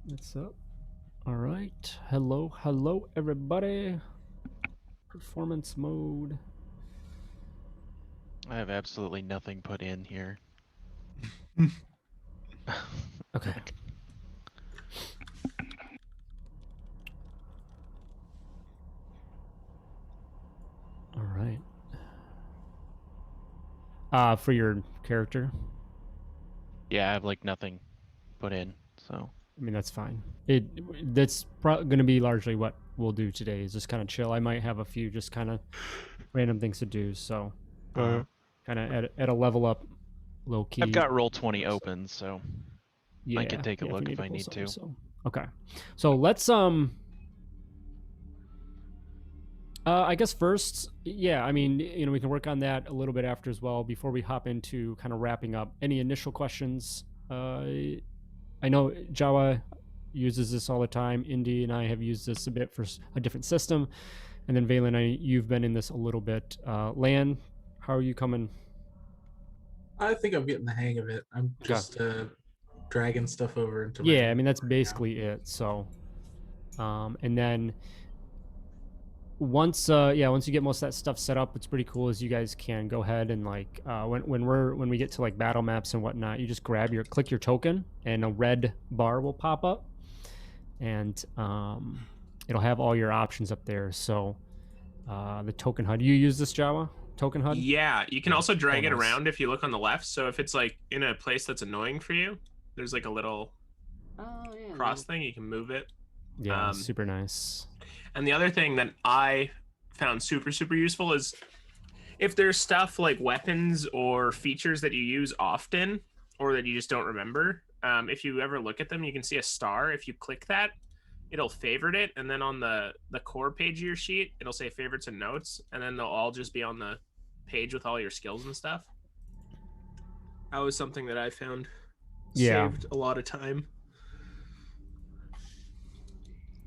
What's up? All right. Hello, everybody. Performance mode. I have absolutely nothing put in here. Okay. All right. For your character, Yeah, I have like nothing put in, so. I mean that's fine. That's going to be largely what we'll do today. Is just kind of chill. I might have a few just kind of random things to do. So, kind of at a level up, low key. I've got Roll20 open, so I can take a if look you need if to I pull need something. to. So okay. So let's I guess first, yeah, I mean, we can work on that a little bit after as well before we hop into kind of wrapping up. Any initial questions? I know Jawa uses this all the time. Indy and I have used this a bit for a different system. And then Valen, you've been in this a little bit. Lan, how are you coming? I think I'm getting the hang of it. I'm Okay. just dragging stuff over into my Yeah, I game mean, that's right now. basically it. So, and then once you get most of that stuff set up, what's pretty cool is you guys can go ahead and like when we get to like battle maps and whatnot, you just click your token and a red bar will pop up, and it'll have all your options up there. So the token HUD, you use this Java token HUD? Yeah, you can also drag it nice. around if you look on the left. So if it's like in a place that's annoying for you, there's like a little cross thing. You can move it. Yeah, super nice. And the other thing that I found super useful is if there's stuff like weapons or features that you use often or that you just don't remember, if you ever look at them, you can see a star. If you click that, it'll favorite it, and then on the core page of your sheet, it'll say favorites and notes, and then they'll all just be on the page with all your skills and stuff. That was something that I found saved a lot of time.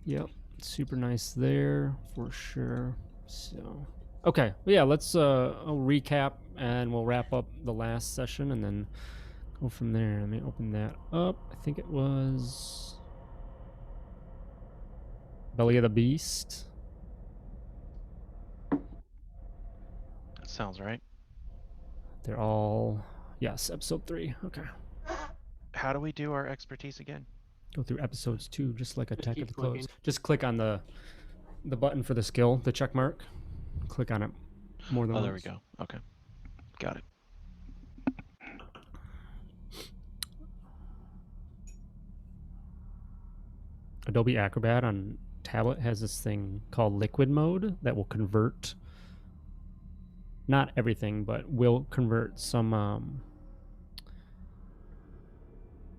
Yep, super nice there for sure. So, okay, well, yeah, let's I'll recap and we'll wrap up the last session and then go from there. Let me open that up. I think it was Belly of the Beast. That sounds right. They're all, yes, episode 3. Okay. How do we do our expertise again? Go through episodes 2, just like Attack of the Clones. Just click on the button for the skill, the check mark. Click on it more than once. There we go. Okay. Got it. Adobe Acrobat on tablet has this thing called liquid mode that will convert, not everything, but will convert some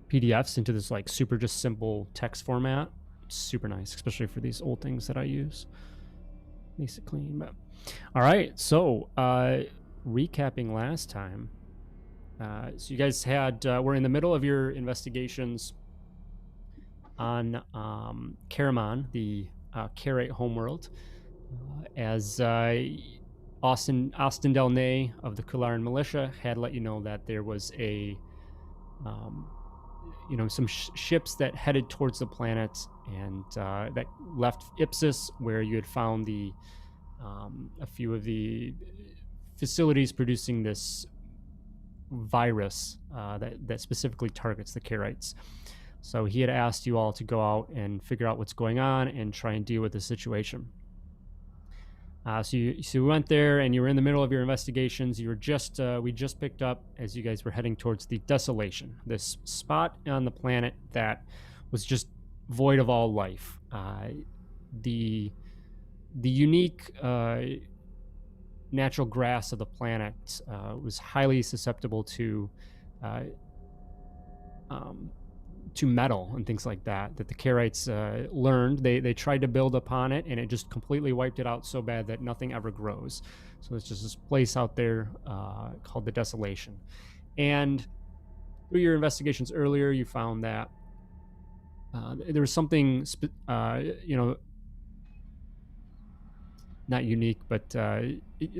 PDFs into this like super just simple text format. Super nice, especially for these old things that I use. Makes it clean. But all right, so recapping last time, so you guys had were in the middle of your investigations on Caarimon, the Carrate homeworld, as Austin Del Ney of the Caarimon militia had let you know that there was a some ships that headed towards the planet and that left Ipsis, where you had found the a few of the facilities producing this virus that specifically targets the Carites. So he had asked you all to go out and figure out what's going on and try and deal with the situation. So you went there and you were in the middle of your investigations. You were just we just picked up as you guys were heading towards the Desolation, this spot on the planet that was just void of all life. The unique natural grass of the planet was highly susceptible to metal and things like that the Carites learned. They tried to build upon it, and it just completely wiped it out so bad that nothing ever grows. So it's just this place out there called the Desolation. And through your investigations earlier, you found that there was something, not unique, but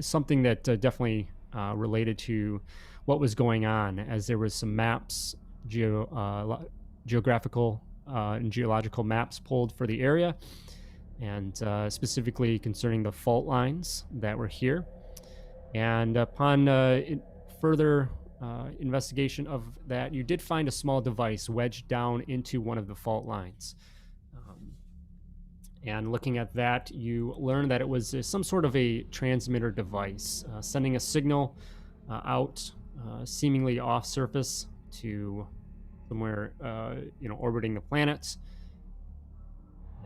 something that definitely related to what was going on, as there was some maps, geographical and geological maps pulled for the area, and specifically concerning the fault lines that were here. And upon further investigation of that, you did find a small device wedged down into one of the fault lines. And looking at that, you learn that it was some sort of a transmitter device, sending a signal out, seemingly off surface to somewhere, orbiting the planet.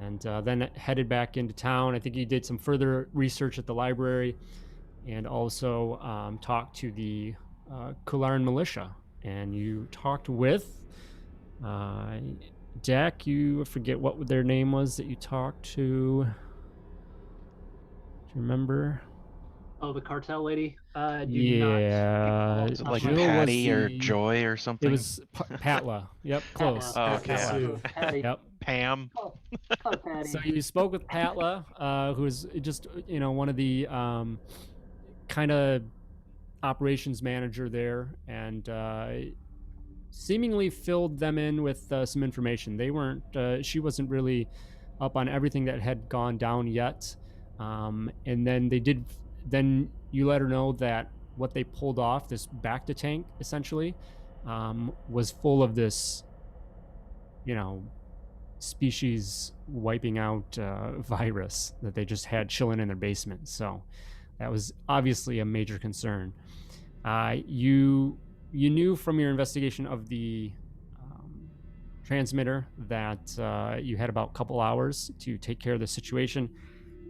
And then headed back into town. I think you did some further research at the library, and also talked to the Caarimon militia. And you talked with Jack, you forget what their name was that you talked to. Do you remember? Oh, the cartel lady? I do Yeah. not. Is it like Jill was Patty or the- Joy or something? It was Patla. Yep, close. Oh, okay. Sue. Patty. Yep. Pam. Oh, Patty. So you spoke with Patla, who is just one of the kind of operations manager there, and seemingly filled them in with some information. They weren't. She wasn't really up on everything that had gone down yet, and then they did. Then you let her know that what they pulled off, this Bacta tank, essentially, was full of this, species wiping out virus that they just had chilling in their basement. So that was obviously a major concern. You knew from your investigation of the transmitter that you had about a couple hours to take care of the situation,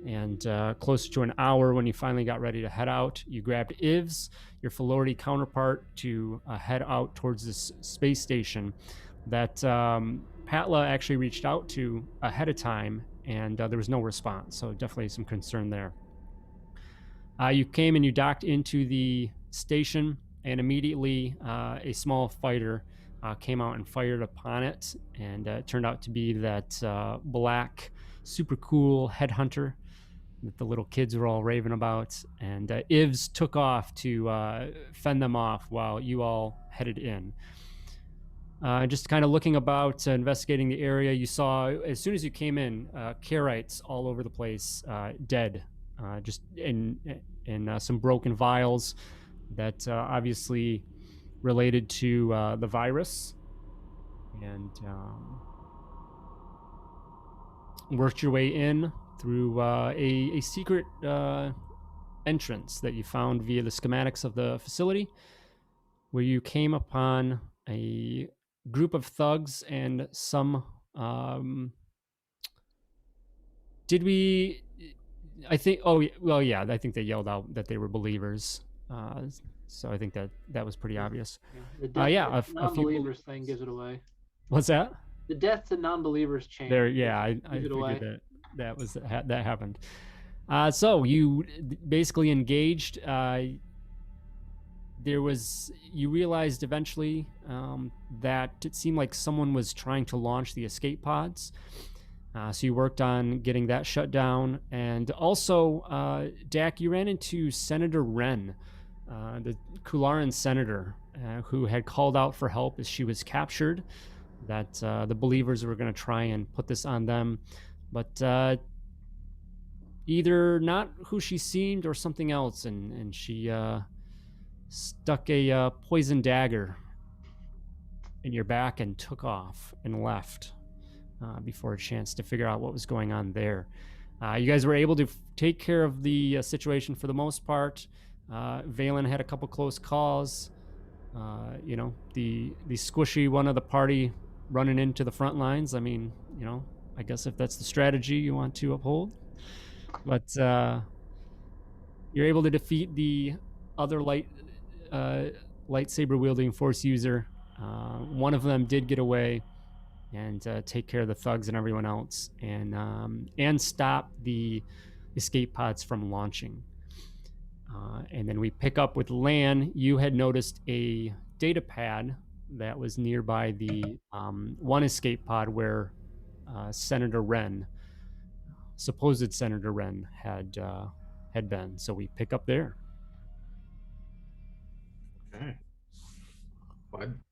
and closer to an hour when you finally got ready to head out, you grabbed Ivs, your Filority counterpart, to head out towards this space station that Patla actually reached out to ahead of time, and there was no response, so definitely some concern there. You came and you docked into the station, and immediately a small fighter came out and fired upon it, and it turned out to be that black, super cool headhunter that the little kids were all raving about, and Ivs took off to fend them off while you all headed in. Just kind of looking about, investigating the area, you saw, as soon as you came in, Carites all over the place, dead, just in some broken vials that obviously related to the virus, and worked your way in through a secret entrance that you found via the schematics of the facility, where you came upon a group of thugs and some I think they yelled out that they were believers, so I think that was pretty obvious. The death a non-believers few... thing gives it away. What's that? The death to non-believers change. There, yeah, I figured that happened. So you basically engaged. You realized eventually that it seemed like someone was trying to launch the escape pods. So you worked on getting that shut down. And also, Dak, you ran into Senator Wren, the Caarimon senator, who had called out for help as she was captured, that the believers were going to try and put this on them. But either not who she seemed or something else, and she stuck a poison dagger in your back and took off and left before a chance to figure out what was going on there. You guys were able to take care of the situation for the most part. Valen had a couple close calls. The squishy one of the party running into the front lines. I mean, I guess if that's the strategy you want to uphold. But you're able to defeat the other lightsaber wielding force user. One of them did get away and take care of the thugs and everyone else, and stop the escape pods from launching. And then we pick up with Lan. You had noticed a data pad that was nearby the one escape pod where Senator Wren, supposed Senator Wren, had been. So we pick up there. Okay.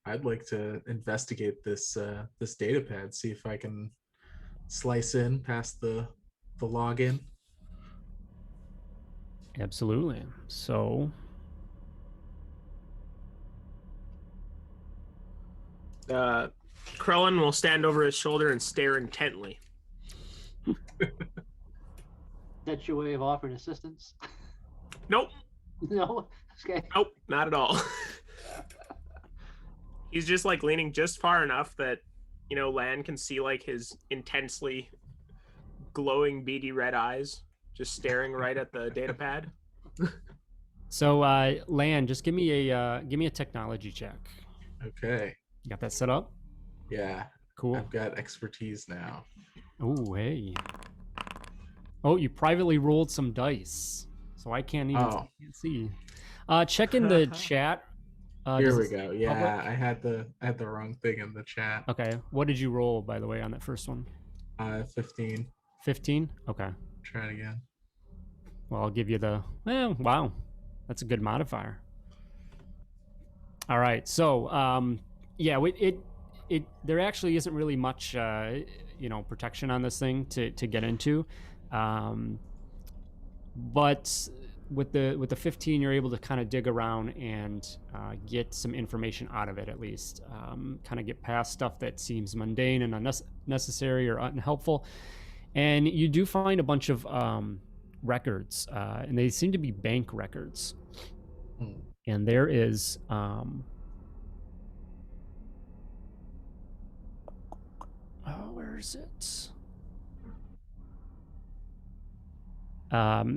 I'd like to investigate this data pad, see if I can slice in past the login. Absolutely. So, Krellin will stand over his shoulder and stare intently. That's your way of offering assistance? Nope. No? Okay. Nope, not at all. He's just like leaning just far enough that, Lan can see like his intensely glowing beady red eyes just staring right at the data pad. so Lan, just give me a technology check. Okay. You got that set up? Yeah. Cool. I've got expertise now. Oh, hey. Oh, you privately rolled some dice, so I can't even can't see. Check in the chat. Here we go. Yeah, public? I had the wrong thing in the chat. Okay. What did you roll, by the way, on that first one? 15. 15? Okay. Try it again. Well, I'll give you the. Well, wow, that's a good modifier. All right. So, yeah, it there actually isn't really much protection on this thing to get into. But with the 15, you're able to kind of dig around and get some information out of it, at least. Kind of get past stuff that seems mundane and unnecessary or unhelpful. And you do find a bunch of records, and they seem to be bank records. And there is where is it?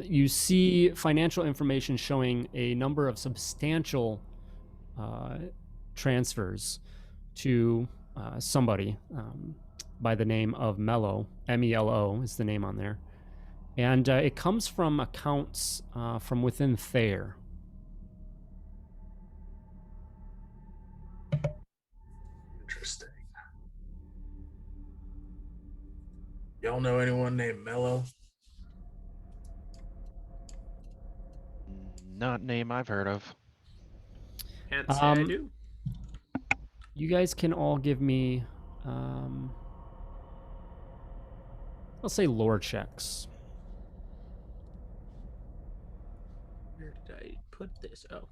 You see financial information showing a number of substantial transfers to somebody by the name of Melo. M-E-L-O is the name on there. And it comes from accounts from within Thayer. Interesting. Y'all know anyone named Melo? Not name I've heard of. Can't say I do. You guys can all give me, I'll say lore checks. Where did I put this? Oh.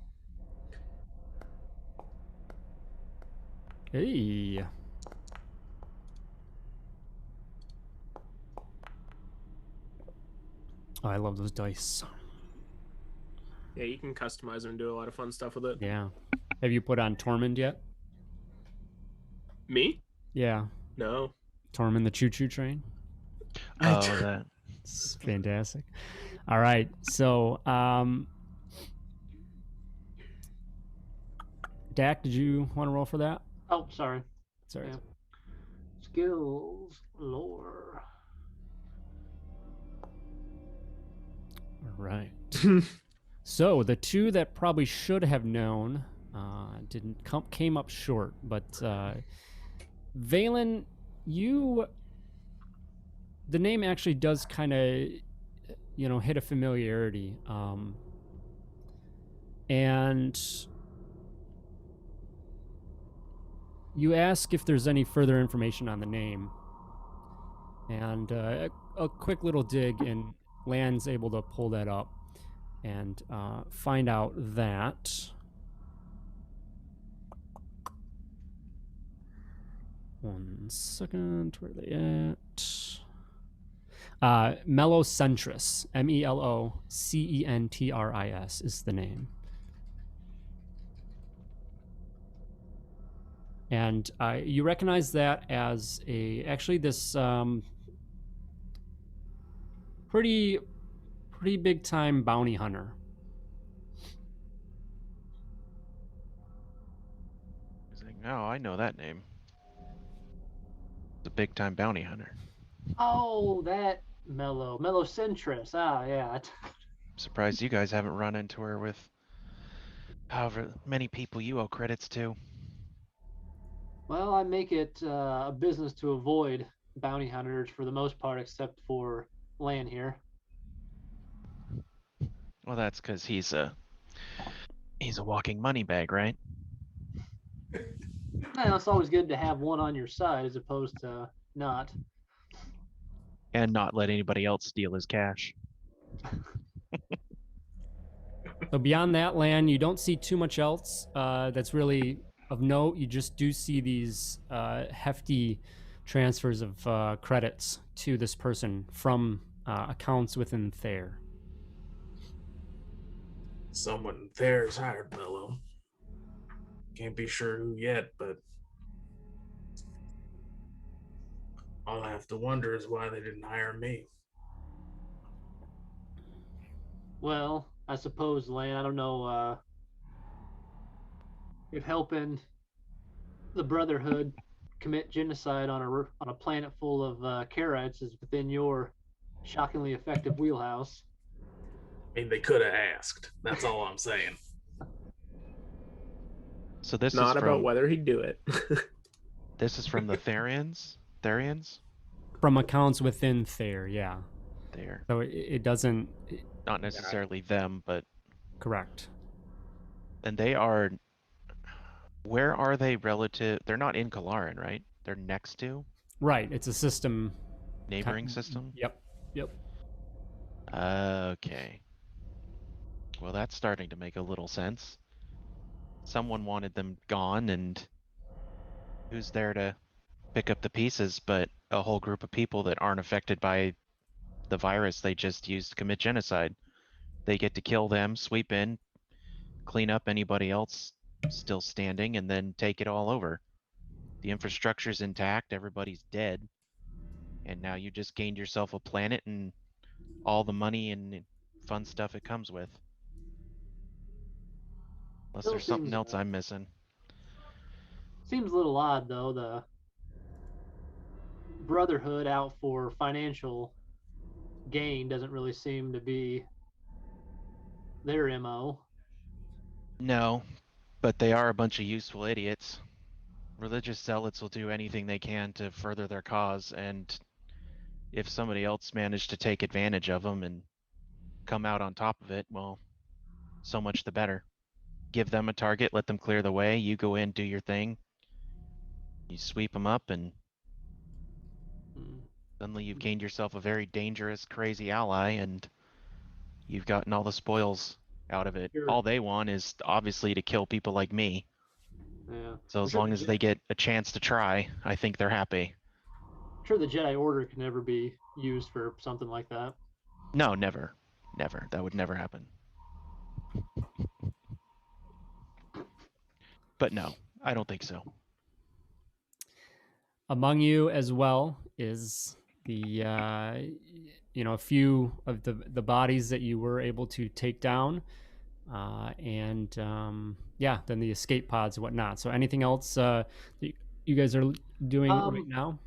Hey. Oh, I love those dice. Yeah, you can customize them and do a lot of fun stuff with it. Yeah. Have you put on Tormund yet? Me? Yeah. No. Tormund the choo-choo train? Oh, that. It's fantastic. All right. So, Dak, did you want to roll for that? Oh, sorry. Sorry. Yeah. Skills, lore. All right. So the two that probably should have known came up short, but Valen, the name actually does kind of hit a familiarity, and you ask if there's any further information on the name, and a quick little dig, and Lan's able to pull that up and find out that one second, where are they at? Melocentris, Melocentris is the name. And you recognize that as actually this pretty big time bounty hunter. He's like, no, I know that name. The big time bounty hunter. Oh, that Melocentris. Ah, yeah. I'm surprised you guys haven't run into her with however many people you owe credits to. Well, I make it a business to avoid bounty hunters for the most part, except for Lan here. Well, that's because he's a walking money bag, right? Well, it's always good to have one on your side as opposed to not. And not let anybody else steal his cash. So beyond that land, you don't see too much else that's really of note. You just do see these hefty transfers of credits to this person from accounts within Thayer. Someone there's hired Mello. Can't be sure who yet, but all I have to wonder is why they didn't hire me. Well, I suppose, Lane, I don't know if helping the Brotherhood commit genocide on a planet full of Karaites is within your shockingly effective wheelhouse. I mean, they could have asked. That's all I'm saying. So this Not is about from whether he'd do it. this is from the Therians. Therians? From accounts within Thayer, yeah. There. So it doesn't. Not necessarily them, but Correct. and they are. Where are they relative? They're not in Caarimon, right? They're next to Right. It's a system. neighboring system. Yep. Yep. Okay. Well, that's starting to make a little sense. Someone wanted them gone, and who's there to pick up the pieces but a whole group of people that aren't affected by the virus they just used to commit genocide. They get to kill them, sweep in, clean up anybody else still standing, and then take it all over. The infrastructure's intact, everybody's dead, and now you just gained yourself a planet and all the money and fun stuff it comes with. Unless Still there's something seems, else I'm missing. Seems a little odd, though, the Brotherhood out for financial gain doesn't really seem to be their MO. No, but they are a bunch of useful idiots. Religious zealots will do anything they can to further their cause, and if somebody else managed to take advantage of them and come out on top of it, well, so much the better. Give them a target, let them clear the way, you go in, do your thing, you sweep them up, and suddenly you've gained yourself a very dangerous, crazy ally, and you've gotten all the spoils out of it. Sure. All they want is obviously to kill people like me. Yeah. So as long as they get a chance to try, I think they're happy. I'm sure the Jedi Order can never be used for something like that. No, never. Never. That would never happen. But no, I don't think so. Among you as well is the a few of the bodies that you were able to take down, and then the escape pods and whatnot. So anything else that you guys are doing right now?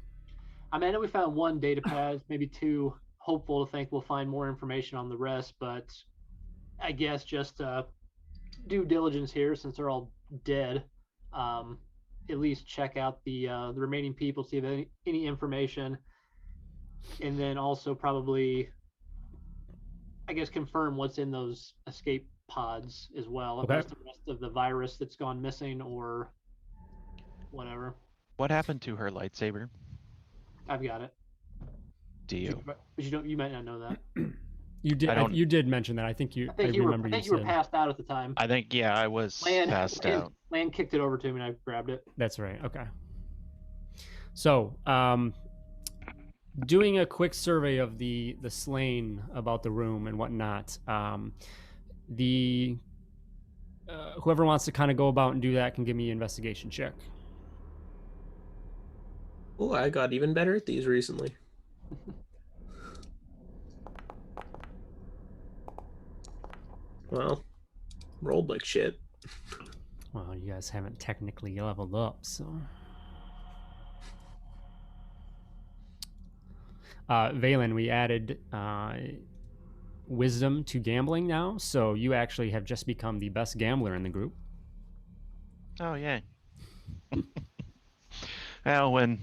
I mean, I know we found one data pad, maybe two. Hopeful to think we'll find more information on the rest, but I guess just due diligence here, since they're all dead. At least check out the remaining people, see if any information, and then also probably, I guess, confirm what's in those escape pods as well. If that's the rest of the virus that's gone missing or whatever. What happened to her lightsaber? I've got it. Do you? But you might not know that. You did. You did mention that. I think you. I remember you were passed out at the time. I think I was passed out. Land kicked it over to me, and I grabbed it. That's right. Okay. So, doing a quick survey of the slain about the room and whatnot. Whoever wants to kind of go about and do that can give me an investigation check. Oh, I got even better at these recently. Well, rolled like shit. Well, you guys haven't technically leveled up, so. Valen, we added wisdom to gambling now, so you actually have just become the best gambler in the group. Oh, yeah. Well, when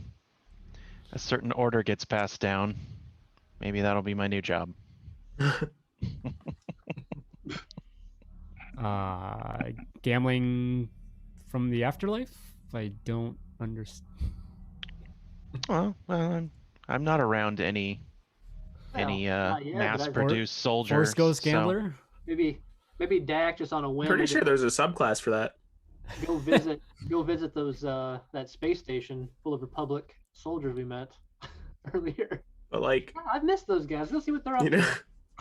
a certain order gets passed down, maybe that'll be my new job. Gambling from the afterlife? I don't understand. Well, I'm not around any Not yet, but mass-produced soldiers. Force Ghost so- Gambler? maybe Dak just on a whim. Pretty maybe sure there's a subclass for that. go visit those that space station full of Republic soldiers we met earlier. But like, I've missed those guys. Let's see what they're up you know,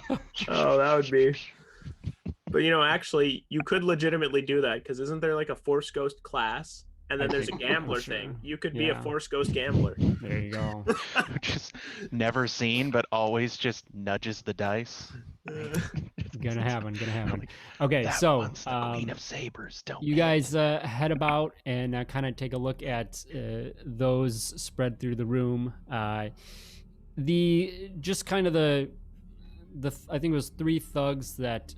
to. oh, that would be. But you know, actually, you could legitimately do that because isn't there like a Force Ghost class, and then I there's a think- gambler sure. thing? You could be a Yeah. Force Ghost gambler. There you go. Just never seen, but always just nudges the dice. Gonna happen. Like, Okay, that so one's the Queen of Sabers. Don't you guys head about and kind of take a look at those spread through the room. The just kind of the I think it was three thugs that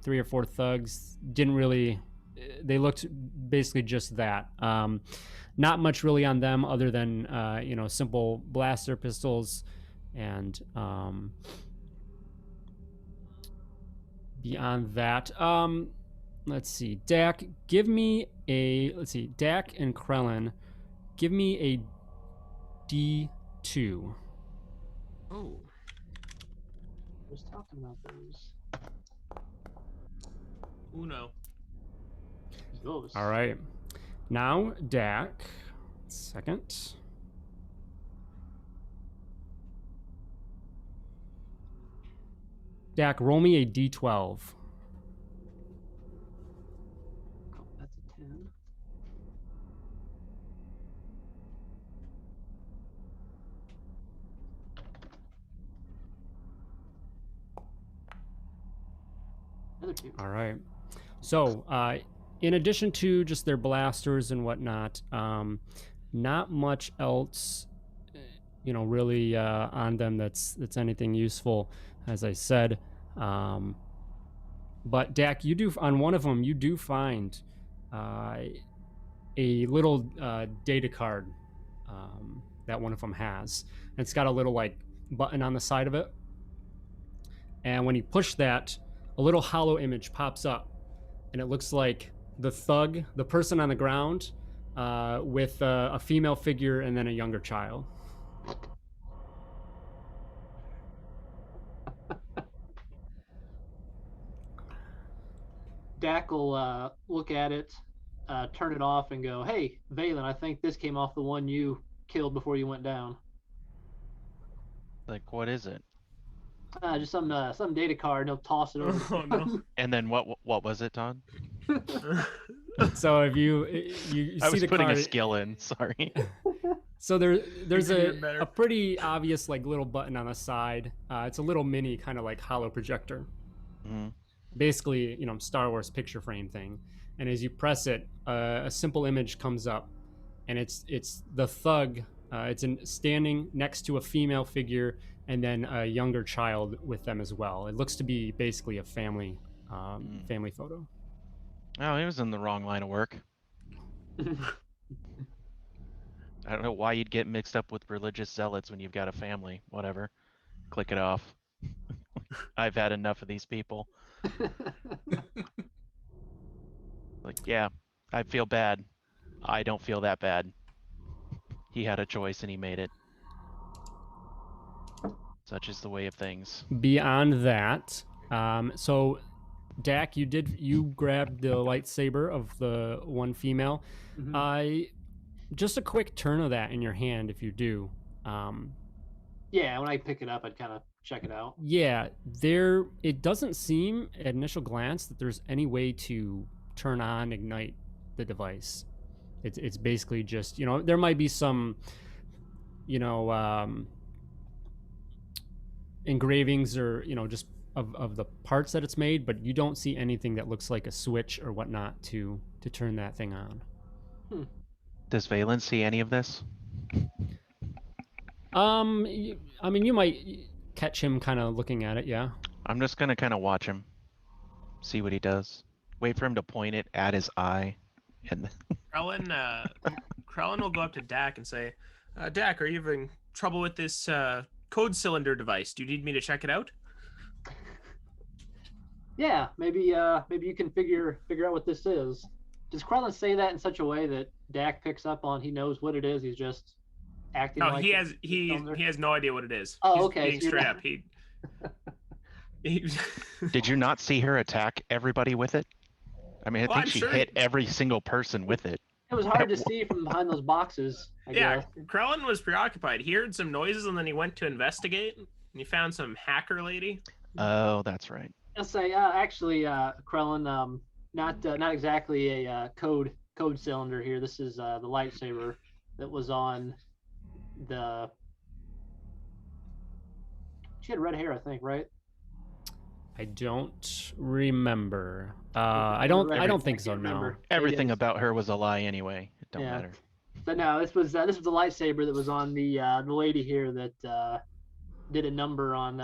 3 or 4 thugs didn't really. They looked basically just that. Not much really on them other than simple blaster pistols and beyond that. Let's see. Dak and Krellin, give me a D2. Oh, I was talking about those. Uno. Those. All right. Now, Dak. Second. Dak, roll me a D12. Oh, that's a 10. Another 2. All right. So, in addition to just their blasters and whatnot, not much else, really on them that's anything useful, as I said. But Dak, you do on one of them, you do find a little data card that one of them has. And it's got a little like button on the side of it. And when you push that, a little hollow image pops up, and it looks like the thug, the person on the ground, with a female figure and then a younger child. Dak will look at it, turn it off, and go, "Hey, Valen, I think this came off the one you killed before you went down. Like, what is it? Just some data card." And he'll toss it over. Oh no. And then what was it, Todd? So if you I see was the putting card, a skill in. Sorry. so there's You can do it better. a pretty obvious like little button on the side. It's a little mini kind of like hollow projector. Mhm. Basically, Star Wars picture frame thing. And as you press it, a simple image comes up, and it's the thug. Standing next to a female figure, and then a younger child with them as well. It looks to be basically a family photo. Oh, he was in the wrong line of work. I don't know why you'd get mixed up with religious zealots when you've got a family. Whatever. Click it off. I've had enough of these people. Like, yeah, I feel bad. I don't feel that bad. He had a choice and he made it. Such is the way of things. Beyond that, so Dak, you grabbed the lightsaber of the one female. Mhm. Just a quick turn of that in your hand, if you do. Yeah, when I pick it up, I'd kind of check it out. Yeah, it doesn't seem at initial glance that there's any way to turn on, ignite the device. It's basically just, there might be some, engravings or, just of the parts that it's made, but you don't see anything that looks like a switch or whatnot to turn that thing on. Does Valen see any of this? You might catch him kind of looking at it, yeah. I'm just gonna kind of watch him, see what he does. Wait for him to point it at his eye, and Krellin will go up to Dak and say, Dak, are you having trouble with this code cylinder device? Do you need me to check it out? Yeah, maybe you can figure out what this is. Does Krellin say that in such a way that Dak picks up on? He knows what it is. He's just acting No, like he it- has he cylinder? he has no idea what it is. Oh, He's okay, being so you're straight not- up. He Did you not see her attack everybody with it? I mean, I Well, think I'm she sure hit every single person with it. It was hard to see from behind those boxes. I Yeah, guess. Krellin was preoccupied. He heard some noises and then he went to investigate. And he found some hacker lady. Oh, that's right. I'll say, actually, Krellin, not exactly a code cylinder here. This is the lightsaber that was on the. She had red hair, I think, right? I don't remember. I don't think so. No. Everything It is. about her was a lie anyway. It don't Yeah. matter. But no, this was the lightsaber that was on the lady here that did a number on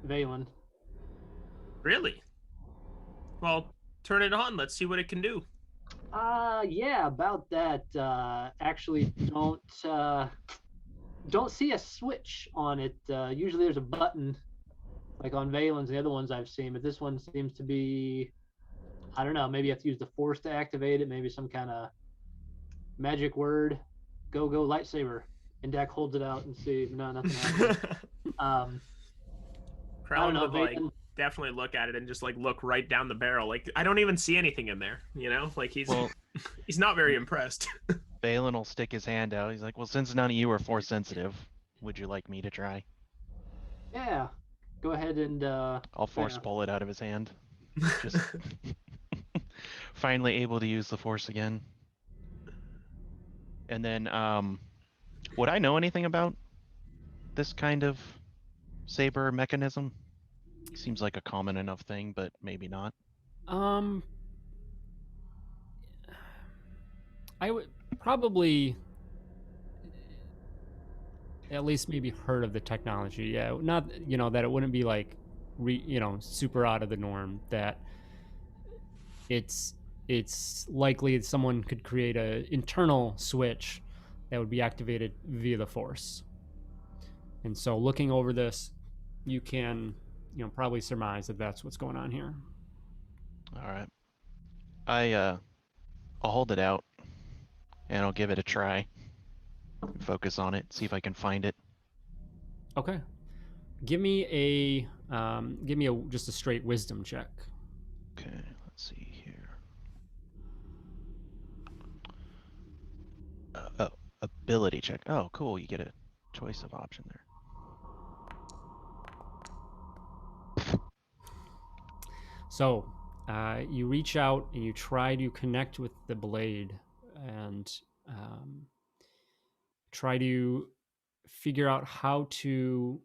Valen. Really? Well, turn it on. Let's see what it can do. Yeah, about that. Actually, don't see a switch on it. Usually, there's a button, like on Valen's and the other ones I've seen, but this one seems to be, I don't know. Maybe you have to use the Force to activate it. Maybe some kind of magic word. Go lightsaber. And Dak holds it out and see. No, nothing happens. I don't Krellin know. would like Valen, definitely look at it and just like look right down the barrel. Like I don't even see anything in there. You know, like he's Well, he's not very impressed. Balin will stick his hand out. He's like, well, since none of you are force sensitive, would you like me to try? yeah. Go ahead and. I'll force Yeah. pull it out of his hand. Just finally able to use the force again. And then, would I know anything about this kind of saber mechanism? Seems like a common enough thing, but maybe not. I would probably at least maybe heard of the technology. Yeah, not that it wouldn't be like super out of the norm. That it's likely that someone could create a internal switch that would be activated via the Force. And so, looking over this, you can probably surmise that that's what's going on here. All right. I'll hold it out and I'll give it a try. Focus on it, see if I can find it. Okay. Give me just a straight wisdom check. Okay, let's see here. Oh, ability check. Oh, cool. You get a choice of option there. So, you reach out and you try to connect with the blade and try to figure out how to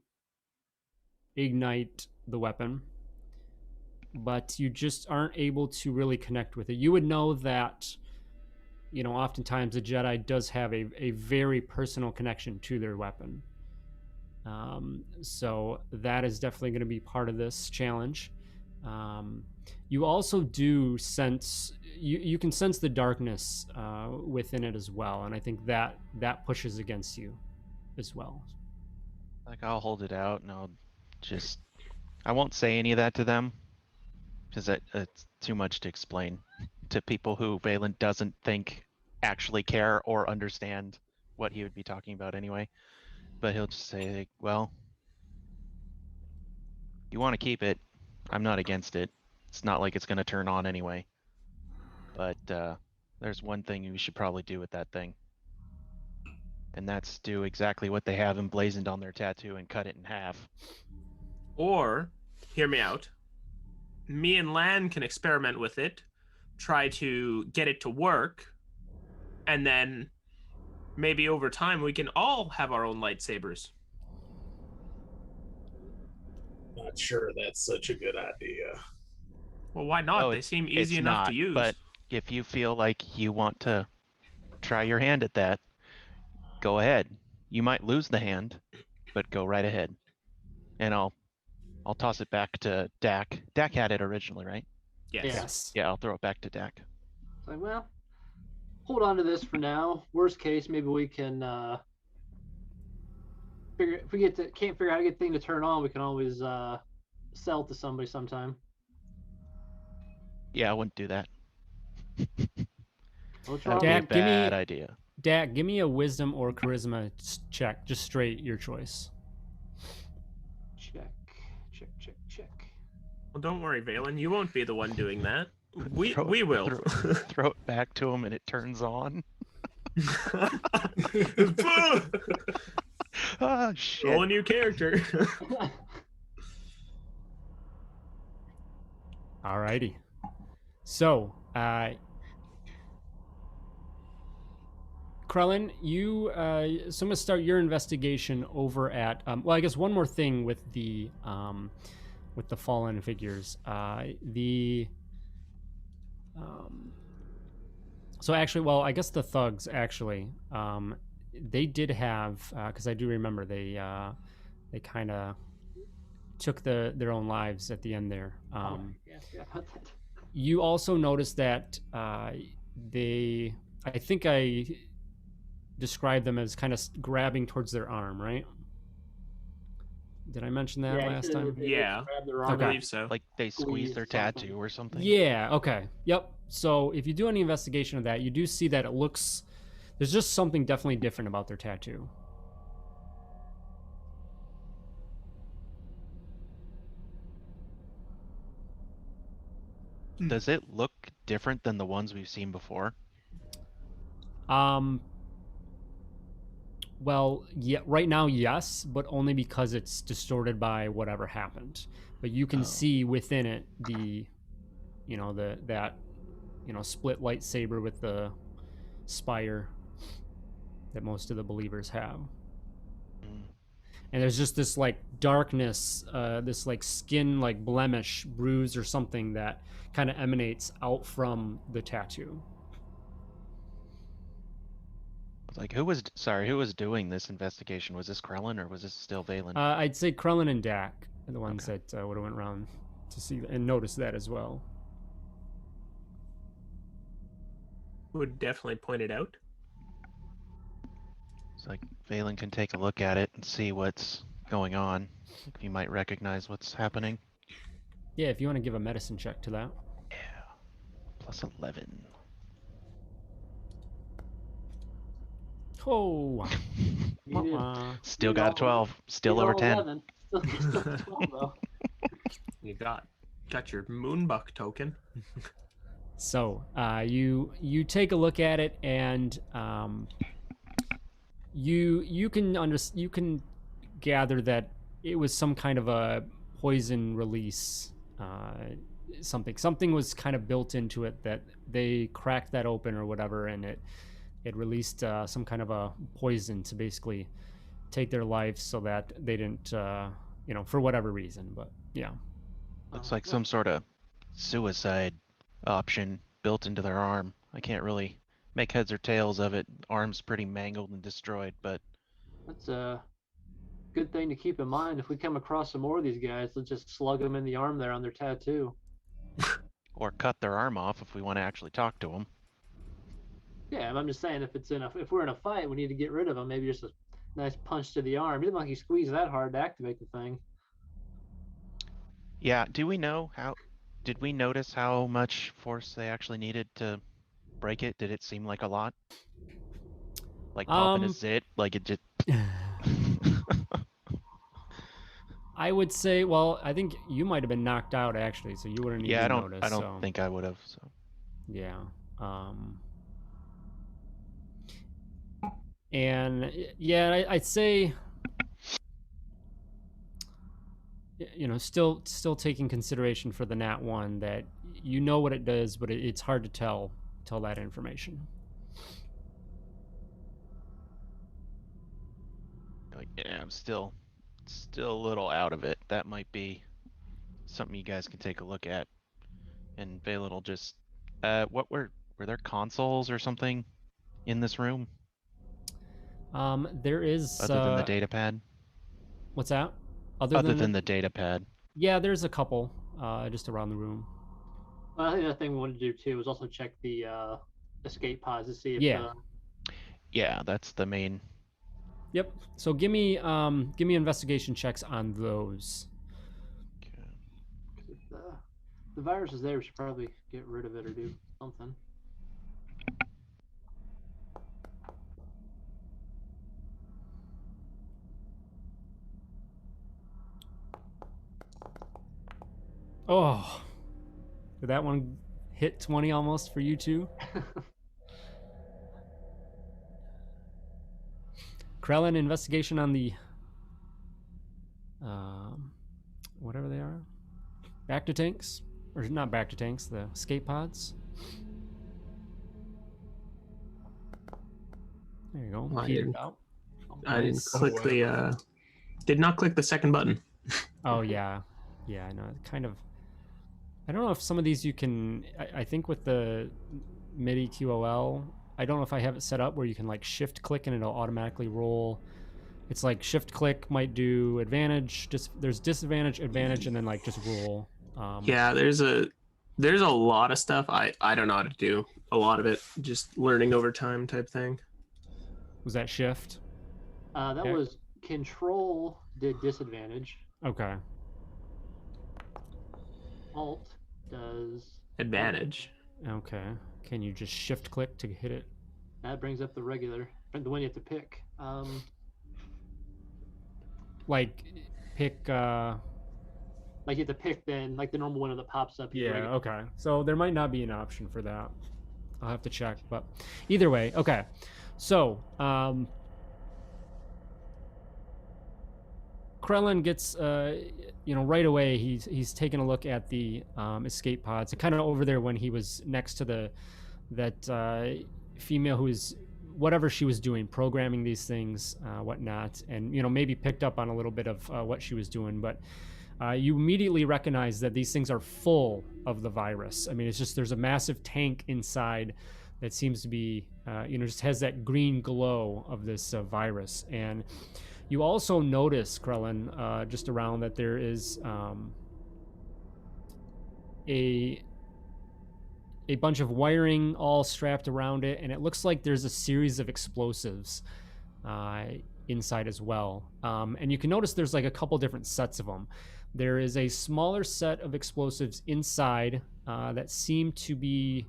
ignite the weapon, but you just aren't able to really connect with it. You would know that, oftentimes a Jedi does have a very personal connection to their weapon. So that is definitely going to be part of this challenge. You also do sense you can sense the darkness within it as well, and I think that pushes against you as well. Like, I'll hold it out and I won't say any of that to them because it's too much to explain to people who Valen doesn't think actually care or understand what he would be talking about anyway. But he'll just say, like, well, you want to keep it. I'm not against it. It's not like it's going to turn on anyway. But there's one thing you should probably do with that thing. And that's do exactly what they have emblazoned on their tattoo and cut it in half. Or, hear me out. Me and Lan can experiment with it, try to get it to work, and then maybe over time we can all have our own lightsabers. Not sure that's such a good idea. Well, why not? Oh, They seem easy it's enough not, to use. But if you feel like you want to try your hand at that, go ahead. You might lose the hand, but go right ahead. And I'll toss it back to Dak. Dak had it originally, right? Yes. Yeah, I'll throw it back to Dak. It's like, well, hold on to this for now. Worst case, maybe we can figure. If we can't figure out how to get the thing to turn on, we can always sell it to somebody sometime. Yeah, I wouldn't do that. We'll That try. would be a Dak, give me- bad idea. Dak, give me a wisdom or charisma check, just straight, your choice. Check. Well, don't worry, Valen. You won't be the one doing that. We Throw- will. Throw it back to him and it turns on. Ah, shit. Roll a new character. Alrighty. So, Krellin, you so I'm gonna start your investigation over at well, I guess one more thing with the fallen figures. So actually, well, I guess the thugs actually they did have because I do remember they kind of took their own lives at the end there. Yeah, about that. You also noticed that I think I described them as kind of grabbing towards their arm, right? Did I mention that Yeah, you last said time? they Yeah. grab their I arm Okay. believe so. Like they squeeze their Squeeze something. tattoo or something. Yeah, okay. Yep. So if you do any investigation of that, you do see that there's just something definitely different about their tattoo. Does it look different than the ones we've seen before? Well, yeah, right now, yes, but only because it's distorted by whatever happened. But you can see within it that split lightsaber with the spire that most of the believers have. Mm. And there's just this like darkness, this like skin like blemish, bruise or something that kind of emanates out from the tattoo. Like who was doing this investigation? Was this Krellin or was this still Valen? I'd say Krellin and Dak are the ones Okay. that would have went around to see and notice that as well. Would definitely point it out. It's like Valen can take a look at it and see what's going on. He might recognize what's happening. Yeah, if you want to give a medicine check to that. Yeah. Plus 11. Oh, You did. Still got a 12. Still over 10. 11. Still 12 though. You got your moonbuck token. so you take a look at it and you can gather that it was some kind of a poison release. Something was kind of built into it that they cracked that open or whatever, and it released some kind of a poison to basically take their lives so that they didn't, for whatever reason. But yeah. Looks like some sort of suicide option built into their arm. I can't really make heads or tails of it. Arm's pretty mangled and destroyed, but That's a good thing to keep in mind. If we come across some more of these guys, let's just slug them in the arm there on their tattoo. or cut their arm off if we want to actually talk to them. Yeah, I'm just saying if we're in a fight, we need to get rid of them. Maybe just a nice punch to the arm. It didn't look like you squeezed that hard to activate the thing. Yeah, did we notice how much force they actually needed to break it? Did it seem like a lot? Like popping a zit? Like it just... I would say, well, I think you might have been knocked out actually, so you wouldn't Yeah, even notice. I don't think I would have, so... Yeah. And yeah, I'd say, still taking consideration for the Nat 1 that you know what it does, but it's hard to tell that information. Like, yeah, I'm still a little out of it. That might be something you guys can take a look at. And Valen will just... what were there consoles or something in this room? There is... Other than the data pad? What's that? Other than the data pad. Yeah, there's a couple just around the room. Well, I think the thing we wanted to do too was also check the escape pods to see if Yeah. Yeah, that's the main... Yep. So give me investigation checks on those. if the virus is there, we should probably get rid of it or do something. Oh, did that one hit 20 almost for you too? Krellin, investigation on the whatever they are, back to tanks, or not back to tanks, the escape pods. There you go. Oh, I Petered didn't- out. I didn't Nice. click wow. the. Did not click the second button. Oh yeah, yeah. I know. Kind of. I don't know if some of these you can. I think with the MIDI QOL, I don't know if I have it set up where you can like shift click and it'll automatically roll. It's like shift click might do advantage. There's disadvantage, advantage, and then like just roll. Yeah, there's a lot of stuff I don't know how to do. A lot of it just learning over time type thing. Was that shift? That Okay. was control did disadvantage. Okay. Alt does Advantage. Okay. Can you just shift click to hit it? That brings up the regular, the one you have to pick. Like pick. Like you have to pick then, like the normal window that pops up. is Yeah. regular. Okay. So there might not be an option for that. I'll have to check, but either way, okay. So, Krellin gets, right away. He's taking a look at the escape pods, kind of over there when he was next to that female who is whatever she was doing, programming these things, whatnot, and maybe picked up on a little bit of what she was doing, but. You immediately recognize that these things are full of the virus. I mean, it's just there's a massive tank inside that seems to be, just has that green glow of this virus. And you also notice, Krellin, just around that there is a bunch of wiring all strapped around it, and it looks like there's a series of explosives inside as well. And you can notice there's like a couple different sets of them. There is a smaller set of explosives inside that seem to be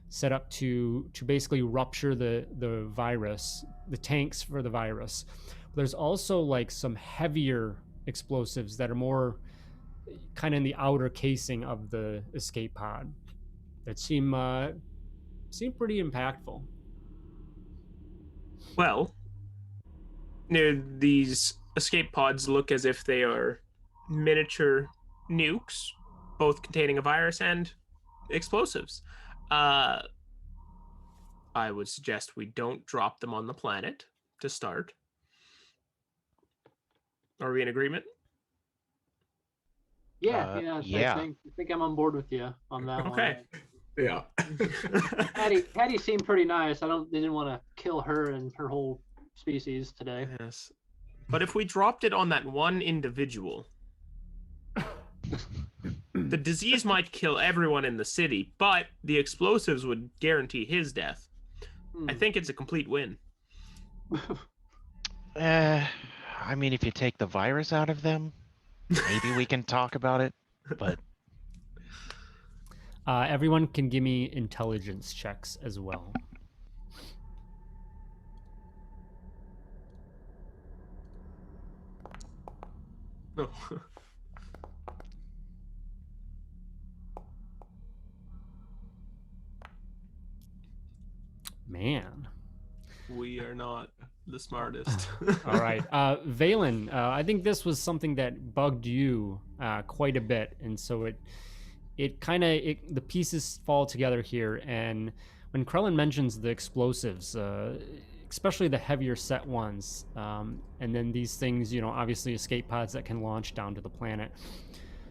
set up to basically rupture the virus, the tanks for the virus. There's also like some heavier explosives that are more kind of in the outer casing of the escape pod that seem pretty impactful. Well, these escape pods look as if they are miniature nukes, both containing a virus and explosives. I would suggest we don't drop them on the planet to start. Are we in agreement? Yeah. Yeah. I think I'm on board with you on that Okay. Yeah. one. Hattie seemed pretty nice. They didn't want to kill her and her whole species today. Yes. But if we dropped it on that one individual, the disease might kill everyone in the city, but the explosives would guarantee his death. I think it's a complete win. I mean, if you take the virus out of them, maybe we can talk about it. But Everyone can give me intelligence checks as well. No. Man. We are not the smartest. All right. Valen, I think this was something that bugged you quite a bit. And so it kind of, the pieces fall together here. And when Krellin mentions the explosives, especially the heavier set ones, and then these things, obviously escape pods that can launch down to the planet,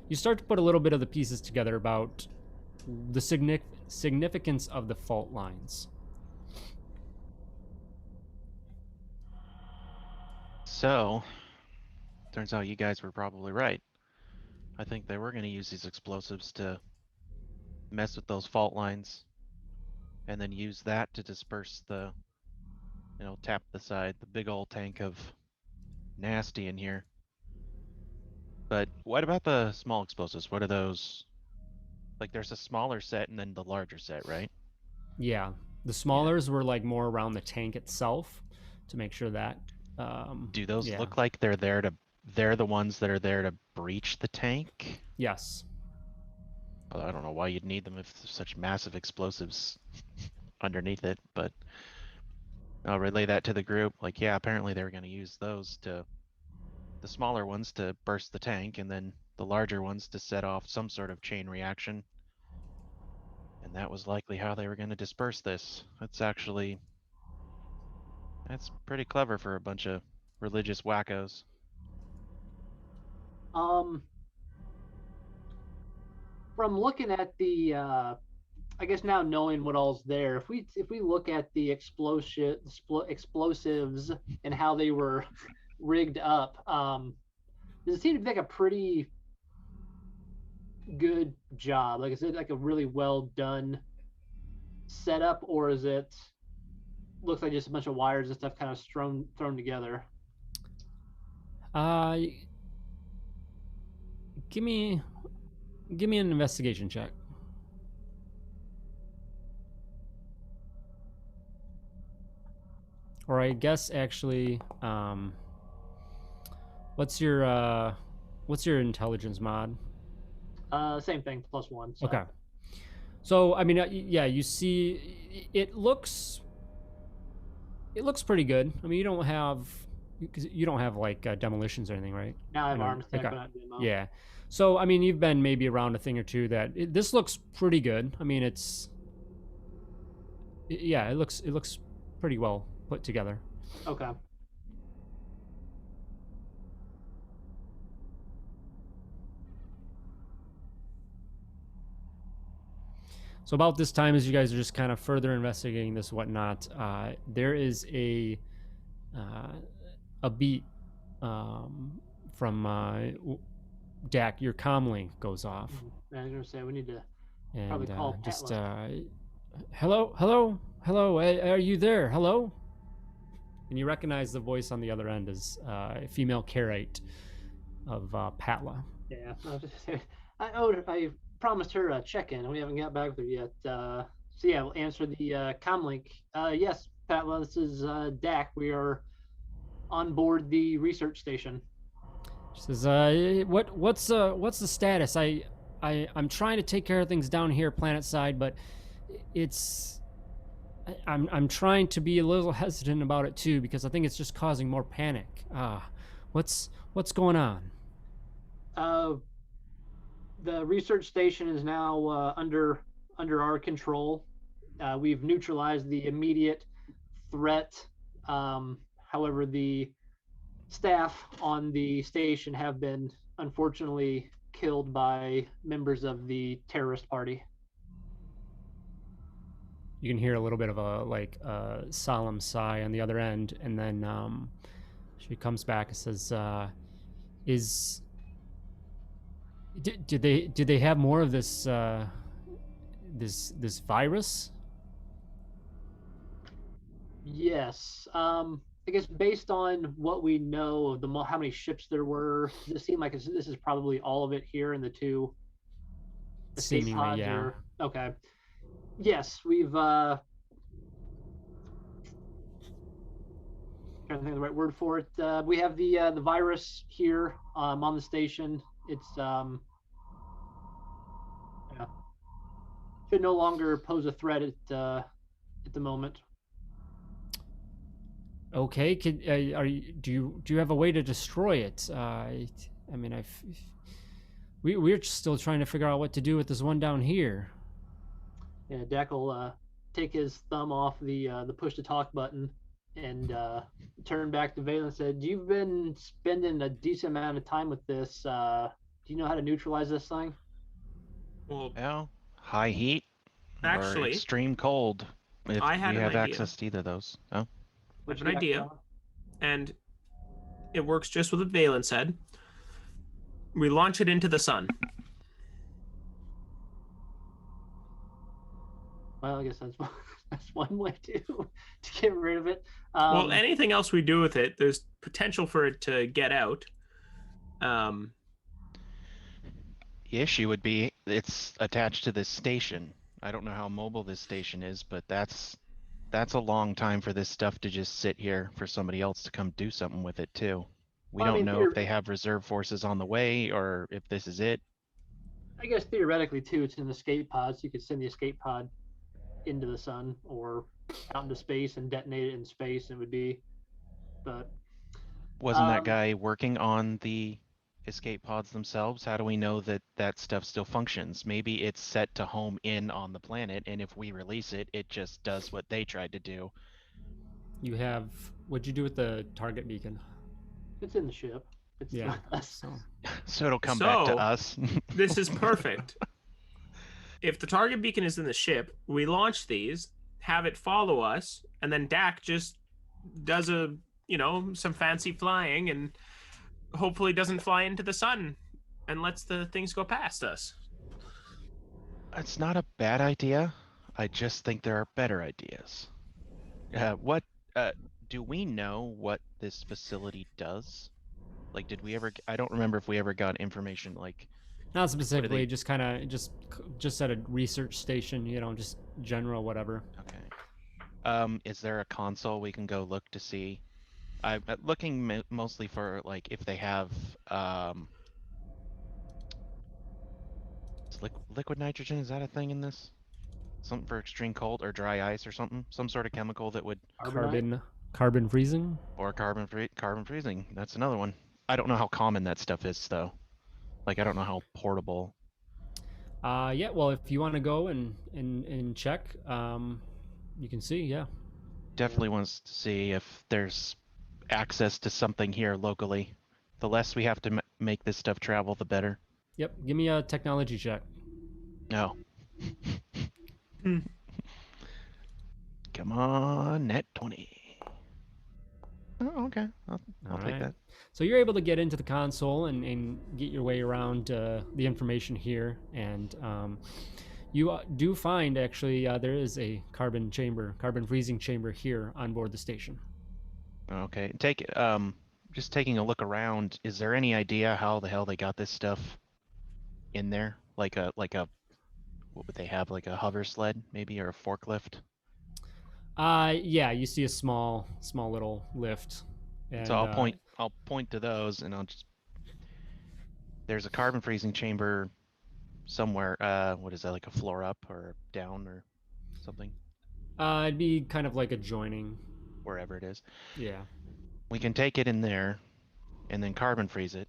you start to put a little bit of the pieces together about the significance of the fault lines. so, turns out you guys were probably right. I think they were going to use these explosives to mess with those fault lines and then use that to disperse the, tap the big old tank of nasty in here. But what about the small explosives? What are those? Like there's a smaller set and then the larger set, right? Yeah. The smallers were like more around the tank itself to make sure that. Do those yeah. look like they're the ones that are there to breach the tank? Yes. I don't know why you'd need them if there's such massive explosives underneath it, but I'll relay that to the group. Like, yeah, apparently they were going to use those to, the smaller ones to burst the tank, and then the larger ones to set off some sort of chain reaction. And that was likely how they were going to disperse this. That's pretty clever for a bunch of religious wackos. From looking at the, I guess now knowing what all's there, if we look at the explosives and how they were rigged up, does it seem to be like a pretty good job? Like, is it like a really well done setup, or is it looks like just a bunch of wires and stuff kind of thrown together? Give me an investigation check. Or I guess actually, what's your intelligence mod? Same thing, +1. So. Okay. So I mean, yeah, you see, it looks pretty good. I mean, you don't have like demolitions or anything, right? Now I have I know. arms tech, Okay. but not demo. Yeah. So I mean, you've been maybe around a thing or two that this looks pretty good. I mean, it looks pretty well put together. Okay. So about this time, as you guys are just kind of further investigating this whatnot, there is a beat from Dak. Your comm link goes off. I was gonna say we need to And probably call just Atlas. hello, are you there? Hello? And you recognize the voice on the other end as a female Carite of Patla. Yeah, I promised her a check-in, and we haven't got back with her yet. So yeah, we'll answer the comm link. Yes, Patla, this is Dak. We are on board the research station. She says, what's the status? I'm trying to take care of things down here, planet side, but I'm trying to be a little hesitant about it too, because I think it's just causing more panic. What's going on? The research station is now under our control. We've neutralized the immediate threat. However, the staff on the station have been unfortunately killed by members of the terrorist party. You can hear a little bit of a solemn sigh on the other end, and then she comes back and says, did they have more of this this virus? Yes. I guess based on what we know of how many ships there were, does it seem like this is probably all of it here in the two escape Seemingly, pods? yeah. Okay. Yes, we've trying to think of the right word for it. We have the virus here on the station. It's yeah, should no longer pose a threat at the moment. Okay, do you have a way to destroy it? I mean, we're still trying to figure out what to do with this one down here. Yeah, Dak will take his thumb off the push to talk button and turn back to Valen and said, "You've been spending a decent amount of time with this. Do you know how to neutralize this thing?" Well, High heat or actually, extreme cold. If I had we an have idea. access to either of those. Oh, I have an idea, and it works just with what Valen said. We launch it into the sun. Well, I guess that's one way to get rid of it. Well, anything else we do with it, there's potential for it to get out. the issue would be it's attached to this station. I don't know how mobile this station is, but that's a long time for this stuff to just sit here for somebody else to come do something with it too. We Well, I don't mean, know if they have reserve forces on the way or if this is it. I guess theoretically too, it's an escape pod, so you could send the escape pod into the sun or out into space and detonate it in space. And it would be, but Wasn't that guy working on the escape pods themselves? How do we know that that stuff still functions? Maybe it's set to home in on the planet, and if we release it, it just does what they tried to do. You have, what'd you do with the target beacon? it's in the ship. It's Yeah, not us. so So it'll come back to So, us. This is perfect. If the target beacon is in the ship, we launch these, have it follow us, and then Dak just does some fancy flying and hopefully doesn't fly into the sun and lets the things go past us. It's not a bad idea. I just think there are better ideas. What do we know what this facility does? Like, did we ever? I don't remember if we ever got information. Like, not specifically, they- just kind of just at a research station, just general whatever. okay. Is there a console we can go look to see? I'm looking mostly for like if they have is liquid nitrogen. Is that a thing in this? Something for extreme cold or dry ice or something? Some sort of chemical that would Carbon freezing. or carbon freezing. That's another one. I don't know how common that stuff is though. Like I don't know how portable. Yeah. Well, if you want to go and check, you can see. Yeah. Definitely wants to see if there's access to something here locally. The less we have to make this stuff travel, the better. Yep. Give me a technology check. No. Hmm. Come on, net 20. Oh, okay. I'll take right. that. So you're able to get into the console and get your way around the information here, and you do find actually there is a carbon freezing chamber here on board the station. Okay. Just taking a look around, is there any idea how the hell they got this stuff in there? Like a what would they have? Like a hover sled, maybe, or a forklift? Yeah, you see a small little lift. And, So I'll point to those, and I'll just. There's a carbon freezing chamber somewhere. What is that? Like a floor up or down or something? It'd be kind of like adjoining. Wherever it is. Yeah. We can take it in there, and then carbon freeze it,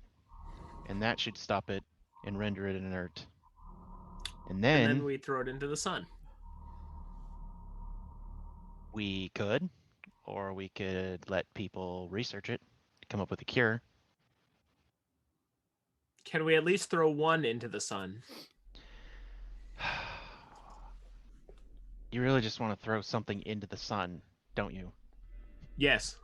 and that should stop it and render it inert. And then we throw it into the sun. we could, or we could let people research it, come up with a cure. Can we at least throw one into the sun? You really just want to throw something into the sun, don't you? Yes.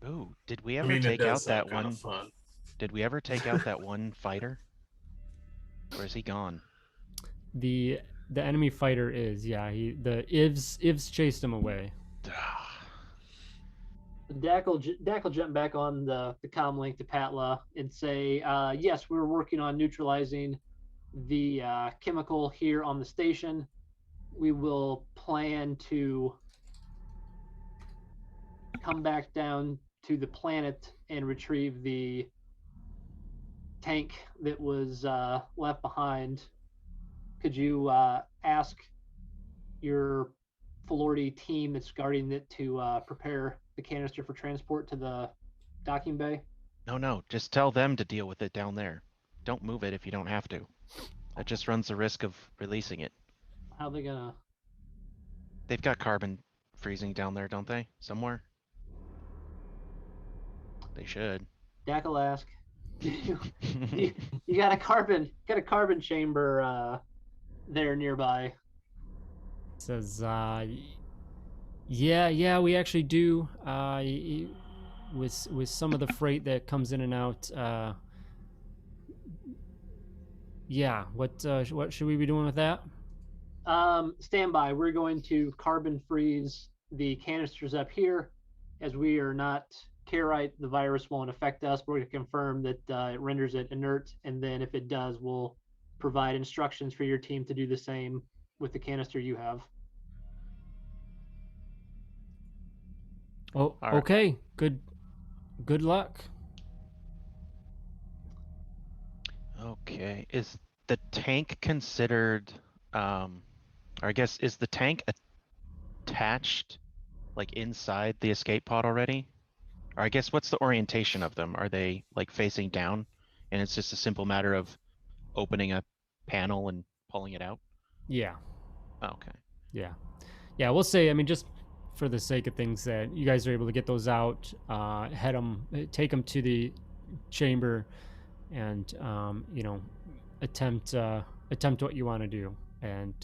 Ooh, did we I ever mean, it take out does sound that kind one? of fun. Did we ever take out that one fighter? Or is he gone? The enemy fighter is, yeah. The Ivs chased him away. Dak will jump back on the comm link to Patla and say, yes, we're working on neutralizing the chemical here on the station. We will plan to come back down to the planet and retrieve the tank that was left behind. Could you ask your Florida team that's guarding it to prepare the canister for transport to the docking bay? No, just tell them to deal with it down there. Don't move it if you don't have to. That just runs the risk of releasing it. How are they gonna? They've got carbon freezing down there, don't they? Somewhere? They should. Dak will ask. you got a carbon chamber there nearby. Says, yeah, we actually do. With some of the freight that comes in and out. Yeah. What should we be doing with that? Stand by. We're going to carbon freeze the canisters up here, as we are not Carite. The virus won't affect us. We're going to confirm that it renders it inert, and then if it does, we'll provide instructions for your team to do the same with the canister you have. Oh, All right. okay. Good luck. Okay. Okay. Is the tank considered, or I guess, is the tank attached like inside the escape pod already? Or I guess what's the orientation of them? Are they like facing down and it's just a simple matter of opening a panel and pulling it out? Yeah. Oh, okay. Yeah. Yeah, we'll say, I mean, just for the sake of things, that you guys are able to get those out, take them to the chamber, and attempt what you want to do, and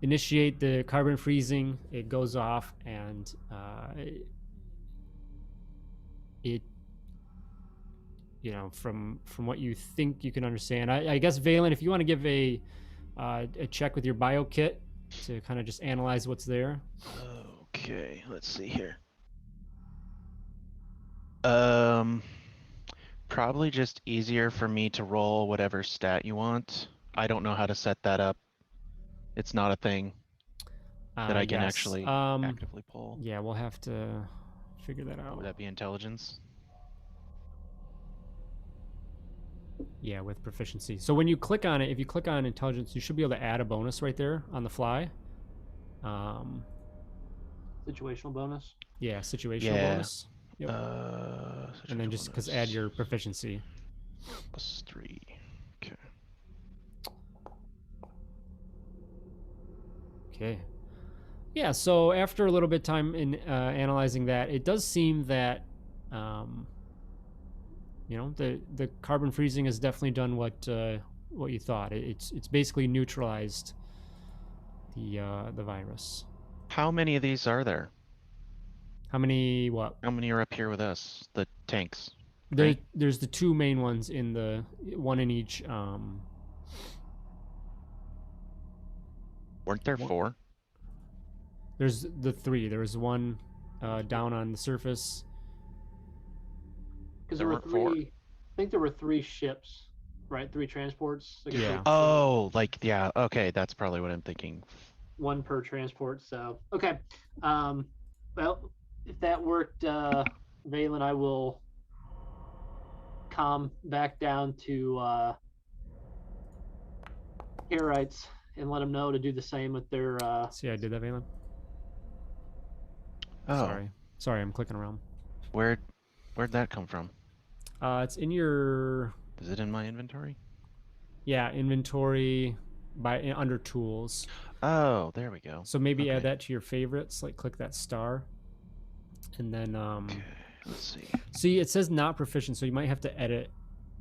initiate the carbon freezing. It goes off, and it from what you think you can understand. I guess, Valen, if you want to give a check with your bio kit to kind of just analyze what's there. Okay, let's see here. Probably just easier for me to roll whatever stat you want. I don't know how to set that up. It's not a thing that I can Yes. actually actively pull. Yeah, we'll have to figure that out. Would that be intelligence? Yeah, with proficiency. So when you click on it, if you click on intelligence, you should be able to add a bonus right there on the fly. Situational bonus. Yeah, situational Yeah. bonus. Yep. And then just because add your proficiency. +3. Okay. Okay. Yeah, so after a little bit of time in analyzing that, it does seem that the carbon freezing has definitely done what you thought. It's basically neutralized the virus. How many of these are there? How many? What? How many are up here with us? The tanks. There's the two main ones in the one in each. Weren't there 4? There's the 3. There was one down on the surface. Because There there were weren't 4. 3. I think there were 3 ships, right? 3 transports. Like Yeah. Oh, like, yeah. Okay, that's probably what I'm thinking. 1 per transport. So okay. Well, if that worked, Valen, I will calm back down to Carites and let them know to do the same with their. See, I did that, Valen. Oh, Sorry, I'm clicking around. where'd that come from? It's in your. Is it in my inventory? Yeah, inventory under tools. Oh, there we go. So maybe add Okay. that to your favorites. Like click that star, and then Okay, let's see. see, it says not proficient, so you might have to edit.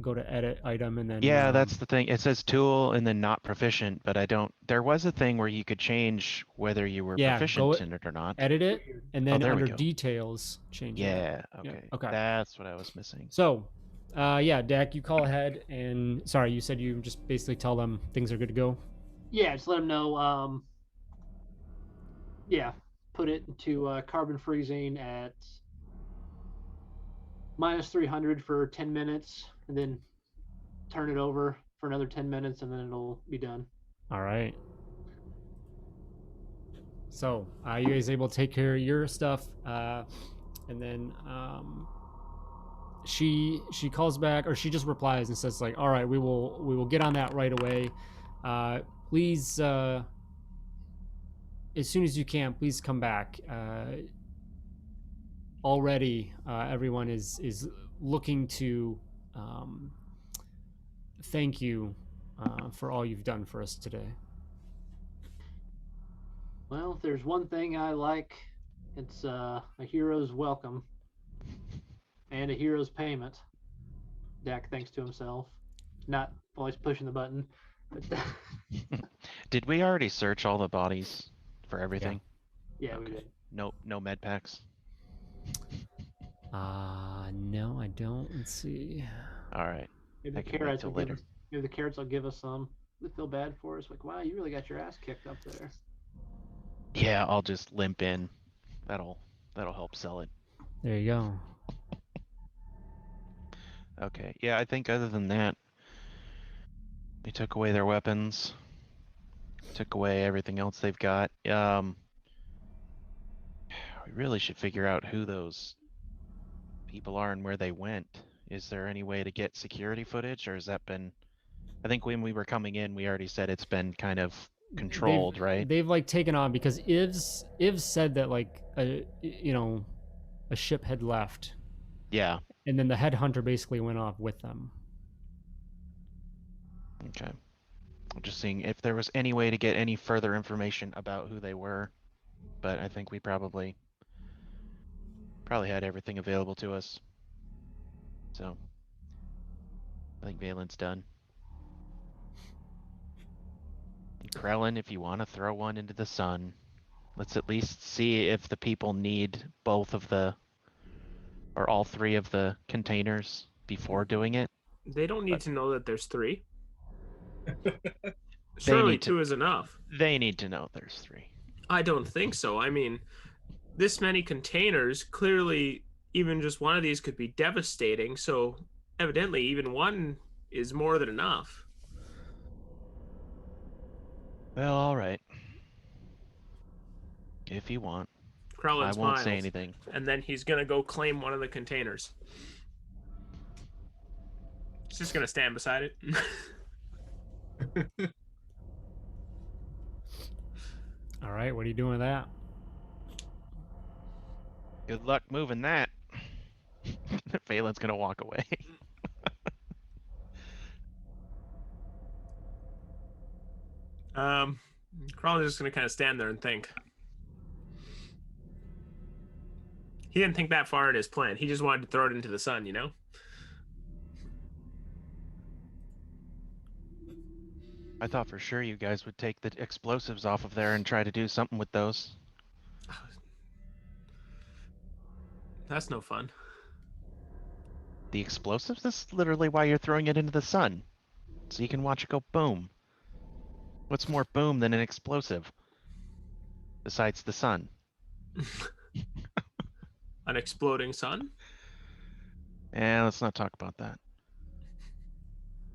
Go to edit item and then. Yeah, that's the thing. It says tool and then not proficient, but I don't. There was a thing where you could change whether you were proficient in it or not. Edit it, and then there we under go. details, change it. Yeah. Yeah, Okay. okay. That's what I was missing. So, yeah, Dak, you call ahead, and sorry, you said you just basically tell them things are good to go. Yeah, just let them know. Yeah, put it into carbon freezing at -300 for 10 minutes, and then turn it over for another 10 minutes, and then it'll be done. All right. So, you guys able to take care of your stuff, and then she calls back, or she just replies and says like, "All right, we will get on that right away. Please, as soon as you can, please come back. Already, everyone is looking to thank you for all you've done for us today." Well, if there's one thing I like, it's a hero's welcome and a hero's payment. Dak thinks to himself, not while he's pushing the button. But Did we already search all the bodies for everything? yeah, we Okay. did. No med packs. No, I don't. Let's see. All right. Maybe I the can wait carrots till will give later. us. Maybe the carrots will give us some. They feel bad for us. Like, wow, you really got your ass kicked up there. Yeah, I'll just limp in. That'll help sell it. There you go. Okay. Yeah, I think other than that, they took away their weapons. Took away everything else they've got. We really should figure out who those people are and where they went. Is there any way to get security footage, or has that been? I think when we were coming in, we already said it's been kind of controlled, right? They've like taken on because Ivs said that like a ship had left, Yeah. and then the headhunter basically went off with them. Okay. I'm just seeing if there was any way to get any further information about who they were, but I think we probably had everything available to us. So I think Valen's done. And Krellin, if you want to throw one into the sun, let's at least see if the people need both of the or all three of the containers before doing it. They don't need But- to know that there's 3. Surely need to- 2 is enough. They need to know there's 3. I don't think so. I mean, this many containers, clearly even just one of these could be devastating, so evidently even one is more than enough. Well, all right. If you want, Krellin I won't smiles, say anything. and then he's gonna go claim one of the containers. He's just gonna stand beside it. All right, what are you doing with that? Good luck moving that. Valen's gonna walk away. Krellin's just gonna kind of stand there and think. He didn't think that far in his plan. He just wanted to throw it into the sun, you know? I thought for sure you guys would take the explosives off of there and try to do something with those. That's no fun. The explosives? That's literally why you're throwing it into the sun. So you can watch it go boom. What's more boom than an explosive? Besides the sun. An exploding sun? And let's not talk about that.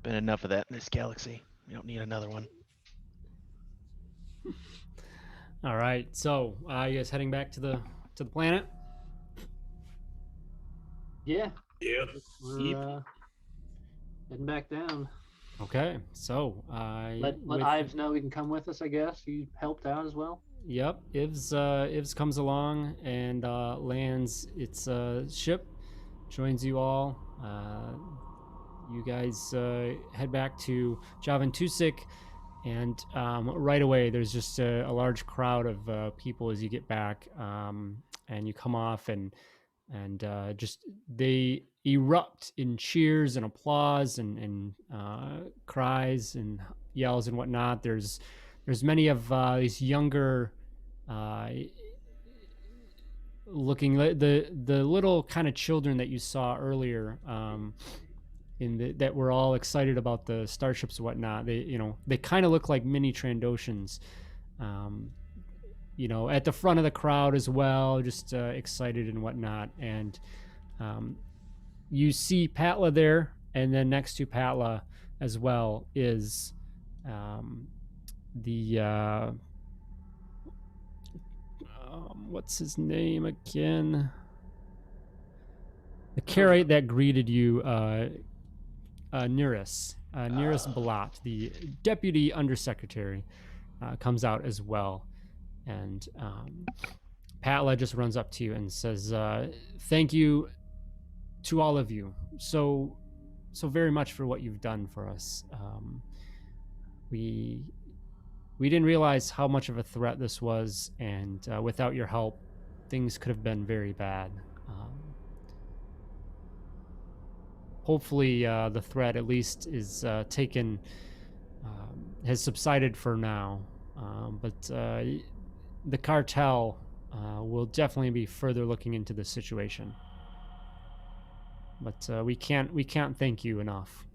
Been enough of that in this galaxy. We don't need another one. All right, so you guys heading back to the planet? Yeah, Yeah. we're Yep. heading back down. Okay, so Let Ives know he can come with us. I guess you helped out as well. Yep, Ivs comes along and lands its ship, joins you all. You guys head back to Javan Tusik, and right away there's just a large crowd of people as you get back, and you come off and just they erupt in cheers and applause and cries and yells and whatnot. There's many of these younger looking the little kind of children that you saw earlier that were all excited about the starships and whatnot. They kind of look like mini Trandoshans, at the front of the crowd as well, just excited and whatnot. And you see Patla there, and then next to Patla as well is the what's his name again? The Karite that greeted you, Neris Balat, the deputy undersecretary, comes out as well. And Patla just runs up to you and says, thank you to all of you so very much for what you've done for us. We didn't realize how much of a threat this was, and without your help, things could have been very bad. Hopefully the threat at least is has subsided for now, but the cartel will definitely be further looking into the situation. But we can't thank you enough.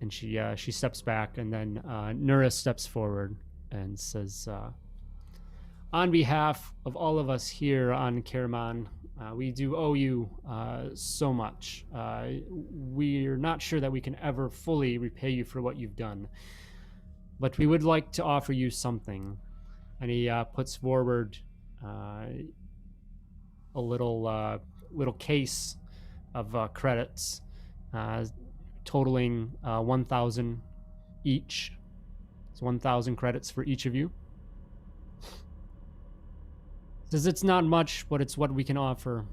And she steps back, and then Nura steps forward and says, on behalf of all of us here on Caarimon, we do owe you so much. We're not sure that we can ever fully repay you for what you've done, but we would like to offer you something. And he puts forward a little case credits, totaling 1,000 each. It's 1,000 credits for each of you. Says it's not much, but it's what we can offer.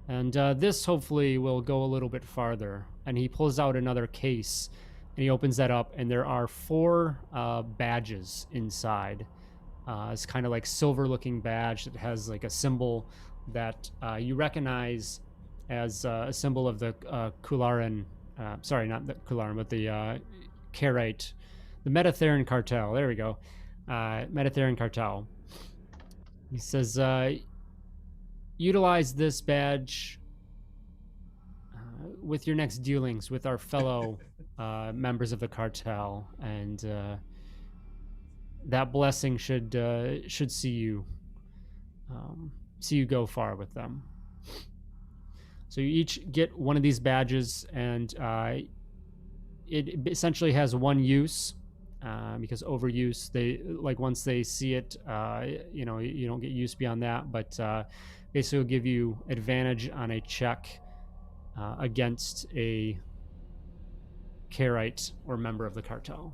And this hopefully will go a little bit farther. And he pulls out another case, and he opens that up, and there are 4 badges inside. It's kind of like silver-looking badge that has like a symbol that you recognize as a symbol of the Caarimon. Sorry, not the Caarimon, but the Caarimon, the Metatheran cartel. There we go, Metatheran cartel. He says, utilize this badge with your next dealings with our fellow members of the cartel, and that blessing should see you go far with them. So you each get one of these badges, and it essentially has one use. Because overuse, they like once they see it, you don't get use beyond that. But basically, will give you advantage on a check against a Caarimon or member of the cartel.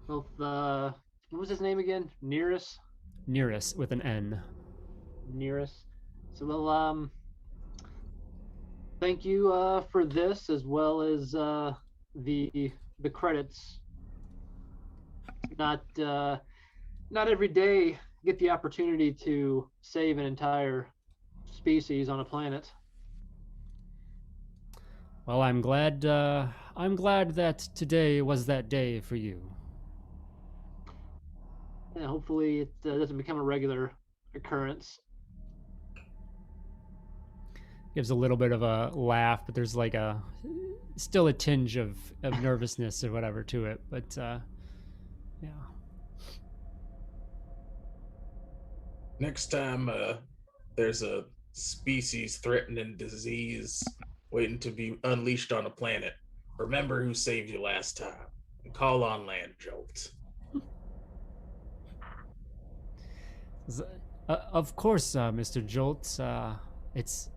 Well, what was his name again? Nearus? Nearus with an N. Nearus. So, well, thank you for this, as well as the credits. Not every day get the opportunity to save an entire species on a planet. Well, I'm glad that today was that day for you. And hopefully it doesn't become a regular occurrence. Gives a little bit of a laugh, but there's like still a tinge of nervousness or whatever to it. But yeah. Next time there's a species-threatening disease waiting to be unleashed on a planet, remember who saved you last time and call on Land Jolt. Of course, Mr. Jolt. It's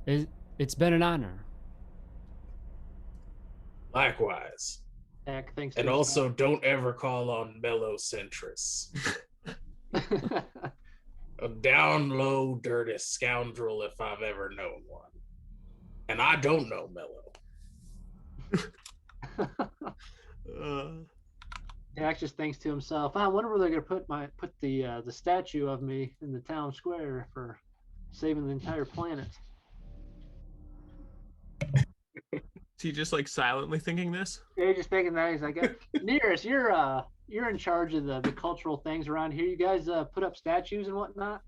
been an honor. Likewise. Heck, thanks. And also, don't ever call on Mellocentris. A down low, dirty scoundrel if I've ever known one. And I don't know Mello. Dak just thinks to himself, I wonder where they're gonna put the statue of me in the town square for saving the entire planet. Is he just like silently thinking this? Yeah, he's just thinking that. He's like, Nearest, you're in charge of the cultural things around here. You guys put up statues and whatnot?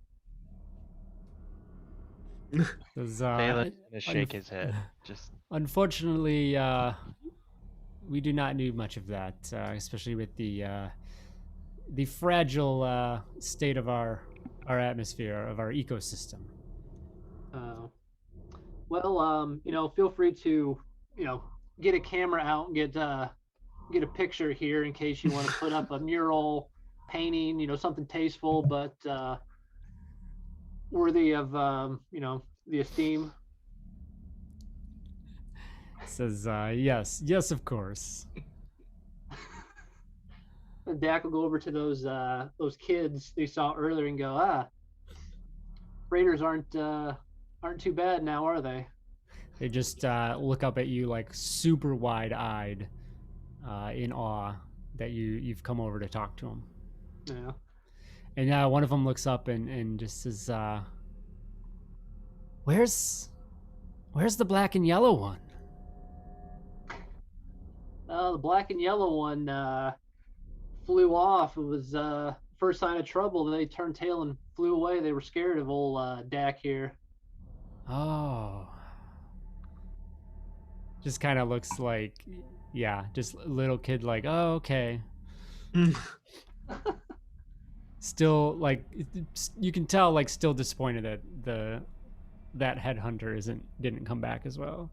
Phelan gonna shake his head. Just unfortunately, we do not do much of that, especially with the fragile state of our atmosphere, of our ecosystem. Well, feel free to, get a camera out and get a picture here in case you want to put up a mural painting, something tasteful but worthy of, the esteem. Says, yes, of course. Dak will go over to those kids they saw earlier and go, Raiders aren't too bad now, are they? They just look up at you like super wide-eyed, in awe that you've come over to talk to them. Yeah. And one of them looks up and just says, "Where's the black and yellow one?" The black and yellow one flew off. It was first sign of trouble. They turned tail and flew away. They were scared of old Dak here. Oh. Just kind of looks like, just little kid like, oh, okay. Still, like, you can tell, like, still disappointed that that headhunter didn't come back as well.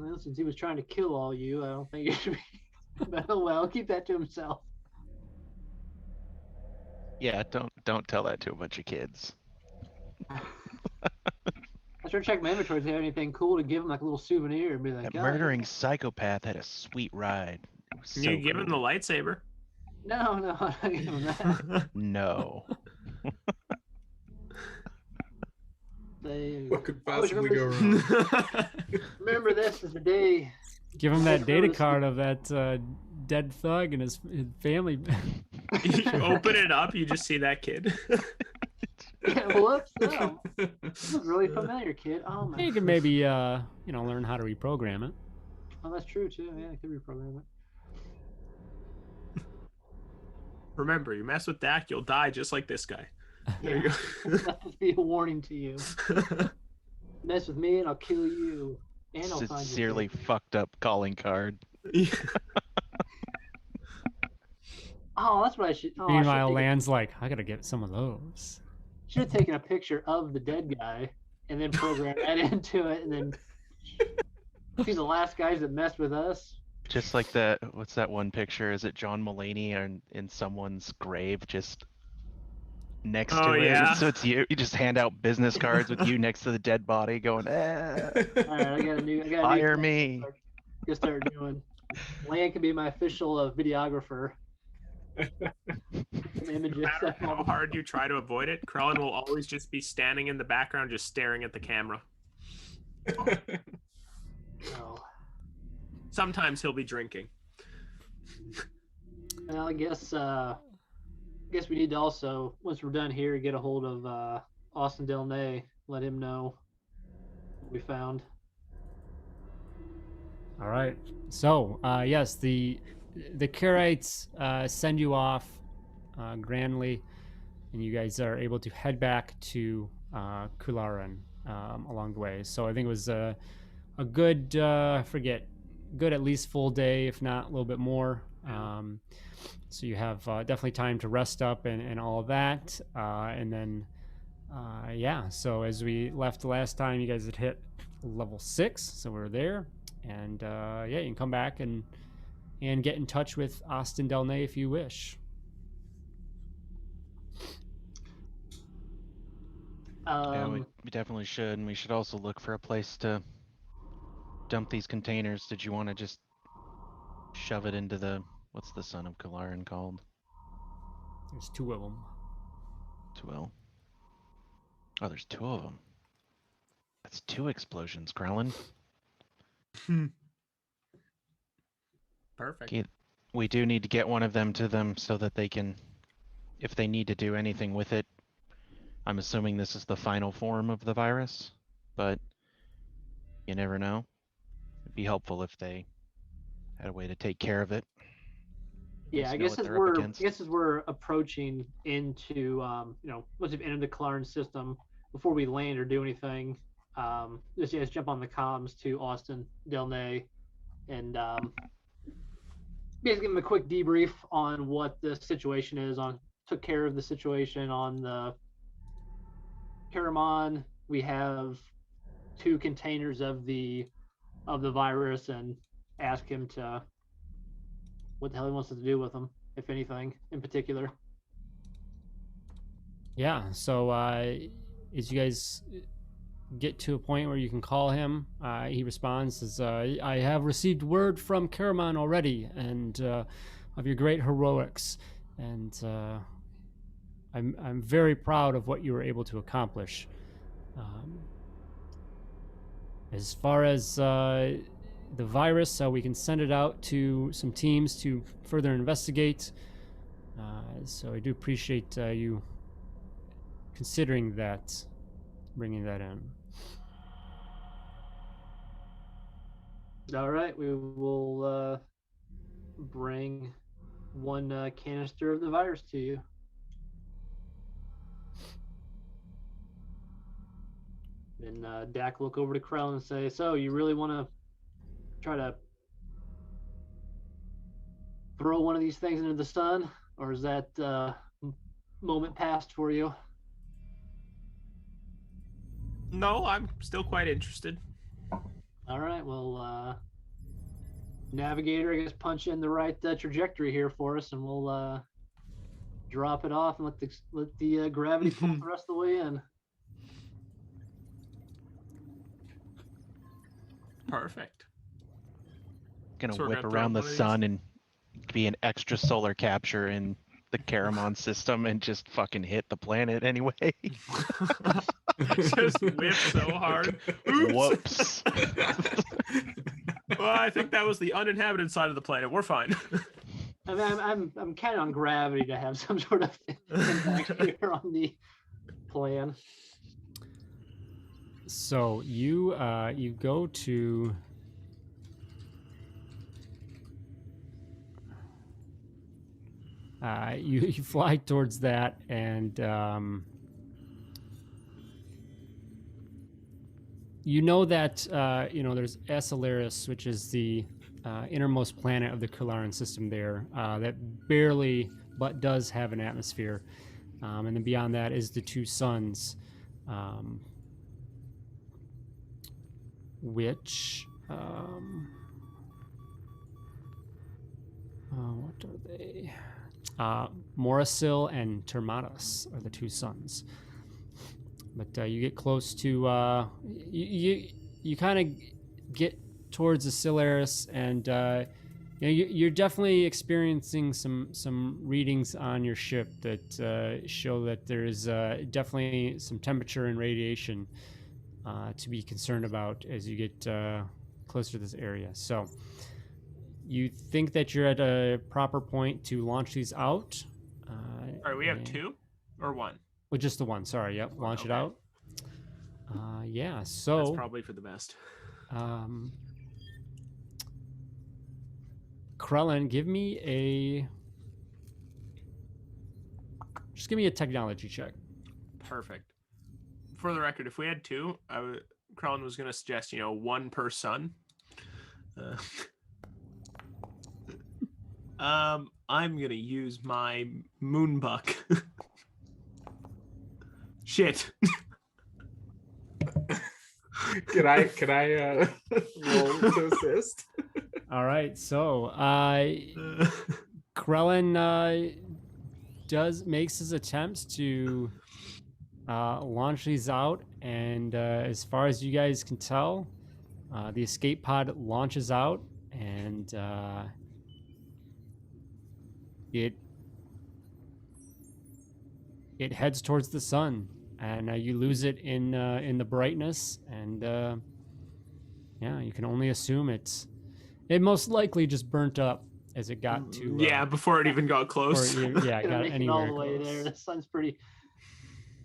Well, since he was trying to kill all you, I don't think it should be. But oh well, keep that to himself. Yeah, don't tell that to a bunch of kids. I should check my inventory if they have anything cool to give him, like a little souvenir, and be like, That "God, murdering psychopath had a sweet ride. It was Can so you give him the cool. lightsaber? No, I'm not giving him that. No. They What could always possibly go wrong? remember this is the day. Give him that Take data notice. card of that dead thug and his family. You open it up, you just see that kid. Yeah, whoops, no. This is really familiar, kid. Oh man. You can maybe learn how to reprogram it. Oh, that's true too. Yeah, I could reprogram it. Remember, you mess with Dak, you'll die just like this guy. There you That would be a warning to you. go. Mess with me and I'll kill you. And I'll find you. Sincerely fucked up calling card. Oh, that's what I should. Oh, Meanwhile, Land's like, I gotta get some of those. should have taken a picture of the dead guy and then programmed that into it, and then see the last guys that messed with us. Just like that. What's that one picture? Is it John Mulaney in someone's grave, just next Oh, to it? yeah. So it's you. You just hand out business cards with you next to the dead body, going, eh, All right, I got a new. fire me. Just start doing. Land can be my official videographer. Some No images. matter how hard you try to avoid it, Krellin will always just be standing in the background, just staring at the camera. Oh. Sometimes he'll be drinking. Well, I guess we need to also, once we're done here, get a hold of Austin Delnay, let him know what we found. All right. So, yes, the Carites send you off grandly, and you guys are able to head back to Caarimon along the way. So I think it was a good, good at least full day, if not a little bit more. So you have definitely time to rest up and all of that. And then, so as we left last time, you guys had hit level 6, so we're there. And you can come back and get in touch with Austin Delnay if you wish. Yeah, we definitely should, and we should also look for a place to dump these containers. Did you want to just shove it into the, what's the son of Caarimon called? There's 2 of them. 2L. Oh, there's 2 of them. That's 2 explosions, Krellin. Perfect. Okay, we do need to get one of them to them so that they can, if they need to do anything with it. I'm assuming this is the final form of the virus, but you never know. It'd be helpful if they had a way to take care of it. Yeah, At I least guess know what they're up as against. we're approaching into once we've entered the Caarimon system, before we land or do anything, just jump on the comms to Austin Delnay and basically give him a quick debrief on what the situation is. Took care of the situation on the Caarimon. We have 2 containers of the virus, and ask him to what the hell he wants us to do with them, if anything in particular. Yeah, so as you guys get to a point where you can call him, he responds as, I have received word from Caarimon already, and of your great heroics, and I'm very proud of what you were able to accomplish. As far as the virus, we can send it out to some teams to further investigate. So I do appreciate you considering that, bringing that in. All right, we will bring 1 canister of the virus to you. And Dak look over to Krell and say, so you really want to try to throw one of these things into the sun? Or is that moment past for you? No, I'm still quite interested. All All right. Well, navigator, I guess punch in the right trajectory here for us, and we'll drop it off and let the gravity pull the rest of the way in. Perfect. Gonna So we're whip gonna throw around the one of these? sun and be an extra solar capture in the Caarimon system and just fucking hit the planet anyway. Just whip so hard. Oops. Whoops. Well, I think that was the uninhabited side of the planet. We're fine. I mean, I'm counting on gravity to have some sort of impact here on the plan. So you go to you fly towards that, and you know that there's Aceleris, which is the innermost planet of the Caarimon system there, that barely but does have an atmosphere, and then beyond that is the two suns, which what are they? Morisil and Termatus are the two suns. But you get close to you kind of get towards the Aceleris, and you're definitely experiencing some readings on your ship that show that there's definitely some temperature and radiation to be concerned about as you get closer to this area. So you think that you're at a proper point to launch these out. All right, we have two or one? Well, just the one. Sorry. Yep. Launch it Okay. out. Yeah. So That's probably for the best. Krellin, give me a technology check. Perfect. For the record, if we had two, Krellin was going to suggest, one per sun. I'm going to use my moonbuck. Shit. Can I roll to assist? All right. So Krellin makes his attempts to launch these out, and as far as you guys can tell, the escape pod launches out, and it heads towards the sun, and you lose it in the brightness, and you can only assume it most likely just burnt up as it got to before it even got close. it got anywhere all the way close. there. The sun's pretty.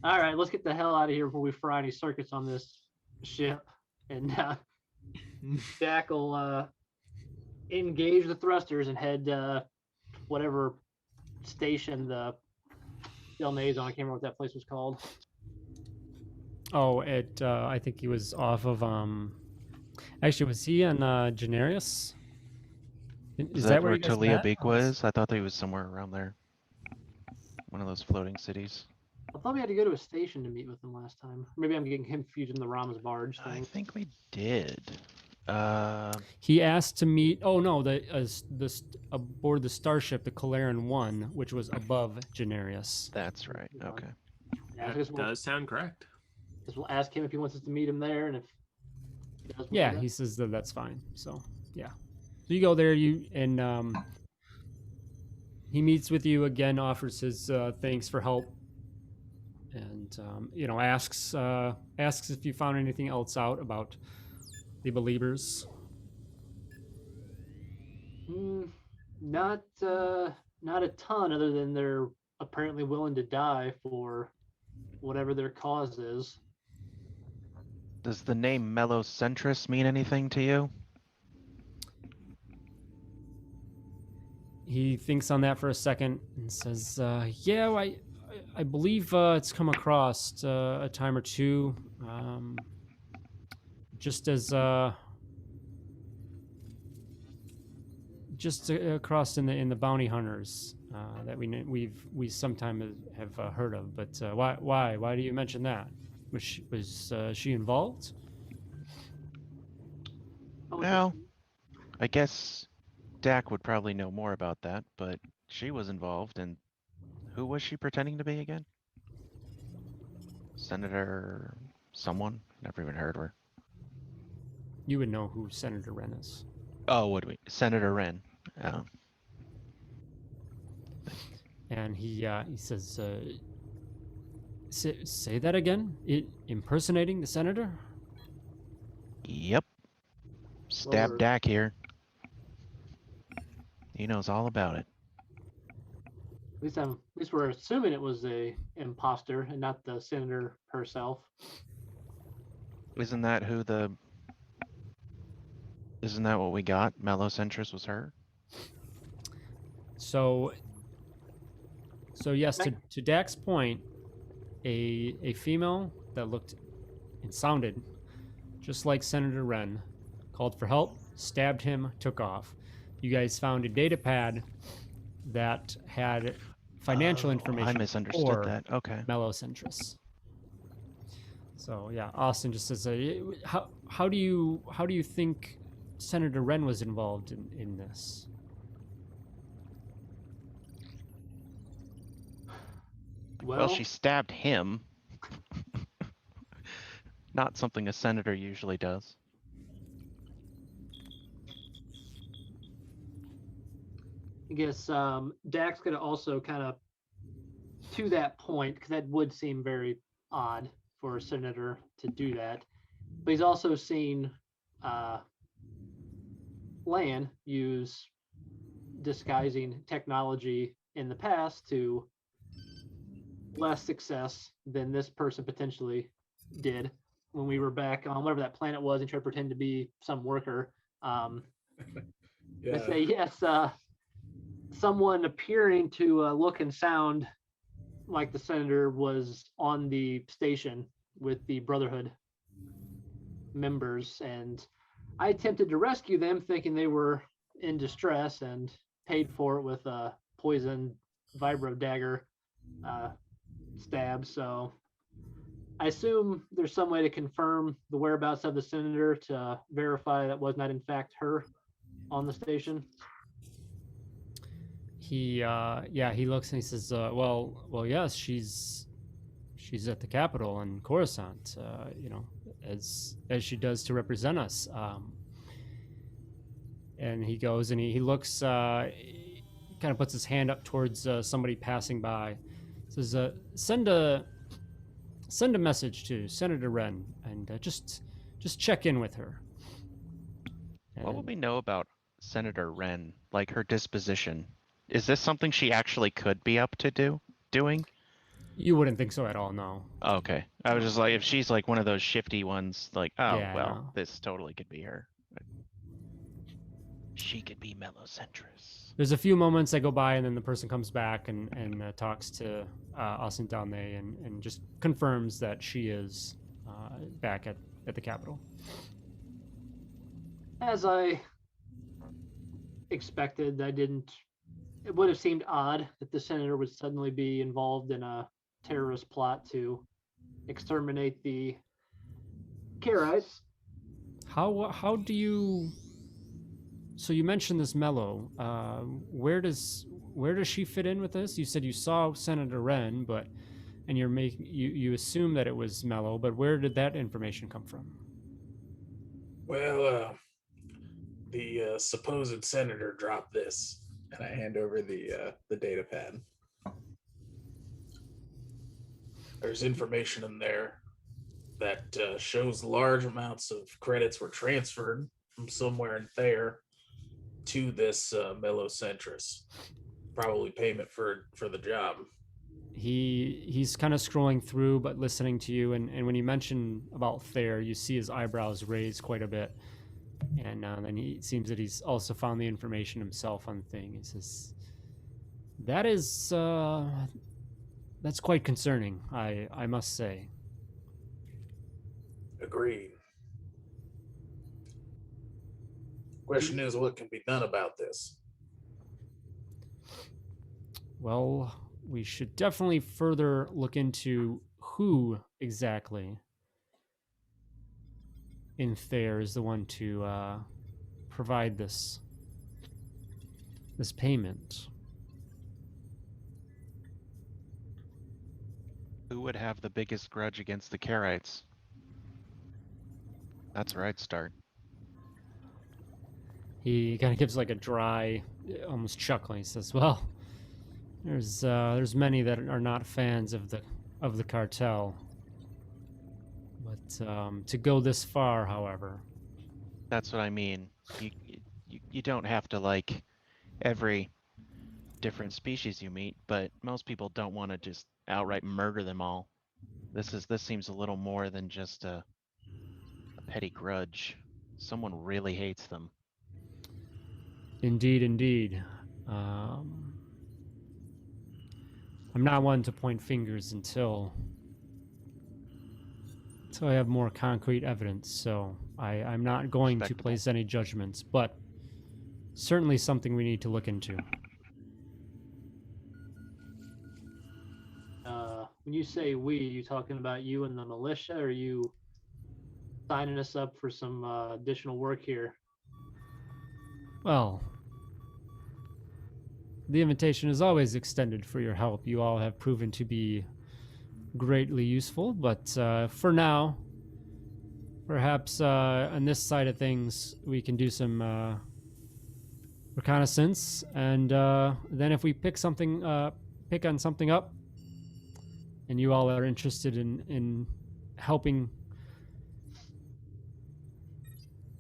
All right, let's get the hell out of here before we fry any circuits on this ship. And Jack will engage the thrusters and head whatever station the Delnaze on. I can't remember what that place was called. Oh, I think he was off of actually, was he on Genarius? Is that where Talia Beak was? I thought he was somewhere around there. One of those floating cities. I thought we had to go to a station to meet with him last time. Maybe I'm getting confused in the Rama's barge thing. I think we did. He asked to meet. Oh no, aboard the starship, the Caarimon 1, which was above Genarius. That's right. Okay. Yeah, That does sound correct. We'll ask him if he wants us to meet him there, and if he does, Yeah, he says that's fine. So yeah, so you go there. He meets with you again, offers his thanks for help, and asks if you found anything else out about the Believers. Not a ton, other than they're apparently willing to die for whatever their cause is. Does the name Mellocentris mean anything to you? He thinks on that for a second and says, "Yeah, I believe it's come across a time or two, just across in the bounty hunters that we sometimes have heard of. But why do you mention that? Was she involved?" Well, I guess Dak would probably know more about that, but she was involved, and who was she pretending to be again? Senator someone? Never even heard of her. You would know who Senator Wren is. Oh, would we? Senator Wren. Oh. And he says, say that again? Impersonating the senator? Yep. Stab Lord. Dak here. He knows all about it. At least we're assuming it was a imposter and not the senator herself. Isn't that what we got? Mellocentris was her? So yes, to Dak's point, a female that looked and sounded just like Senator Wren called for help, stabbed him, took off. You guys found a data pad that had financial information. I misunderstood that. Okay. Mellocentris. So yeah, Austin just says, how do you think Senator Wren was involved in this? Well, she stabbed him. Not something a senator usually does. I guess Dak's going to also kind of, to that point, because that would seem very odd for a senator to do that. But he's also seen Lan use disguising technology in the past to less success than this person potentially did when we were back on whatever that planet was and tried to pretend to be some worker. Yeah. I say yes. Someone appearing to look and sound like the senator was on the station with the Brotherhood members, and I attempted to rescue them thinking they were in distress and paid for it with a poison vibro dagger stab. So I assume there's some way to confirm the whereabouts of the senator to verify that was not in fact her on the station. He looks and he says, well, yes, she's at the Capitol in Coruscant, as she does to represent us. And he goes and he looks, he kind of puts his hand up towards somebody passing by. Says, send a message to Senator Wren and just check in with her. What would we know about Senator Wren, like her disposition? Is this something she actually could be up to doing? You wouldn't think so at all, no. Okay. I was just like, if she's like one of those shifty ones, like, oh, Yeah, well, no. this totally could be her. She could be Mellocentris. There's a few moments that go by, and then the person comes back and talks to Austin Downe and just confirms that she is back at the Capitol. As I expected, it would have seemed odd that the senator would suddenly be involved in a terrorist plot to exterminate the Carites. How do you? So you mentioned this Mello. Where does she fit in with this? You said you saw Senator Wren, and you assume that it was Mello, but where did that information come from? Well, the supposed senator dropped this, and I hand over the data pad. There's information in there that shows large amounts of credits were transferred from somewhere in there to this Mellocentris. Probably payment for the job. He's kind of scrolling through, but listening to you, and when you mention about Thayer, you see his eyebrows raise quite a bit, and then it seems that he's also found the information himself on the thing. He says, "That is that's quite concerning, I must say." Agreed. Question is, what can be done about this? Well, we should definitely further look into who exactly in Thayer is the one to provide this payment. Who would have the biggest grudge against the Karaites? That's where I'd start. He kind of gives like a dry, almost chuckling. He says, "Well, there's many that are not fans of the cartel, but to go this far, however." That's what I mean. You don't have to like every different species you meet, but most people don't want to just outright murder them all. This seems a little more than just a petty grudge. Someone really hates them. Indeed, indeed. I'm not one to point fingers until I have more concrete evidence, so I'm not going to Respectable. place any judgments, but certainly something we need to look into. When you say we, you talking about you and the militia, or are you signing us up for some additional work here? Well, the invitation is always extended for your help. You all have proven to be greatly useful, but for now, perhaps on this side of things, we can do some reconnaissance, and then if we pick on something up, and you all are interested in helping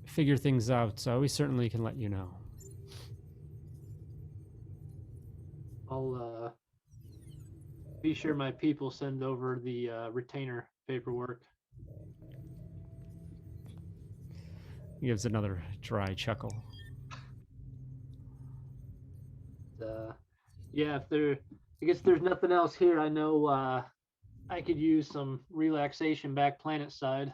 figure things out, we certainly can let you know. I'll be sure my people send over the retainer paperwork. He gives another dry chuckle. Yeah, I guess there's nothing else here. I know I could use some relaxation back planet side.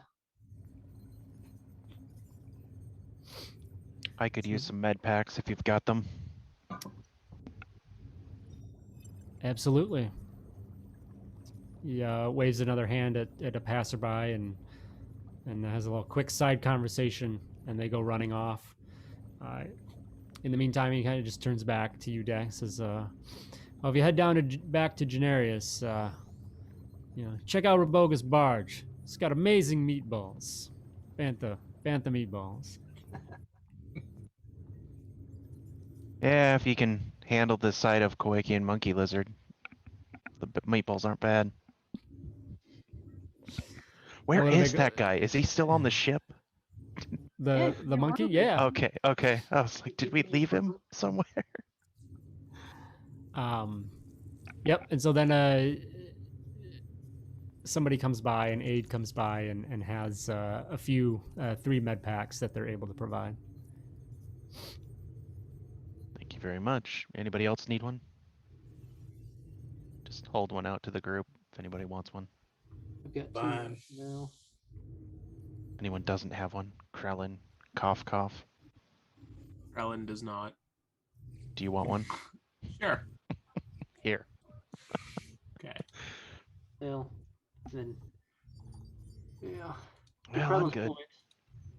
I could use some med packs if you've got them. Absolutely. He waves another hand at a passerby and has a little quick side conversation, and they go running off. In the meantime, he kind of just turns back to you, Dex. Says, "Well, if you head down back to Genarius, check out Raboga's barge. It's got amazing meatballs, bantha meatballs." Yeah, if you can handle this side of Kowakian monkey lizard, the meatballs aren't bad. Where Well, is that guy? Is he still on the ship? The monkey? Yeah. Okay. I was like, did we leave him somewhere? Yep. And so then somebody comes by, an aide comes by and has a few 3 med packs that they're able to provide. Thank you very much. Anybody else need one? Just hold one out to the group if anybody wants one. I've got 2 Fine. now. Anyone doesn't have one? Krellin, cough. Ellen does not. Do you want one? Sure. Here. Okay. Well, then, yeah. To Well, I'm Krellin's good. point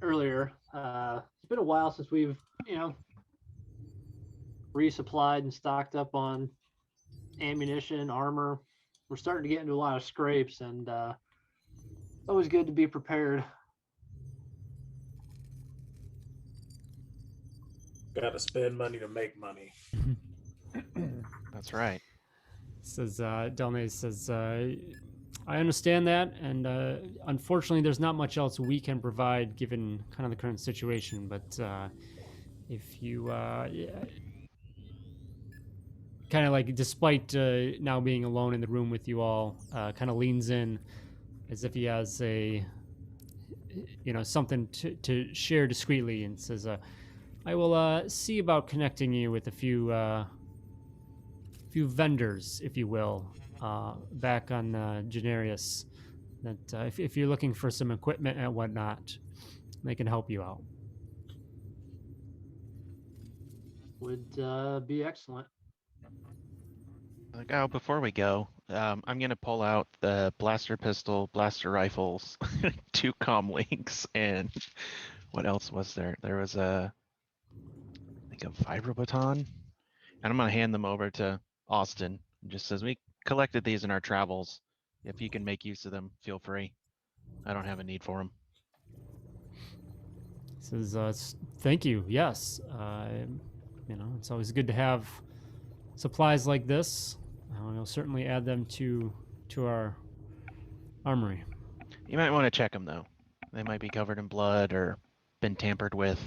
earlier, it's been a while since we've, resupplied and stocked up on ammunition, armor. We're starting to get into a lot of scrapes, and it's always good to be prepared. Gotta spend money to make money. That's right. Says Delnay says, "I understand that, and unfortunately, there's not much else we can provide given kind of the current situation. But if you kind of like, despite now being alone in the room with you all, kind of leans in as if he has something to share discreetly, and says, I will see about connecting you with a few vendors, if you will, back on Genarius, that if you're looking for some equipment and whatnot, they can help you out." Would be excellent. Like, oh, before we go, I'm gonna pull out the blaster pistol, blaster rifles, 2 comm links, and what else was there? There was a like a vibrobaton, and I'm gonna hand them over to Austin. It just says we collected these in our travels. If you can make use of them, feel free. I don't have a need for them. Says, thank you. Yes. It's always good to have supplies like this. We'll certainly add them to our armory. You might want to check them though. They might be covered in blood or been tampered with.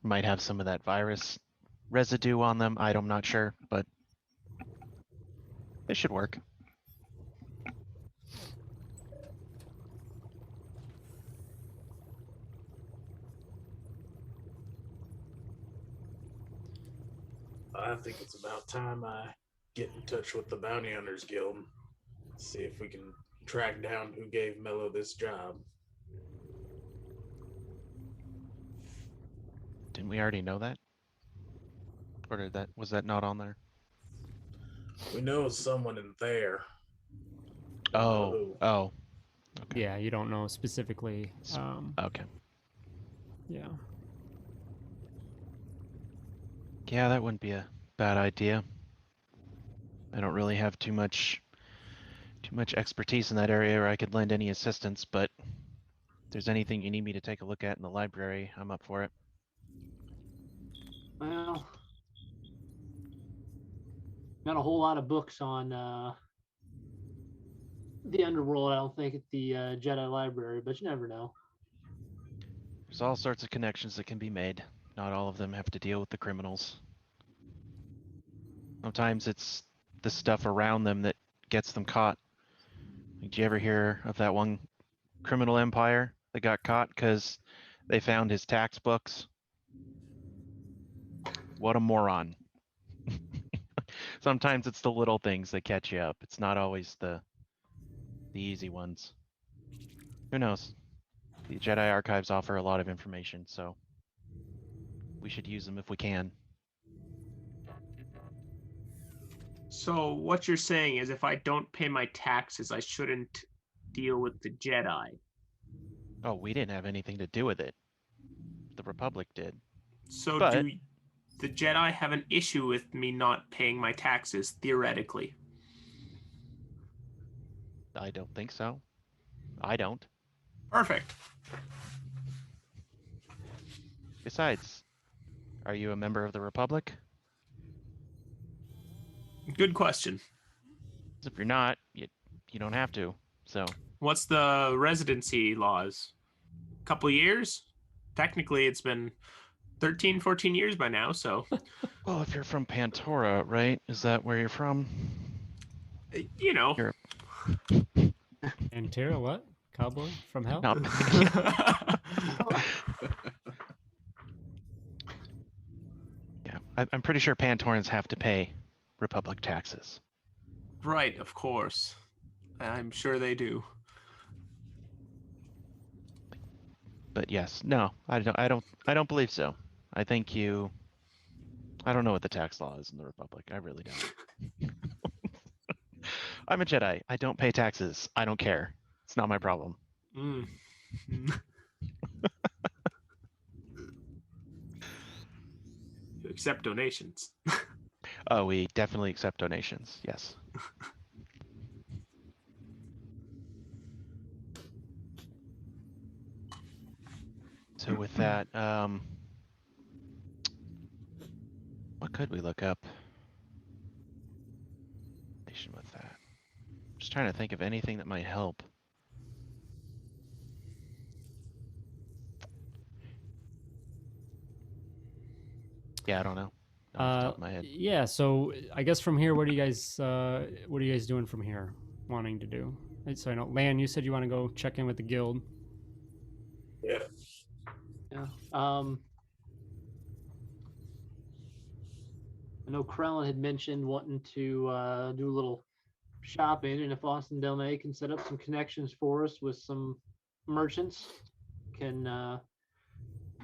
Might have some of that virus residue on them. I'm not sure, but it should work. I think it's about time I get in touch with the Bounty Hunters Guild. See if we can track down who gave Mello this job. Didn't we already know that? Or was that not on there? We know it's someone in there. Oh. Okay. Yeah, you don't know specifically. Okay. Yeah. Yeah, that wouldn't be a bad idea. I don't really have too much expertise in that area where I could lend any assistance, but if there's anything you need me to take a look at in the library, I'm up for it. Well, not a whole lot of books on the underworld, I don't think, at the Jedi Library, but you never know. There's all sorts of connections that can be made. Not all of them have to deal with the criminals. Sometimes it's the stuff around them that gets them caught. Did you ever hear of that one criminal empire that got caught because they found his tax books? What a moron. Sometimes it's the little things that catch you up. It's not always the easy ones. Who knows? The Jedi archives offer a lot of information, so we should use them if we can. So what you're saying is if I don't pay my taxes, I shouldn't deal with the Jedi. Oh, we didn't have anything to do with it. The Republic did. So But- do the Jedi have an issue with me not paying my taxes, theoretically? I don't think so. I don't. Perfect. Besides, are you a member of the Republic? Good question. If you're not, you don't have to. So What's the residency laws? A couple years? Technically, it's been 13, 14 years by now, so... well, if you're from Pantora, right? Is that where you're from? You know. You're- And Tara, what? Cowboy from hell? No. Yeah, I'm pretty sure Pantorans have to pay Republic taxes. Right, of course. I'm sure they do. But yes, no, I don't believe so. I think I don't know what the tax law is in the Republic. I really don't. I'm a Jedi. I don't pay taxes. I don't care. It's not my problem. Mm. You accept donations. Oh, we definitely accept donations. Yes. So with that, what could we look up? With that, just trying to think of anything that might help. Yeah, I don't know. Not off the top of my head. Yeah, so I guess from here, what are you guys doing from here? Wanting to do? So I know, Lan, you said you want to go check in with the guild. Yeah. Yeah. I know Krellin had mentioned wanting to do a little shopping, and if Austin Delnay can set up some connections for us with some merchants, can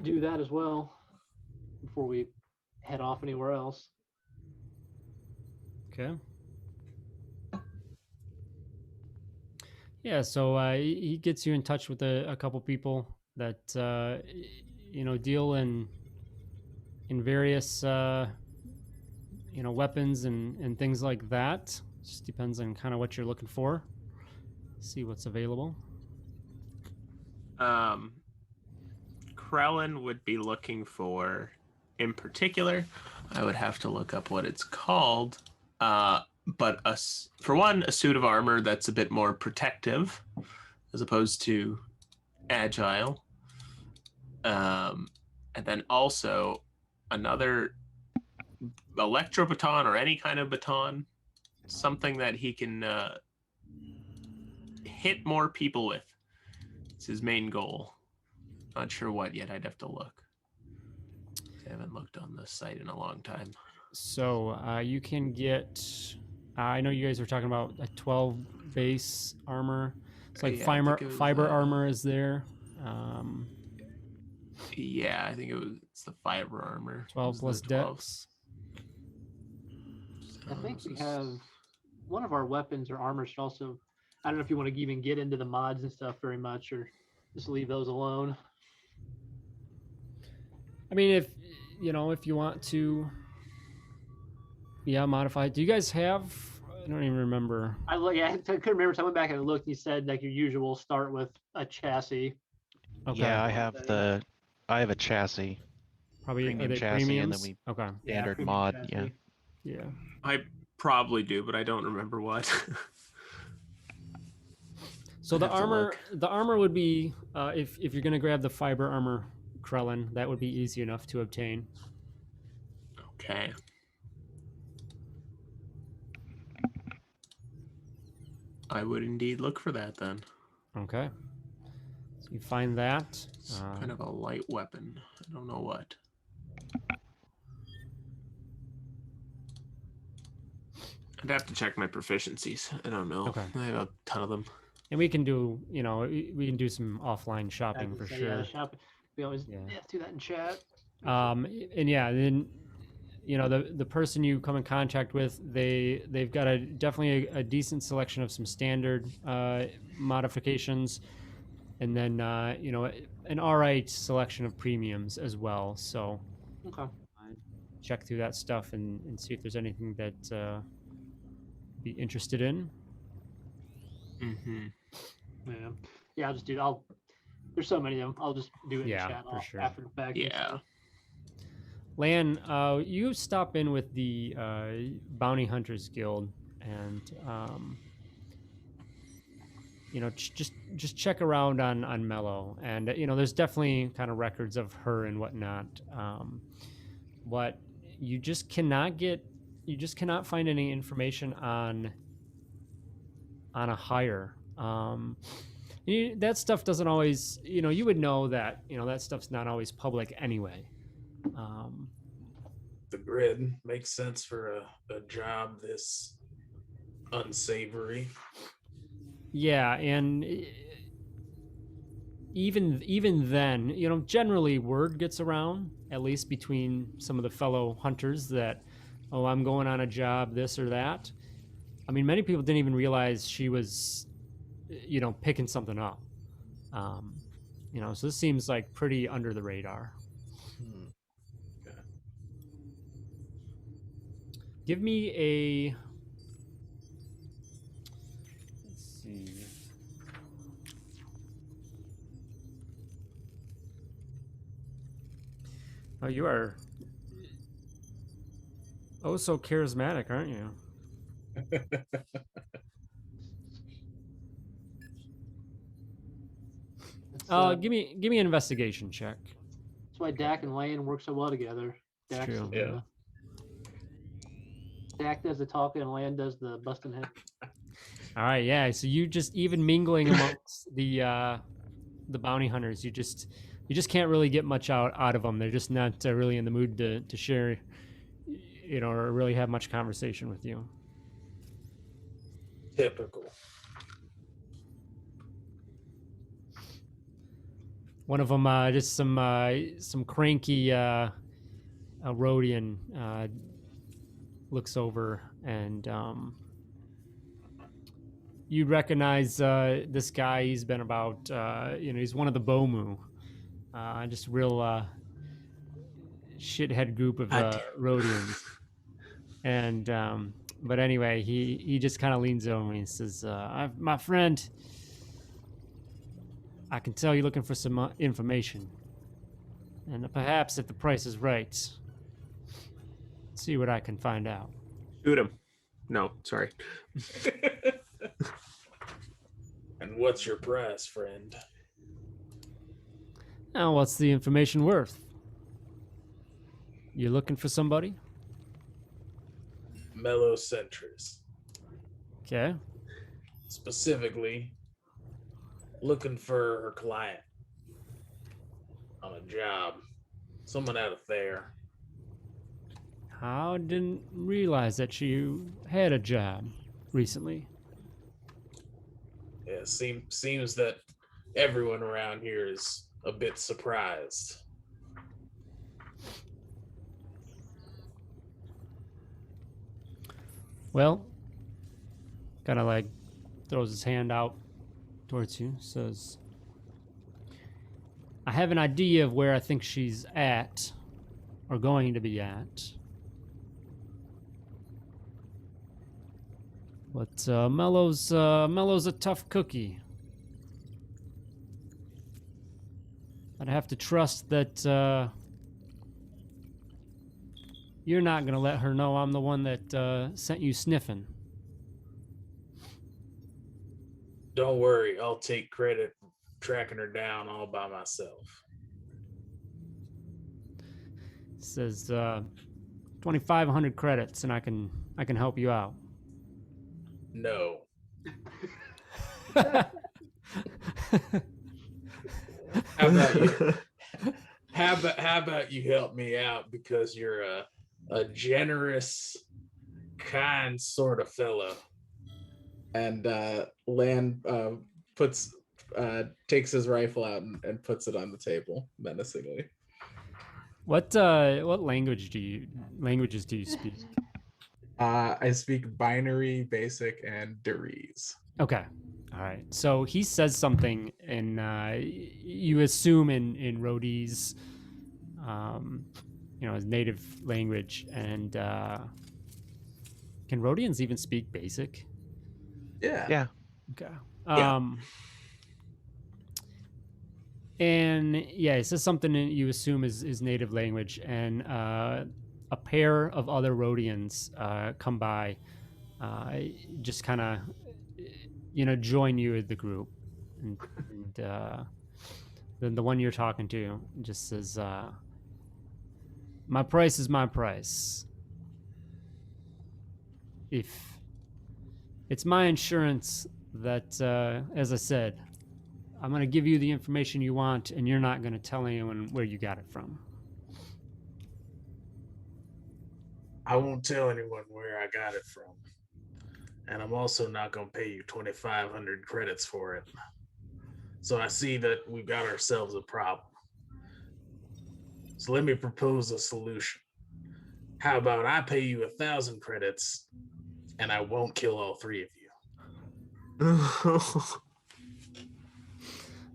do that as well before we head off anywhere else. Okay. Yeah, so he gets you in touch with a couple people that deal in in various weapons and things like that. Just depends on kind of what you're looking for. See what's available. Krellin would be looking for, in particular, I would have to look up what it's called. But for one, a suit of armor that's a bit more protective, as opposed to agile. And then also another electro baton or any kind of baton, something that he can hit more people with. It's his main goal. Not sure what yet. I'd have to look. I haven't looked on the site in a long time. So you can get. I know you guys were talking about a 12 base armor. It's like Yeah, fiber armor is there. Yeah, I think it's the fiber armor. 12 plus dex. I think we have one of our weapons or armor should also. I don't know if you want to even get into the mods and stuff very much, or just leave those alone. I mean, if you want to, modify. Do you guys have? I don't even remember. I couldn't remember. So I went back and looked. And you said like your usual start with a chassis. Okay. Yeah, I have a chassis. Probably premium are they chassis, premiums? and then okay. Standard premium mod. chassis. Yeah. I probably do, but I don't remember what. So the armor would be if you're gonna grab the fiber armor Krellin, that would be easy enough to obtain. Okay. I would indeed look for that then. Okay. So you find that. It's kind of a light weapon. I don't know what. I'd have to check my proficiencies. I don't know. Okay. I have a ton of them. And we can do, some offline shopping for sure. Yeah, shopping. We always do that in chat. And yeah, then the person you come in contact with, they've got definitely a decent selection of some standard modifications, and then an alright selection of premiums as well. So Okay. check through that stuff and see if there's anything that be interested in. Mm-hmm. Yeah. I'll just do. There's so many of them. I'll just do it in chat for sure. after the fact. Yeah. Lan, you stop in with the Bounty Hunters Guild, and just check around on Mello, and there's definitely kind of records of her and whatnot. What you just cannot find any information on a hire. That stuff doesn't always, you would know that, that stuff's not always public anyway. The grid makes sense for a job this unsavory. Yeah, and even then, generally word gets around, at least between some of the fellow hunters, that, oh, I'm going on a job, this or that. I mean, many people didn't even realize she was, picking something up. So this seems like pretty under the radar. Okay. Give me a. Let's see. Oh, you are so charismatic, aren't you? Give me an investigation check. That's why Dak and Lane work so well together. Dak's true. Yeah. Dak does the talking and Land does the busting head. All right, yeah. So you just even mingling amongst the bounty hunters, you just can't really get much out of them. They're just not really in the mood to share, or really have much conversation with you. Typical. One of them, just some cranky Rhodian looks over, and you'd recognize this guy. He's been about, he's one of the Bomu. Just real shithead group of Rhodians. And but anyway, he just kind of leans over and he says, my friend, I can tell you're looking for some information. And perhaps if the price is right, see what I can find out. Shoot him. No, sorry. And what's your price, friend? Now, what's the information worth? You looking for somebody? Mellocentris. Okay. Specifically, looking for her client on a job. Someone out of there. I didn't realize that you had a job recently. Yeah, seems that everyone around here is a bit surprised. Well, kind of like throws his hand out towards you, says, I have an idea of where I think she's at, or going to be at. But Mello's a tough cookie. I'd have to trust that you're not going to let her know I'm the one that sent you sniffing. Don't worry, I'll take credit for tracking her down all by myself. Says 2,500 credits, and I can help you out. No. How about you? How about you help me out, because you're a generous, kind sort of fellow. And Lan takes his rifle out and puts it on the table menacingly. What languages do you speak? I speak binary, basic, and Deriz. Okay. All right. So he says something in you assume in Rhodey's his native language, and can Rhodians even speak basic? Yeah. Okay. Yeah. And yeah, it says something you assume is native language, and a pair of other Rhodians come by, just kind of, join you as the group, and then the one you're talking to just says, "My price is my price. If it's my insurance that, as I said, I'm going to give you the information you want, and you're not going to tell anyone where you got it from." I won't tell anyone where I got it from. And I'm also not going to pay you 2,500 credits for it. So I see that we've got ourselves a problem. So let me propose a solution. How about I pay you 1,000 credits and I won't kill all three of you?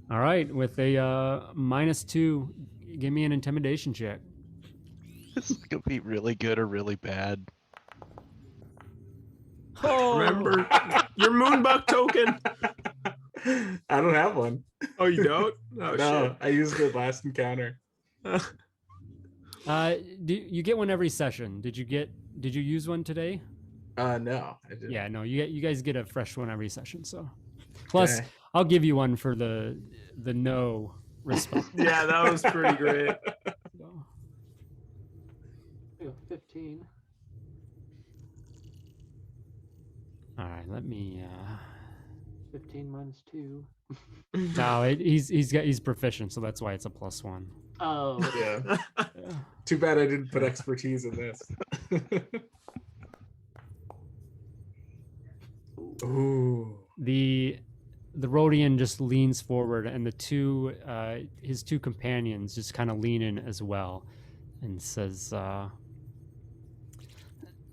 All right, with a -2, give me an intimidation check. This is gonna be really good or really bad. Oh, Remember your moonbuck token. I don't have one. Oh, you don't? Oh, No, I used it last encounter. do you get one every session? Did you use one today? No, I didn't. Yeah, no, you guys get a fresh one every session. So, plus, Okay. I'll give you one for the no response. Yeah, that was pretty great. So, 15. all right, let me. 15 minus 2. No, he's proficient, so that's why it's a +1. Oh, Yeah. Yeah. Too bad I didn't put expertise in this. Ooh. The Rhodian just leans forward, and his two companions just kind of lean in as well, and says,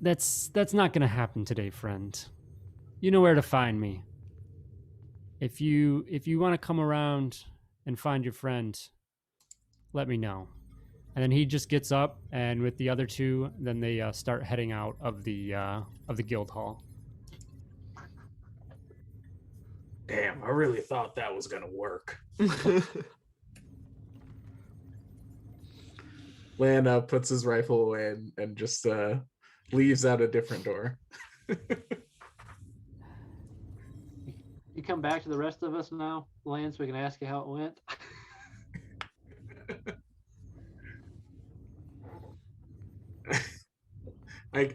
"That's not going to happen today, friend. You know where to find me. If you want to come around and find your friend, let me know. And then he just gets up, and with the other two, then they start heading out of the guild hall. Damn, I really thought that was gonna work. Lan puts his rifle away and just leaves out a different door. You come back to the rest of us now, Lance, so we can ask you how it went.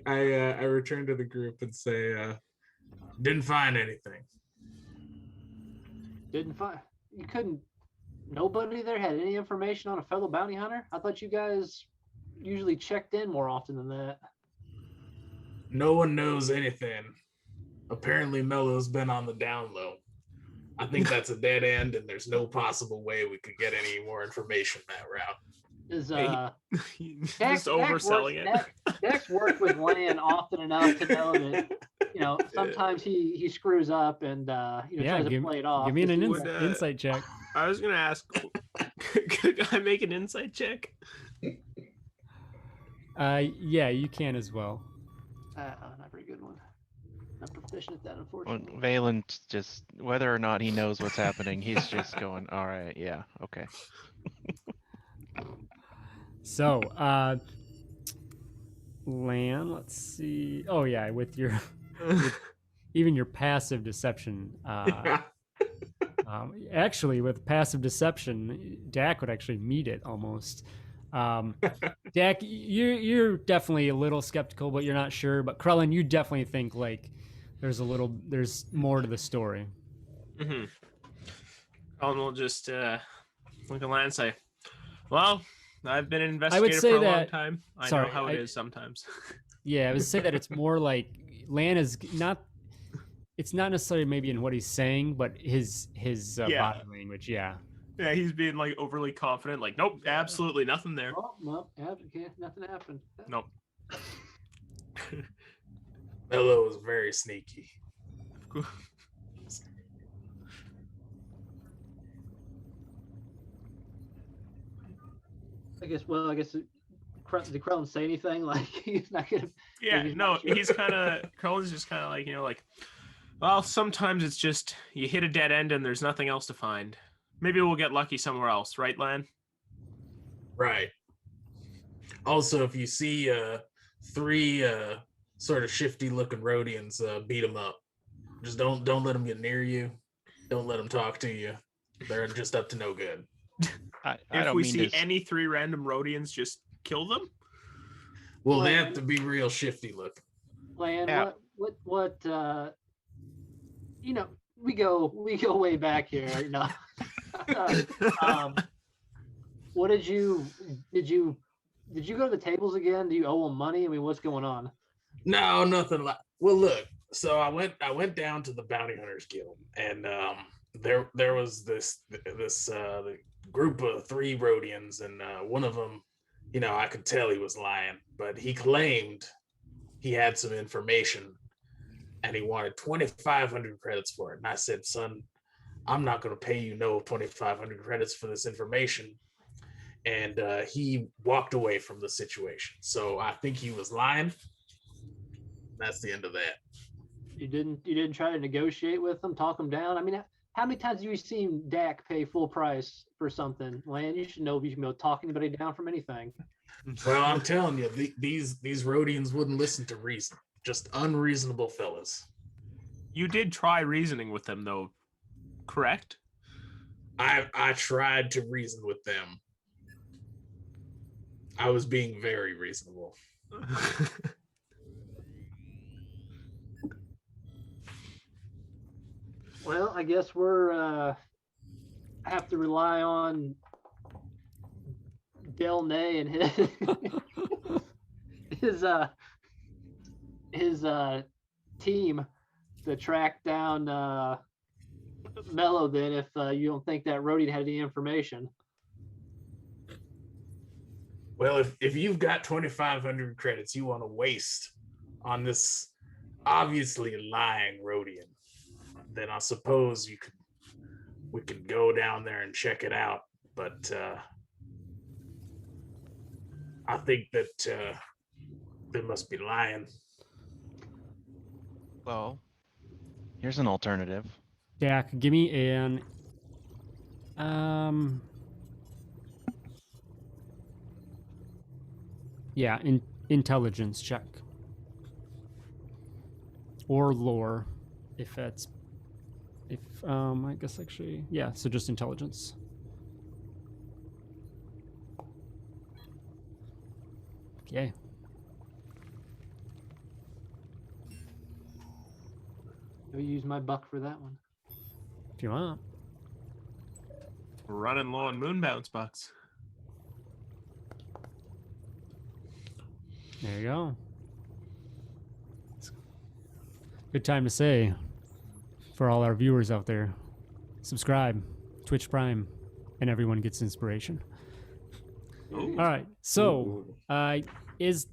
I return to the group and say, Didn't find anything. Didn't find. You couldn't. Nobody there had any information on a fellow bounty hunter. I thought you guys usually checked in more often than that. No one knows anything. Apparently, Mello's been on the down low. I think that's a dead end, and there's no possible way we could get any more information that route. Is just overselling it. Dex worked with Lan often enough to know that sometimes he screws up and tries to play it off. Give me an Would, insight check. I was gonna ask, could I make an insight check? Yeah, you can as well. Not a very good one. Not proficient at that, unfortunately. Valen just, whether or not he knows what's happening, he's just going, all right, yeah, okay. So, Lan, let's see. Oh yeah, with your even your passive deception. Actually, with passive deception, Dak would actually meet it almost. Dak, you're definitely a little skeptical, but you're not sure. But Krellin, you definitely think like there's more to the story. Mm-hmm. Krellin will just look at Lan and say, "Well, I've been an investigator for a long time. I know how it is sometimes." Yeah, I would say that it's more like Lan is not. It's not necessarily maybe in what he's saying, but his body language. Yeah. Yeah, he's being like overly confident. Like, nope, absolutely nothing there. Oh, nope, nothing happened. Nope. Mello was very sneaky. I guess did Krellin say anything? Like he's not gonna. Yeah, no, he's kind of Krellin's just kind of like well, sometimes it's just you hit a dead end and there's nothing else to find. Maybe we'll get lucky somewhere else, right, Lan? Right. Also, if you see three sort of shifty-looking Rhodians, beat them up. Just don't let them get near you. Don't let them talk to you. They're just up to no good. If we see any three random Rhodians, just kill them. Well, they have to be real shifty looking. Lan, what? We go way back here. What did you go to the tables again? Do you owe them money? I mean, what's going on? No, nothing like. Well, look. So I went down to the Bounty Hunters Guild, and there was this the group of three Rhodians, and one of them, I could tell he was lying, but he claimed he had some information, and he wanted 2,500 credits for it. And I said, son, I'm not going to pay you no 2,500 credits for this information. And he walked away from the situation. So I think he was lying. That's the end of that. You didn't try to negotiate with him, talk him down. I mean, how many times have you seen Dak pay full price for something? Lan, you should know if you can be able to talk anybody down from anything. Well, I'm telling you, these Rhodians wouldn't listen to reason. Just unreasonable fellas. You did try reasoning with them, though, correct? I tried to reason with them. I was being very reasonable. Well, I guess we're have to rely on Del Ney and his team to track down Mello. Then, if you don't think that Rhodey had any information. Well, if you've got 2,500 credits you want to waste on this obviously lying Rhodian, then I suppose we could go down there and check it out. But I think that they must be lying. Well, here's an alternative. Jack, give me an yeah, intelligence check. Or lore, if that's I guess actually, yeah, so just intelligence. Okay. I'll use my buck for that one. If you want. We're running low on moon bounce bucks. There you go. Good time to say for all our viewers out there, subscribe, Twitch Prime, and everyone gets inspiration. Ooh. All right, so Ooh. is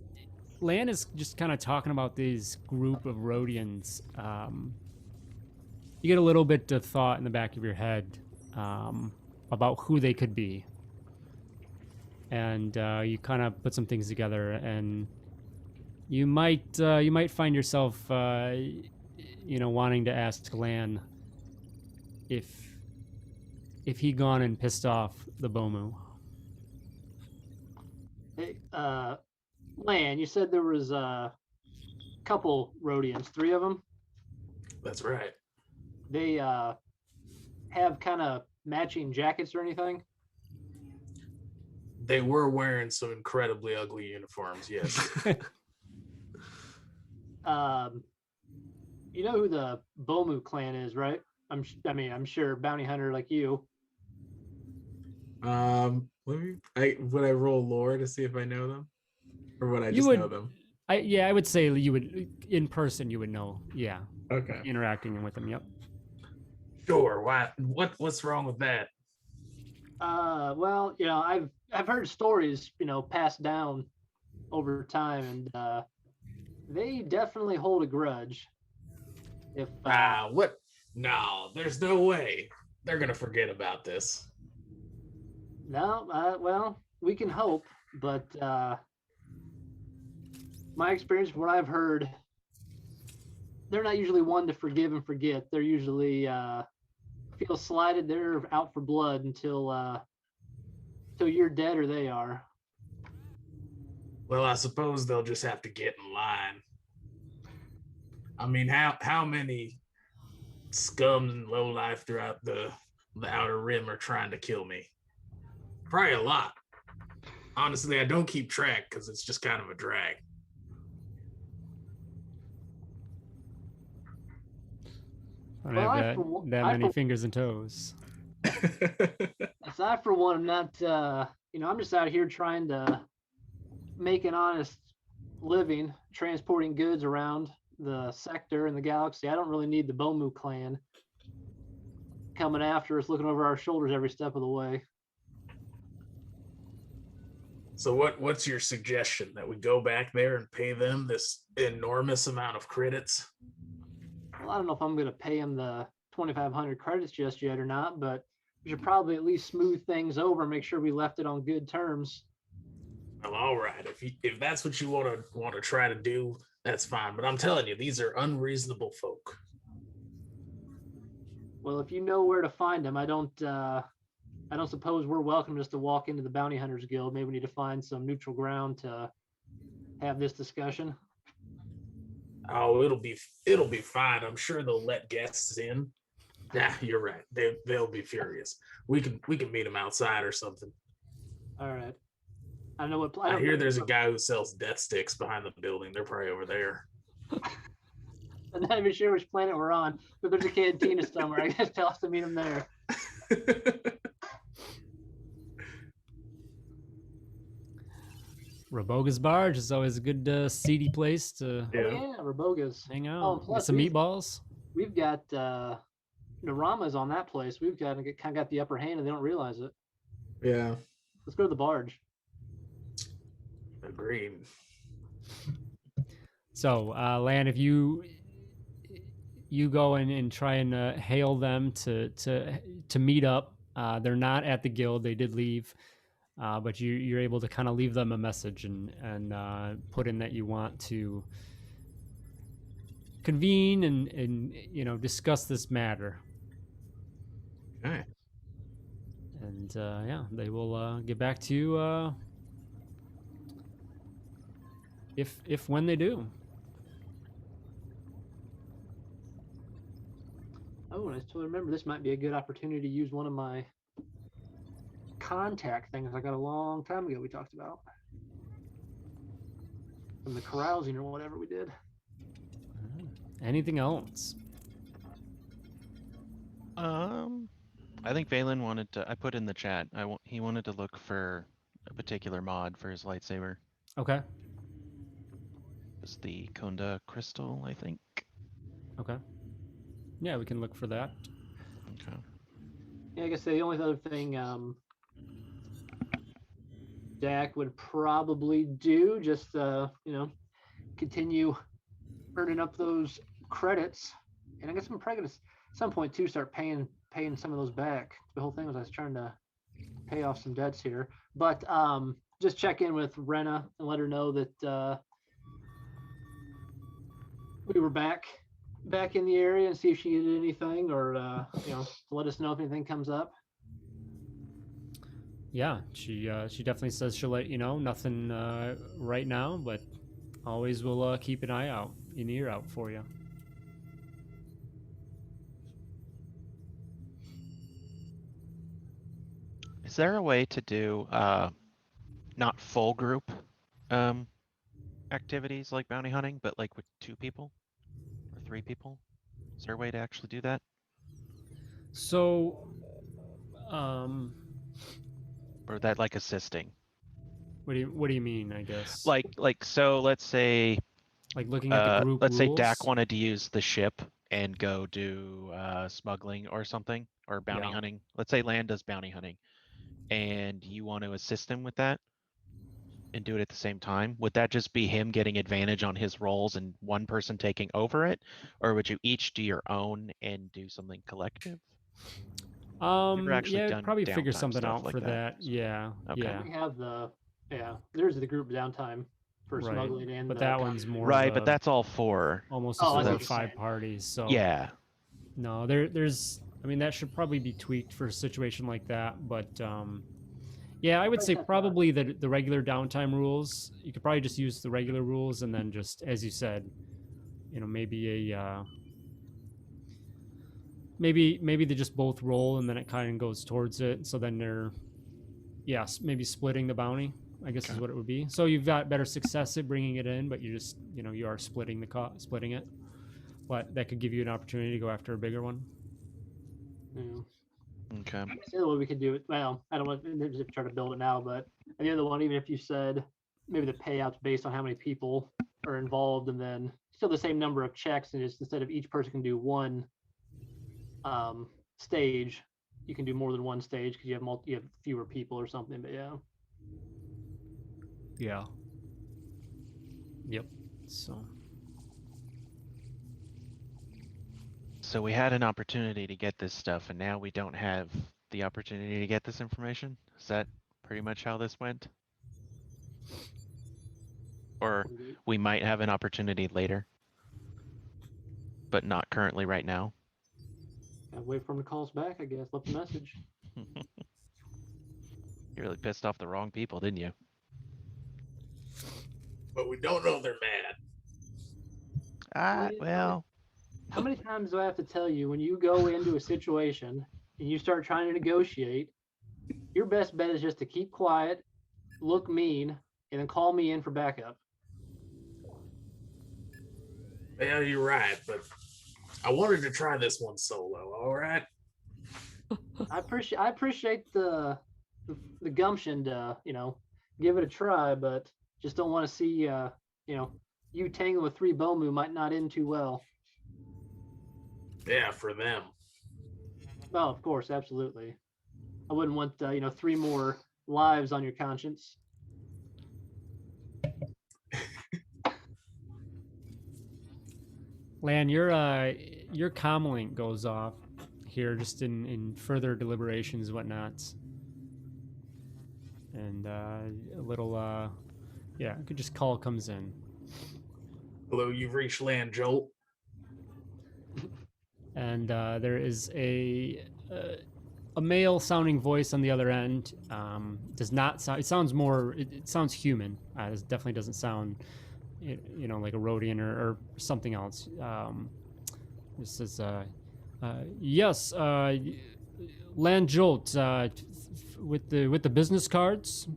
Lan is just kind of talking about these group of Rhodians. You get a little bit of thought in the back of your head about who they could be, and you kind of put some things together, and you might find yourself wanting to ask Lan if he gone and pissed off the Bomu. Hey, Lan, you said there was a couple Rhodians, 3 of them. That's right. They have kind of matching jackets or anything? They were wearing some incredibly ugly uniforms, yes. You know who the Bomu clan is, right? I'm sure bounty hunter like you. Would I roll lore to see if I know them, or would I You just would- know them? I would say you would in person. You would know, yeah, Okay. interacting with them. Yep. Sure. Why? What's wrong with that? Well, I've heard stories, passed down over time, and they definitely hold a grudge. If What? No, there's no way they're gonna forget about this. no, well, we can hope, but my experience, what I've heard, they're not usually one to forgive and forget. They're usually feel slighted. They're out for blood until you're dead or they are. Well, I suppose they'll just have to get in line. I mean, how many scum and lowlife throughout the outer rim are trying to kill me? Probably a lot. Honestly, I don't keep track because it's just kind of a drag. I don't Well, have that many fingers and toes. So I, for one, am not, I'm just out here trying to make an honest living, transporting goods around the sector and the galaxy. I don't really need the Bomu clan coming after us, looking over our shoulders every step of the way. So what's your suggestion? That we go back there and pay them this enormous amount of credits? Well, I don't know if I'm going to pay them the 2,500 credits just yet or not, but we should probably at least smooth things over and make sure we left it on good terms. Well, all right. If that's what you want to try to do, that's fine. But I'm telling you, these are unreasonable folk. Well, if you know where to find them, I don't suppose we're welcome just to walk into the Bounty Hunters Guild. Maybe we need to find some neutral ground to have this discussion. Oh, it'll be fine. I'm sure they'll let guests in. Yeah, you're right. They'll be furious. We can meet them outside or something. All right. I know what. I hear there's a guy who sells death sticks behind the building. They're probably over there. I'm not even sure which planet we're on, but there's a cantina somewhere. I guess tell us to meet him there. Raboga's Barge is always a good seedy place to Yeah, Raboga's. hang out. Oh, Get plus some meatballs. We've got Naramas on that place. We've kind of got the upper hand, and they don't realize it. Yeah. Let's go to the barge. Agreed. So, Lan, if you go in and try and hail them to meet up, they're not at the guild. They did leave. but you're able to kind of leave them a message and put in that you want to convene and discuss this matter. Okay. And yeah, they will get back to you if when they do. Oh, and I still remember this might be a good opportunity to use one of my contact things I got a long time ago we talked about. From the carousing or whatever we did. Anything else? I think Valen wanted to. I put in the chat. He wanted to look for a particular mod for his lightsaber. Okay. It's the Konda crystal, I think. Okay. Yeah, we can look for that. Okay. Yeah, I guess the only other thing Dak would probably do, just continue earning up those credits, and I guess I'm probably gonna at some point too start paying some of those back. The whole thing was I was trying to pay off some debts here, but just check in with Rena and let her know that we were back in the area and see if she needed anything, or let us know if anything comes up. Yeah, she definitely says she'll let you know. Nothing right now, but always will keep an eye out, an ear out for you. Is there a way to do not full group activities like bounty hunting, but like with 2 people or 3 people? Is there a way to actually do that? So, Or that like assisting? what do you mean? I guess Like so let's say like looking at the group let's say rules. Dak wanted to use the ship and go do smuggling or something, or bounty Yeah. hunting. Let's say Land does bounty hunting and you want to assist him with that and do it at the same time. Would that just be him getting advantage on his roles and one person taking over it? Or would you each do your own and do something collective? actually Yeah, done probably figure downtime something stuff out like for that, that. Yeah, Okay. yeah, We have there's the group downtime for Right. smuggling and but the that bounty one's hunting. more Right, of but a- that's all 4. almost Oh, a I see So what for you're 5 saying. parties. So yeah. no, there's. I mean, that should probably be tweaked for a situation like that. But yeah, I would say probably the regular downtime rules. You could probably just use the regular rules, and then just as you said, maybe a maybe they just both roll, and then it kind of goes towards it. So then they're maybe splitting the bounty, I guess is Okay. what it would be. So you've got better success at bringing it in, but you just you are splitting splitting it. But that could give you an opportunity to go after a bigger one. Yeah. Okay. The other way we could do it, well, I don't want to try to build it now, but the other one, even if you said maybe the payouts based on how many people are involved, and then still the same number of checks, and just instead of each person can do one stage, you can do more than one stage because you have fewer people or something. But yeah. Yeah. Yep. So we had an opportunity to get this stuff and now we don't have the opportunity to get this information? Is that pretty much how this went? Or we might have an opportunity later, but not currently right now? Gotta wait for them to call us back, I guess. Left a message. You really pissed off the wrong people, didn't you? But we don't know they're mad. Well, How many times do I have to tell you, when you go into a situation and you start trying to negotiate, your best bet is just to keep quiet, look mean, and then call me in for backup. Yeah, you're right, but I wanted to try this one solo. All right. I appreciate the gumption to give it a try, but just don't want to see you tangle with 3 Bomu might not end too well. Yeah, for them. Oh, of course, absolutely. I wouldn't want 3 more lives on your conscience. Lan, your comm link goes off here just in further deliberations and whatnot. and a little just call comes in. Hello, you've reached Land Jolt. And there is a male sounding voice on the other end. Does not sound. It sounds more. It sounds human. It definitely doesn't sound, like a Rhodian or something else. This is yes, Land Jolt with the business cards.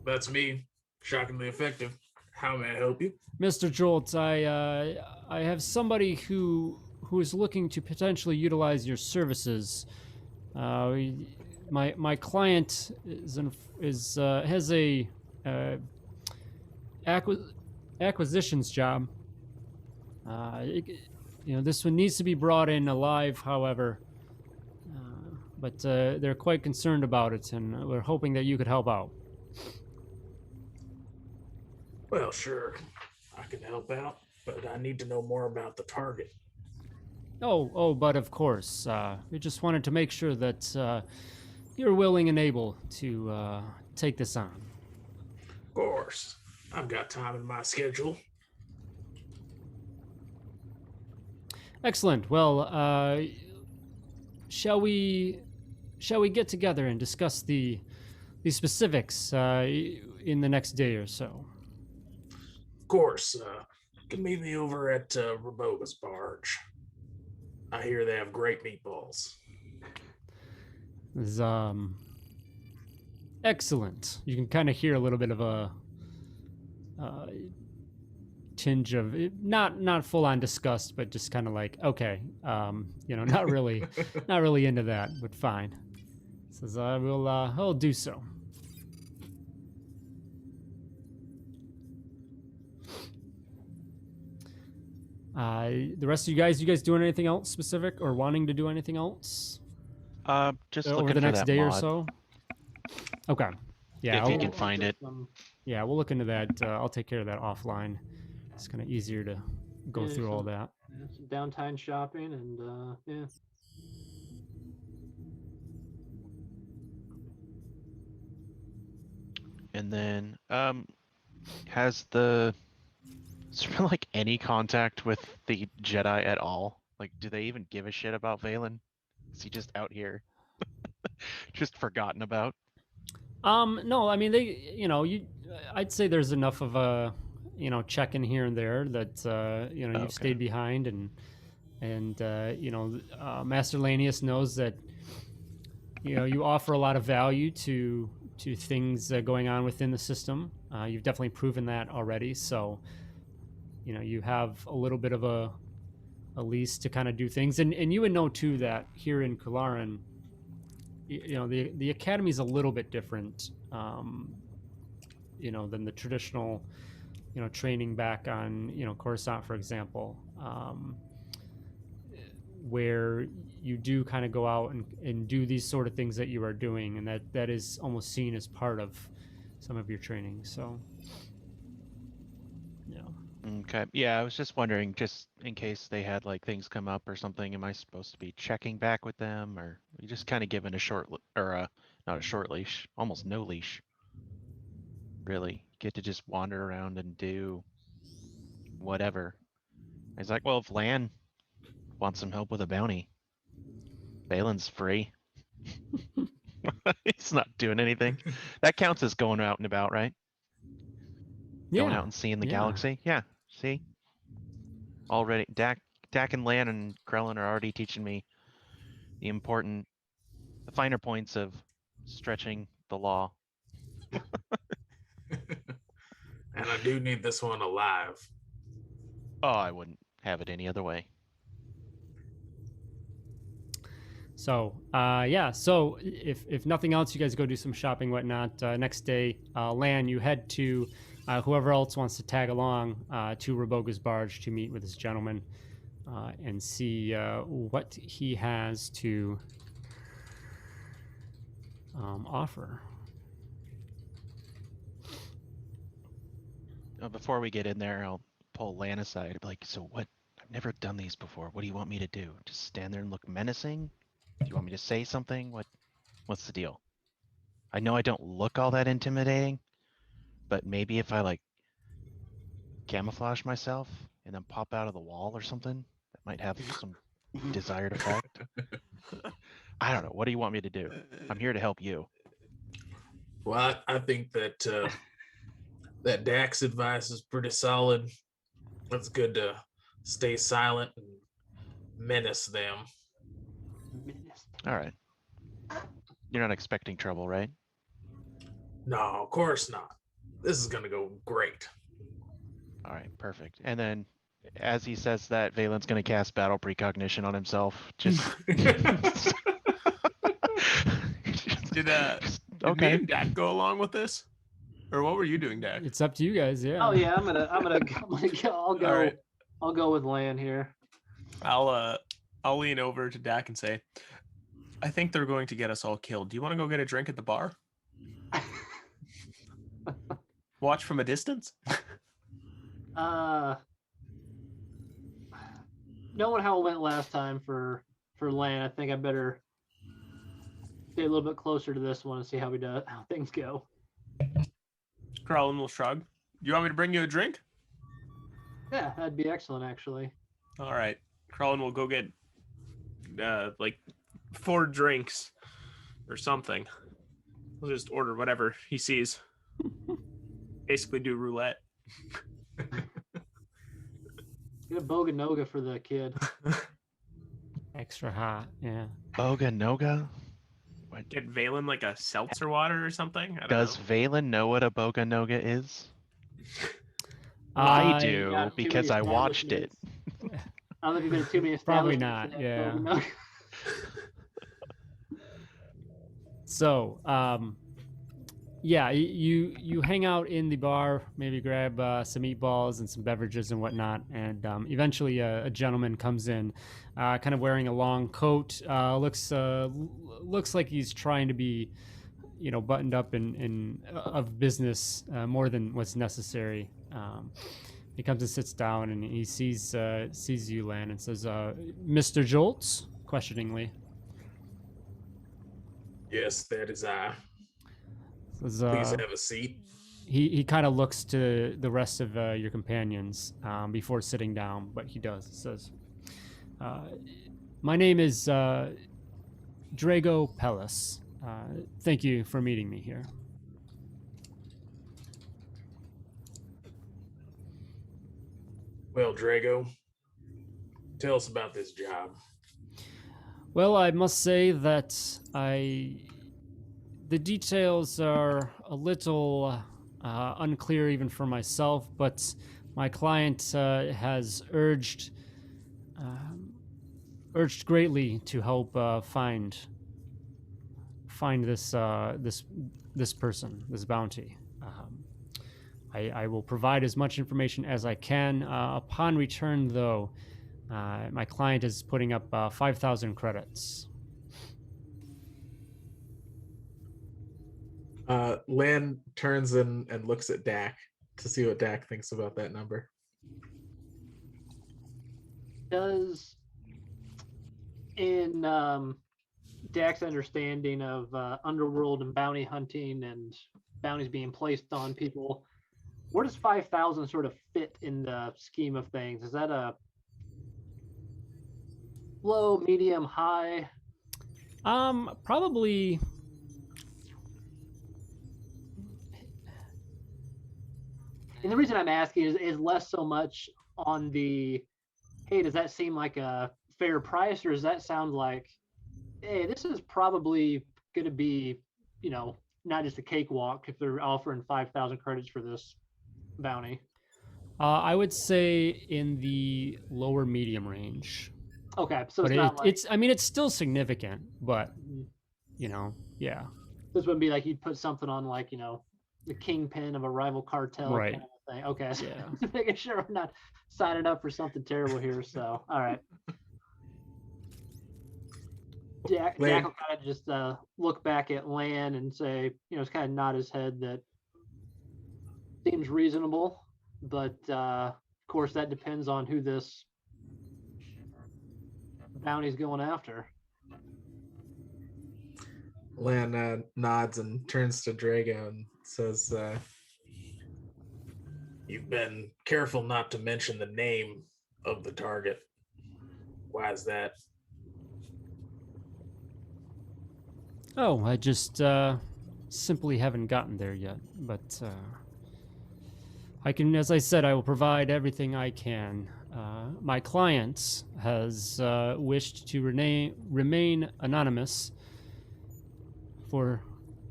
That's me. Shockingly effective. How may I help you? Mr. Jolt, I have somebody who is looking to potentially utilize your services. My client has a acquisitions job. This one needs to be brought in alive, however, but they're quite concerned about it, and we're hoping that you could help out. Well, sure. I can help out, but I need to know more about the target. But of course, we just wanted to make sure that you're willing and able to take this on. Of course. I've got time in my schedule. Excellent. Well, shall we get together and discuss the specifics in the next day or so? Of course. You can meet me over at Raboga's Barge. I hear they have great meatballs. Is excellent. You can kind of hear a little bit of a tinge of not full on disgust, but just kind of like, okay, not really into that, but fine. Says I'll do so. The rest of you guys doing anything else specific or wanting to do anything else? Just over looking the for next that day mod, or so. Okay. Yeah. if you I'll- can find it. Yeah, we'll look into that. I'll take care of that offline. It's kind of easier to go Yeah, through all some- that. Some downtime shopping and yeah. And then, has the is there like any contact with the Jedi at all? Like, do they even give a shit about Valen? Is he just out here, just forgotten about? No, I mean I'd say there's enough of a, check in here and there that you've Okay. stayed behind and Master Lanius knows that you offer a lot of value to things going on within the system. You've definitely proven that already, so you have a little bit of a lease to kind of do things, and you would know too that here in Caarimon, the academy is a little bit different, than the traditional, training back on, Coruscant, for example, where you do kind of go out and do these sort of things that you are doing, and that is almost seen as part of some of your training. So, Okay. Yeah, I was just wondering, just in case they had like things come up or something, am I supposed to be checking back with them, or are you just kind of given a short not a short leash, almost no leash? Really, get to just wander around and do whatever. He's like, well, if Lan wants some help with a bounty, Balin's free. He's not doing anything. That counts as going out and about, right? Going out and seeing the galaxy. Yeah. See, already Dak and Lan and Krellin are already teaching me the finer points of stretching the law. And I do need this one alive. Oh, I wouldn't have it any other way. So, so if nothing else, you guys go do some shopping, whatnot. Next day, Lan, you head to whoever else wants to tag along to Raboga's Barge to meet with this gentleman and see what he has to offer. Before we get in there, I'll pull Lan aside and be like, so what? I've never done these before. What do you want me to do? Just stand there and look menacing? Do you want me to say something? What's the deal? I know I don't look all that intimidating, but maybe if I like camouflage myself and then pop out of the wall or something, that might have some desired effect. I don't know. What do you want me to do? I'm here to help you. Well, I think that that Dak's advice is pretty solid. It's good to stay silent and menace them. All right. You're not expecting trouble, right? No, of course not. This is gonna go great. All right, perfect. And then as he says that, Valen's going to cast battle precognition on himself. Just Did me okay. and Dak go along with this, or what were you doing, Dak? It's up to you guys. Yeah. Oh yeah, I'll go. All right. I'll go with Lan here. I'll lean over to Dak and say, I think they're going to get us all killed. Do you want to go get a drink at the bar? Watch from a distance? Knowing how it went last time for Lan, I think I better stay a little bit closer to this one and see how things go. Crawlin will shrug. You want me to bring you a drink? Yeah, that'd be excellent, actually. All right. Crawlin will go get like 4 drinks or something. We'll just order whatever he sees. Basically do roulette. Get a Boga Noga for the kid. Extra hot. Yeah. Boga Noga? Get Valen like a seltzer water or something? I don't Does know. Valen know what a Boga Noga is? I do, got too because many I watched it. establishments. I don't know if you've been to too many Probably establishments not, that yeah. Boga Noga. So, yeah, you hang out in the bar, maybe grab some meatballs and some beverages and whatnot, and eventually a gentleman comes in, kind of wearing a long coat. Looks like he's trying to be, buttoned up in of business more than what's necessary. He comes and sits down, and he sees you, Lan, and says, "Mr. Jolts?" questioningly. Yes, that is I. Says, Please have a seat. He kind of looks to the rest of your companions before sitting down, but he does. He says, "My name is Drago Pellis. Thank you for meeting me here." Well, Drago, tell us about this job. Well, I must say that the details are a little unclear even for myself, but my client has urged greatly to help find this person, this bounty. I will provide as much information as I can. Upon return, though, my client is putting up 5,000 credits. Lan turns and looks at Dak to see what Dak thinks about that number. Does in Dak's understanding of underworld and bounty hunting and bounties being placed on people, where does 5,000 sort of fit in the scheme of things? Is that a low, medium, high? Probably. And the reason I'm asking is less so much on the, hey, does that seem like a fair price, or does that sound like, hey, this is probably going to be, not just a cakewalk if they're offering 5,000 credits for this bounty? I would say in the lower medium range. Okay, so But it's not like, it's still significant, but yeah. this wouldn't be like you'd put something on like, the kingpin of a rival cartel Right. kind of thing. Okay, so Yeah. making sure we're not signing up for something terrible here. So, all right. Dak will kind of just look back at Lan and say, it's kind of nod his head that seems reasonable, but of course that depends on who this bounty's going after. Lan nods and turns to Drago and says, You've been careful not to mention the name of the target. Why is that? Oh, I just simply haven't gotten there yet. But I can, as I said, I will provide everything I can. My client has wished to remain anonymous for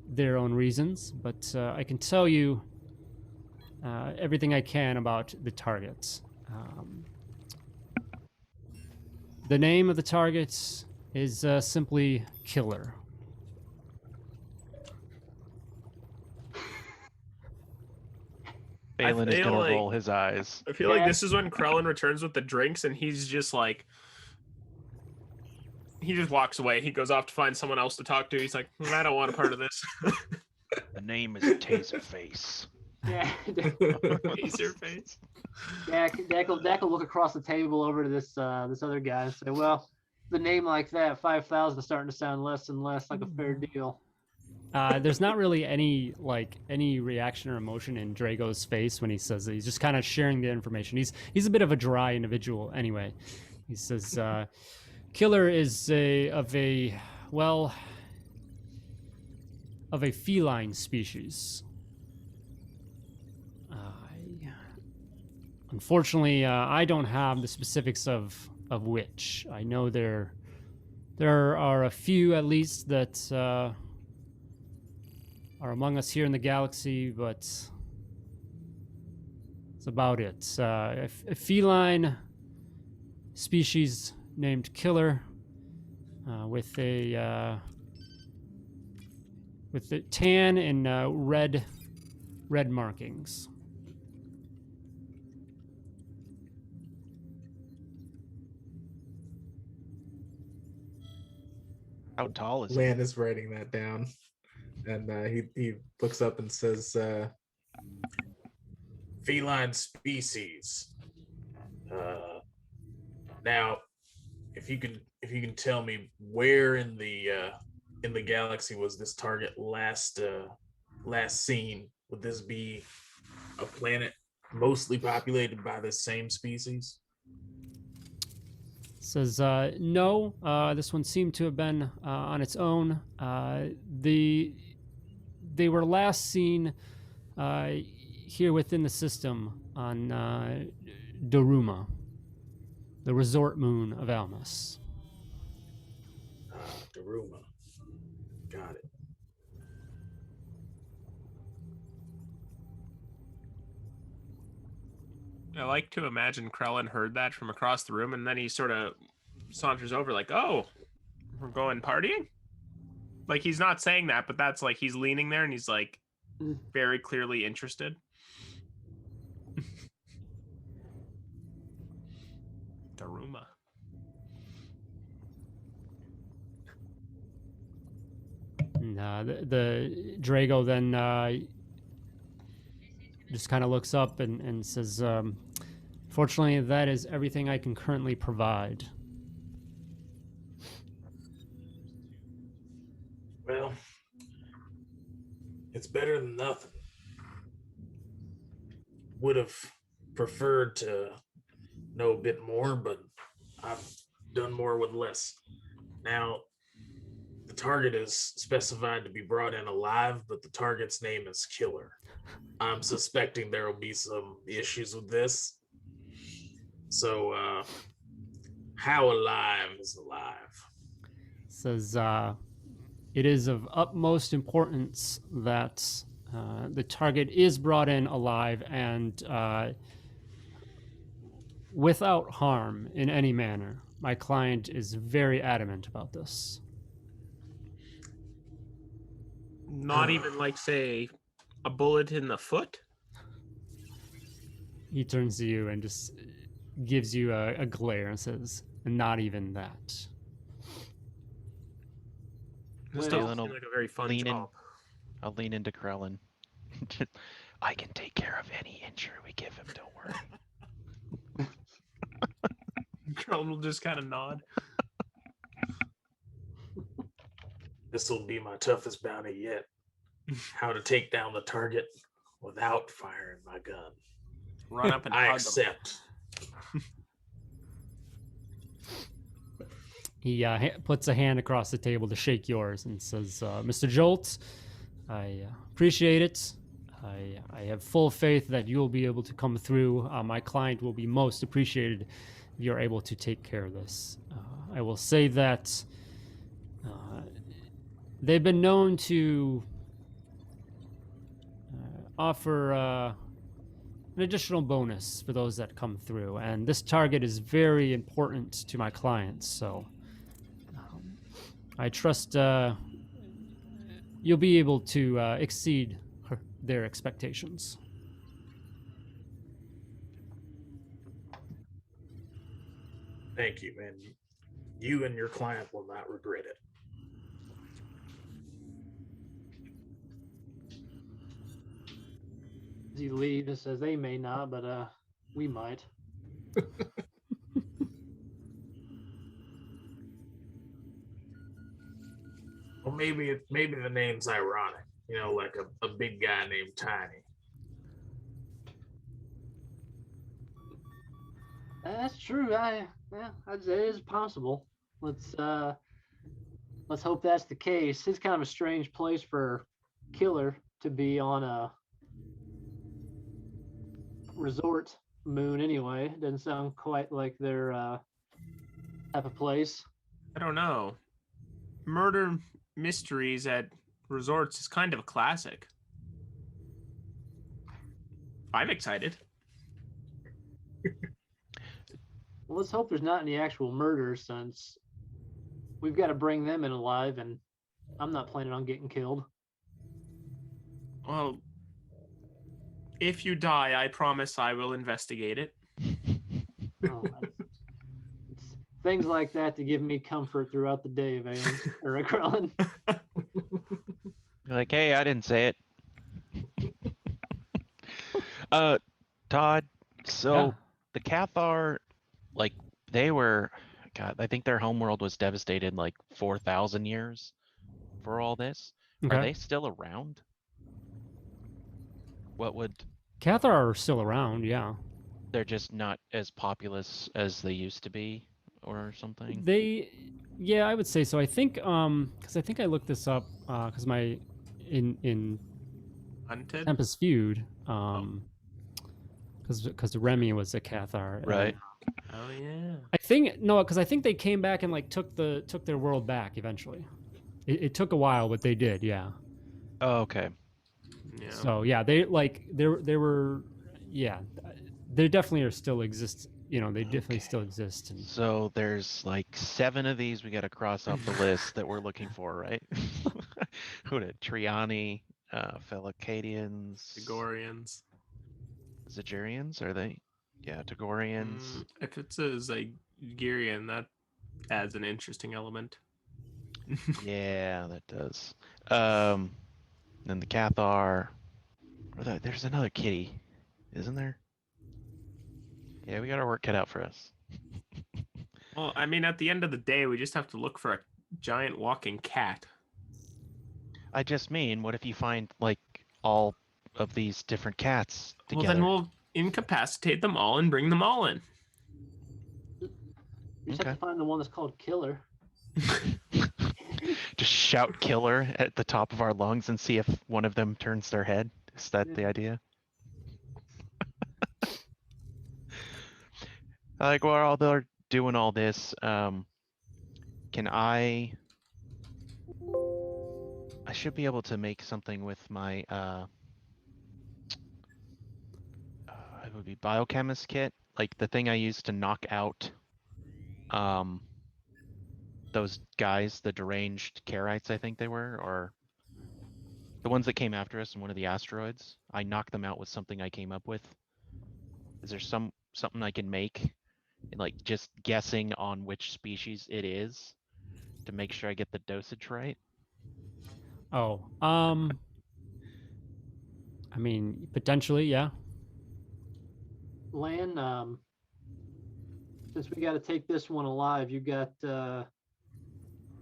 their own reasons, but I can tell you everything I can about the target. The name of the target is simply Killer. Balin is feel gonna like- roll his eyes. I feel like this is when Krellin returns with the drinks, and he's just like, he just walks away. He goes off to find someone else to talk to. He's like, I don't want a part of this. The name is Taserface. Yeah, Taserface. Dak will look across the table over to this other guy and say, "Well, the name like that, 5,000, is starting to sound less and less like a fair deal." There's not really any reaction or emotion in Drago's face when he says it. He's just kind of sharing the information. He's a bit of a dry individual anyway. He says, Killer is of a feline species. Unfortunately, I don't have the specifics of which. I know there are a few at least that are among us here in the galaxy, but that's about it. A feline species named Killer, with the tan and red markings. How tall is he? Lan is writing that down. And he looks up and says, Feline species. Now, if you can tell me where in the galaxy was this target last seen? Would this be a planet mostly populated by this same species? Says, no, this one seemed to have been on its own. They were last seen here within the system on Daruma, the resort moon of Almas. Daruma. Got it. I like to imagine Krellin heard that from across the room, and then he sort of saunters over like, oh, we're going partying? Like, he's not saying that, but that's like, he's leaning there and he's like very clearly interested. Daruma. And, the Drago then just kind of looks up and says, fortunately, that is everything I can currently provide. Well, it's better than nothing. Would have preferred to know a bit more, but I've done more with less. Now, the target is specified to be brought in alive, but the target's name is Killer. I'm suspecting there will be some issues with this. So, how alive is alive? Says, it is of utmost importance that the target is brought in alive and without harm in any manner. My client is very adamant about this. Not even like, say, a bullet in the foot? He turns to you and just gives you a glare and says, not even that. This Well, doesn't seem like a very fun lean in. job. I'll lean into Krellin. I can take care of any injury we give him, don't worry. Krellin will just kind of nod. This will be my toughest bounty yet. How to take down the target without firing my gun. Run up and I hug 'em. accept. He puts a hand across the table to shake yours and says, Mr. Jolt, I appreciate it. I have full faith that you will be able to come through. My client will be most appreciated if you're able to take care of this. I will say that they've been known to offer an additional bonus for those that come through, and this target is very important to my clients, so I trust you'll be able to exceed their expectations. Thank you, man. You and your client will not regret it. He leaves and says they may not, but we might. Well, maybe the name's ironic. You know, like a big guy named Tiny. That's true. I'd say it is possible. Let's hope that's the case. It's kind of a strange place for Killer to be on a resort moon anyway. Doesn't sound quite like their type of place. I don't know. Murder mysteries at resorts is kind of a classic. I'm excited. Well, let's hope there's not any actual murders, since we've got to bring them in alive, and I'm not planning on getting killed. Well, if you die, I promise I will investigate it. Oh, it's things like that to give me comfort throughout the day, Valen or Krellin. You're like, hey, I didn't say it. Todd, so Yeah. the Cathar, like, they were, God, I think their homeworld was devastated like 4,000 years for all this. Okay. Are they still around? What would, Cathar are still around, yeah. they're just not as populous as they used to be or something? Yeah, I would say so. I think, because I think I looked this up, because in Hunted? Tempest Feud, because Remy was a Cathar. and Right. Oh yeah. I think because I think they came back and like took their world back eventually. It took a while, but they did, yeah. Oh, okay. Yeah. So yeah, they were, yeah, they definitely are still exist. You know, they definitely Okay. still exist. And So there's like 7 of these we got to cross off the list that we're looking for, right? Who did Triani, Felicadians, Gregorians. Zagerians? Are they? Yeah, Tagorians. If it's a Zygerian, that adds an interesting element. Yeah, that does. Then the Cathar. There's another kitty, isn't there? Yeah, we got our work cut out for us. Well, I mean, at the end of the day, we just have to look for a giant walking cat. I just mean, what if you find like all of these different cats together? Well, then we'll incapacitate them all and bring them all in. You just have Okay. to find the one that's called Killer. Just shout killer at the top of our lungs and see if one of them turns their head. Is that the idea? Like, while they're doing all this, can I should be able to make something with my it would be biochemist kit, like the thing I used to knock out those guys, the deranged Carites, I think they were, or the ones that came after us in one of the asteroids. I knocked them out with something I came up with. Is there something I can make, like just guessing on which species it is, to make sure I get the dosage right? I mean, potentially, yeah. Lan, since we got to take this one alive, you got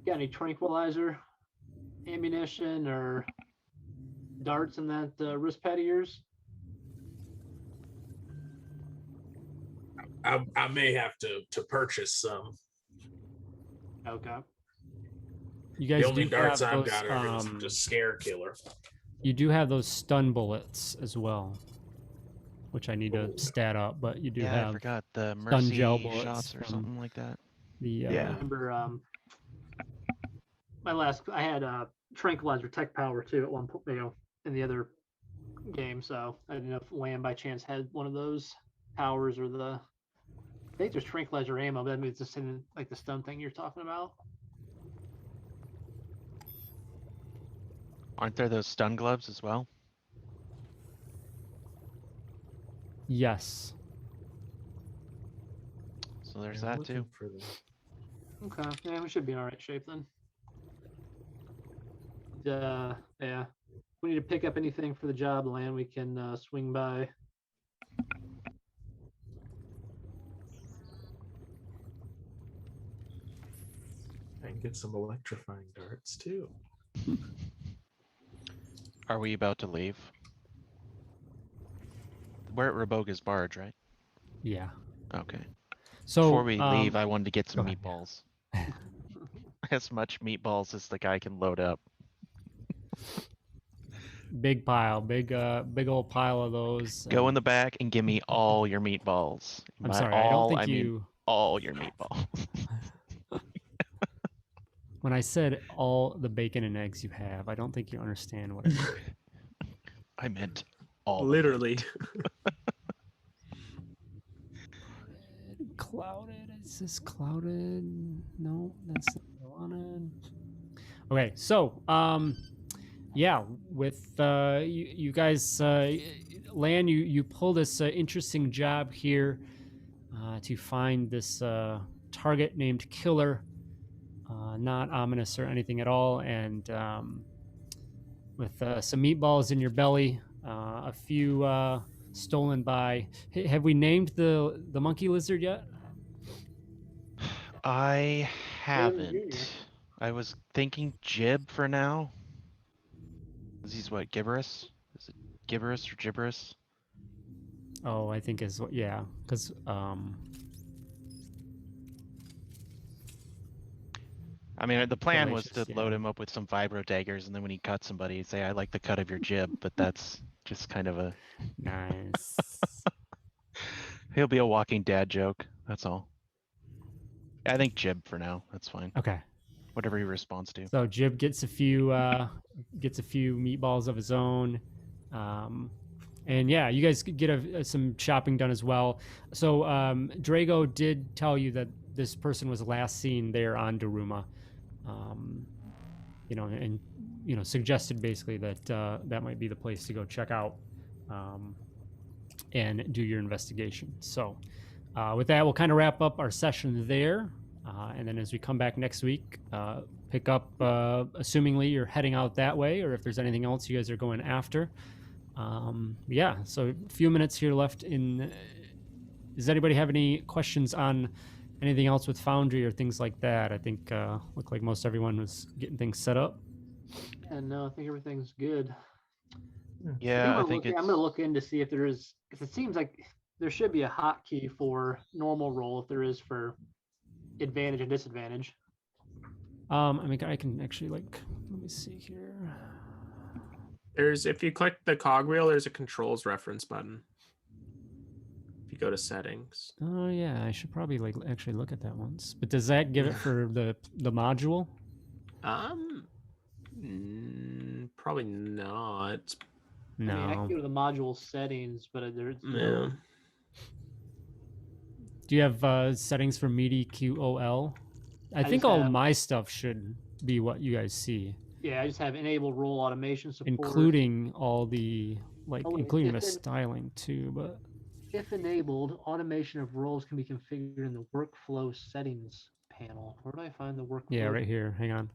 any tranquilizer ammunition or darts in that wrist pad of yours? I may have to purchase some. Okay. You The guys only do darts have I've those, got are just scare killer. you do have those stun bullets as well, which I need to stat up, but you do Yeah, I have forgot the stun gel mercy bullets shots or from something like that. the Yeah. I remember I had tranquilizer tech power too at one point, in the other game. So I didn't know if Lamb by chance had one of those powers or I think there's tranquilizer ammo, but that means it's in like the stun thing you're talking about. Aren't there those stun gloves as well? yes. So there's Yeah, I'm that looking too. for the- Okay, yeah, we should be in all right shape then. Yeah, if we need to pick up anything for the job land, we can swing by. I can get some electrifying darts too. Are we about to leave? We're at Raboga's barge, right? Yeah. Okay. So Before we leave, I wanted to get some go ahead. meatballs. As much meatballs as the guy can load up. big pile, big old pile of those. Go in the back and give me all your meatballs. I'm By sorry, I don't all, think I mean you. all your meatballs. When I said all the bacon and eggs you have, I don't think you understand what I meant. I meant all. Literally. Clouded. Is this clouded? No, that's not what I wanted. Okay, so yeah, with you guys, Lan, you pull this interesting job here to find this target named Killer. Not ominous or anything at all, and with some meatballs in your belly, a few stolen by. Have we named the monkey lizard yet? I Raven Jr. haven't. I was thinking Jib for now. He's what, gibberish? Is it gibberish or gibberish? Oh, I think is what. Yeah, because I mean, the plan was Fallacious, to yeah. load him up with some vibro daggers, and then when he cut somebody, he'd say, "I like the cut of your jib," but that's just kind of a. nice. He'll be a walking dad joke. That's all. I think jib for now. That's fine. Okay. Whatever he responds to. So Jib gets a few meatballs of his own, and yeah, you guys get some shopping done as well. So Drago did tell you that this person was last seen there on Daruma, and suggested basically that that might be the place to go check out and do your investigation. So with that, we'll kind of wrap up our session there. And then as we come back next week, pick up, assumingly you're heading out that way, or if there's anything else you guys are going after. Yeah, so a few minutes here left in. Does anybody have any questions on anything else with Foundry or things like that? I think looked like most everyone was getting things set up. And no, I think everything's good. Yeah, I think I'm it's. gonna look in to see if there is, because it seems like there should be a hotkey for normal roll if there is for advantage and disadvantage. I mean, I can actually let me see here. If you click the cogwheel, there's a controls reference button. If you go to settings. Oh yeah, I should probably actually look at that once. But does that give it for the module? Probably not. No. I mean, I can go to the module settings, but there's Yeah. Do you have settings for MIDI QOL? I think just all have- my stuff should be what you guys see, Yeah, I just have enable roll automation support, including all the Oh, wait, including the if it- styling too. But if enabled, automation of rolls can be configured in the workflow settings panel. Where do I find the workflow? yeah, right here. Hang on.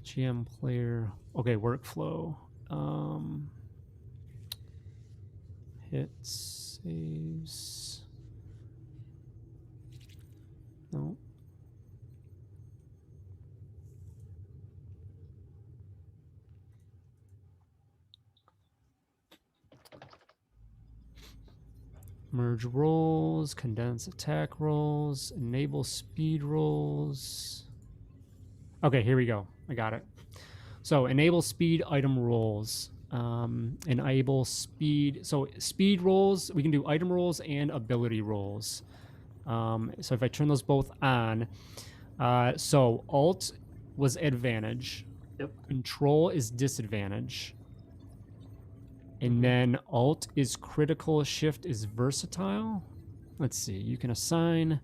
GM player. Okay, workflow. Hit saves. No. Merge rolls, condense attack rolls, enable speed rolls. Okay, here we go. I got it. So enable speed item rolls. Enable speed. So speed rolls, we can do item rolls and ability rolls. So if I turn those both on, so alt was advantage. Yep. Control is disadvantage. And then alt is critical, shift is versatile. Let's see, you can assign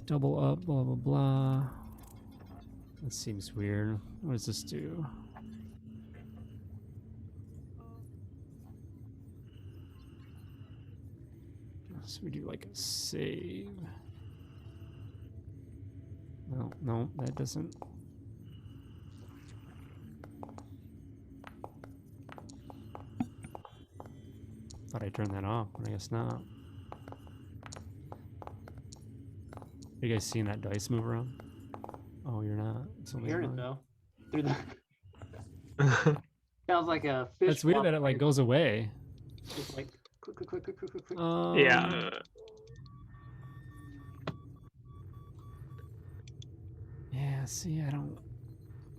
double up, blah, blah, blah. That seems weird. What does this do? So we do like a save. No, that doesn't. Thought I turned that off, but I guess not. Are you guys seeing that dice move around? Oh, you're not. It's only Hear it mine. though. Through the sounds like a fish. That's weird that it like goes away. Just like click. Yeah. Yeah, see, I don't.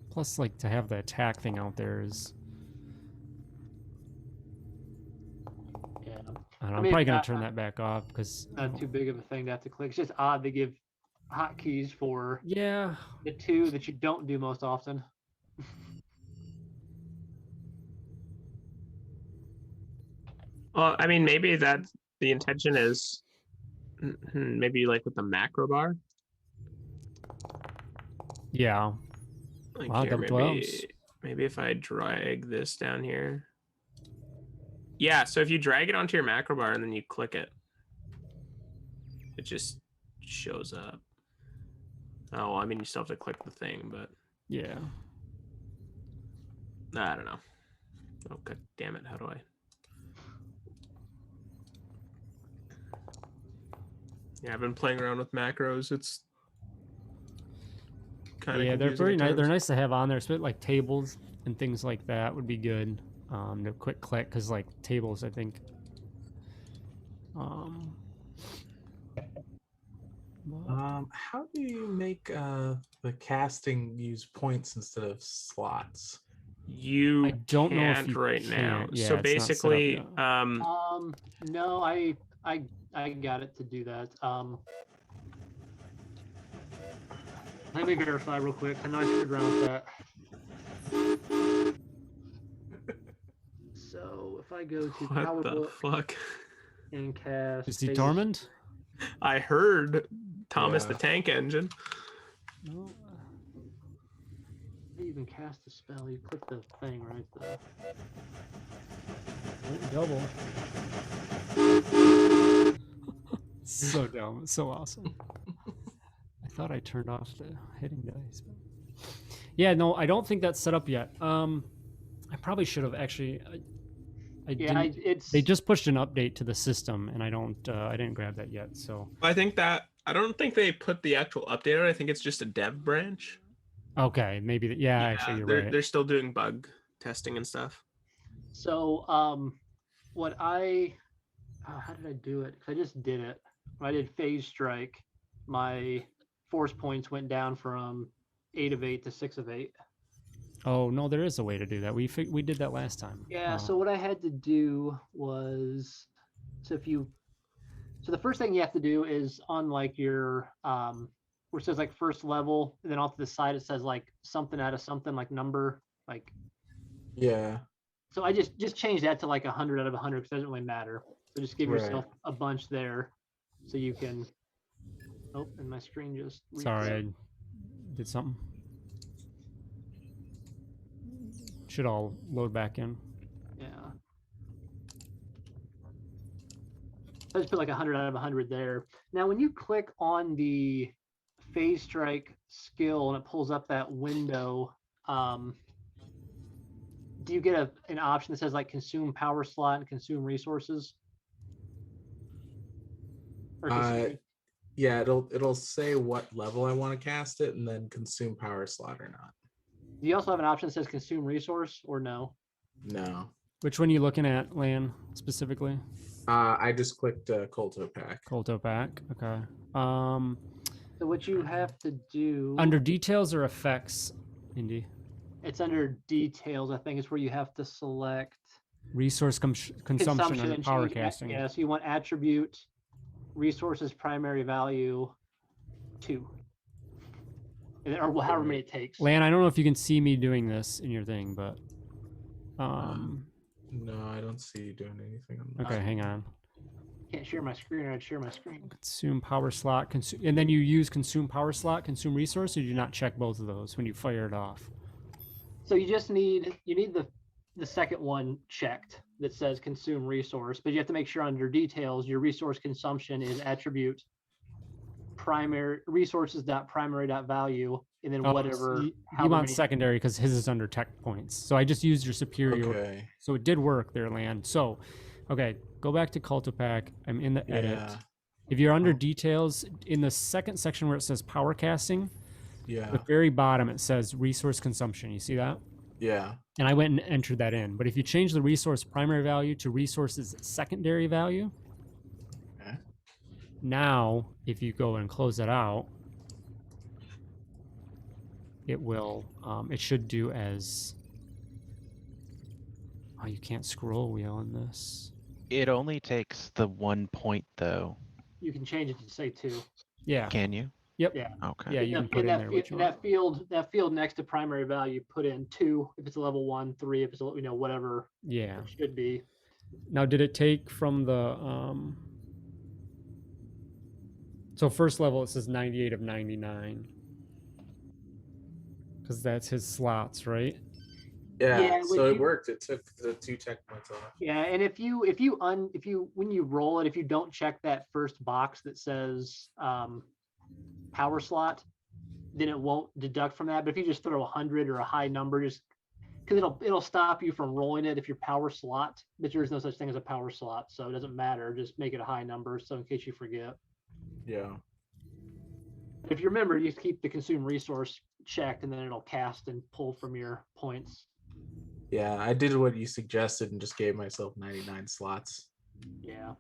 Plus, like, to have the attack thing out there is. Yeah. I don't know, I I'm mean, probably going to turn that back off because. Not too big of a thing to have to click. It's just odd they give hotkeys for Yeah. the two that you don't do most often. Well, I mean, maybe that the intention is maybe like with the macro bar. Yeah. Like Wow, here, double 12s. maybe if I drag this down here. Yeah, so if you drag it onto your macro bar and then you click it, it just shows up. Oh, I mean, you still have to click the thing, but Yeah. I don't know. Oh, god damn it. How do I? Yeah, I've been playing around with macros. It's kind of Yeah, they're pretty nice. They're nice to have on there, especially like tables and things like that would be good. To quick click because like tables, I think. How do you make the casting use points instead of slots? You I don't know if can't you right can. now. Yeah, So it's not set up basically, yet. No, I got it to do that. Let me verify real quick. I know I screwed around with that. So if I go to what power the book fuck? and cast, Is he phase- Tormund? I heard Thomas Yeah. the Tank Engine. No. How do you even cast a spell? You click the thing right there. Double. So dumb. So awesome. I thought I turned off the hitting dice. But... Yeah, no, I don't think that's set up yet. I probably should have actually. I didn't. It's They just pushed an update to the system, and I didn't grab that yet. So I don't think they put the actual update on. I think it's just a dev branch. okay, maybe. Yeah, actually, you're right. They're still doing bug testing and stuff. so. How did I do it? 'Cause I just did it. When I did phase strike, my force points went down from 8 of 8 to 6 of 8. Oh no, there is a way to do that. We did that last time. Yeah. So what I had to do was, so the first thing you have to do is on like your where it says like first level, and then off to the side it says like something out of something, like number, like. Yeah. So I just changed that to like 100 out of 100 because it doesn't really matter. So just give yourself a bunch there, so you can. Oh, and my screen just. Sorry, I did something. Should all load back in. Yeah. I just put like 100 out of 100 there. Now, when you click on the phase strike skill and it pulls up that window, do you get an option that says like consume power slot and consume resources? Or Yeah, it'll say what level I want to cast it and then consume power slot or not. do you also have an option that says consume resource or no? No. Which one are you looking at, Lan, specifically? I just clicked Colto Pack. Colto pack. Okay. So what you have to do Under details or effects, Indy? it's under details. I think it's where you have to select Resource consumption and power change casting. Yeah, so you want attribute, resources, primary value, 2. And then, or however many it takes. Lan, I don't know if you can see me doing this in your thing, but No, I don't see you doing anything. okay, hang on. Can't share my screen, or I'd share my screen. Consume power slot, and then you use consume power slot, consume resource, or do you not check both of those when you fire it off? So you just need the second one checked that says consume resource, but you have to make sure under details your resource consumption is attribute primary resources dot primary dot value, and then whatever. You want secondary because his is under tech points. So I just used your superior. Okay. So it did work there, Lan. So, okay, go back to Cultipack. I'm in the edit. Yeah. If you're under details, in the second section where it says power casting, Yeah. at the very bottom it says resource consumption. You see that? Yeah. And I went and entered that in. But if you change the resource primary value to resources secondary value, Okay. now if you go and close it out, it will, it should do as, oh, you can't scroll wheel in this. It only takes the 1 point though. You can change it to say 2. Yeah. Can you? Yep. Yeah. Okay. Yeah, you can put in there what you want. That field next to primary value, put in 2 if it's a level 1, 3 if it's whatever Yeah. it should be. Now, did it take from the so first level it says 98 of 99 because that's his slots, right? Yeah. So it worked. It took the 2 tech points off. Yeah, and if you when you roll it, if you don't check that first box that says power slot, then it won't deduct from that. But if you just throw 100 or a high number, just because it'll stop you from rolling it if you're power slot, but there's no such thing as a power slot, so it doesn't matter. Just make it a high number, so in case you forget. Yeah. If you remember, you keep the consume resource checked, and then it'll cast and pull from your points. Yeah, I did what you suggested and just gave myself 99 slots. Yeah.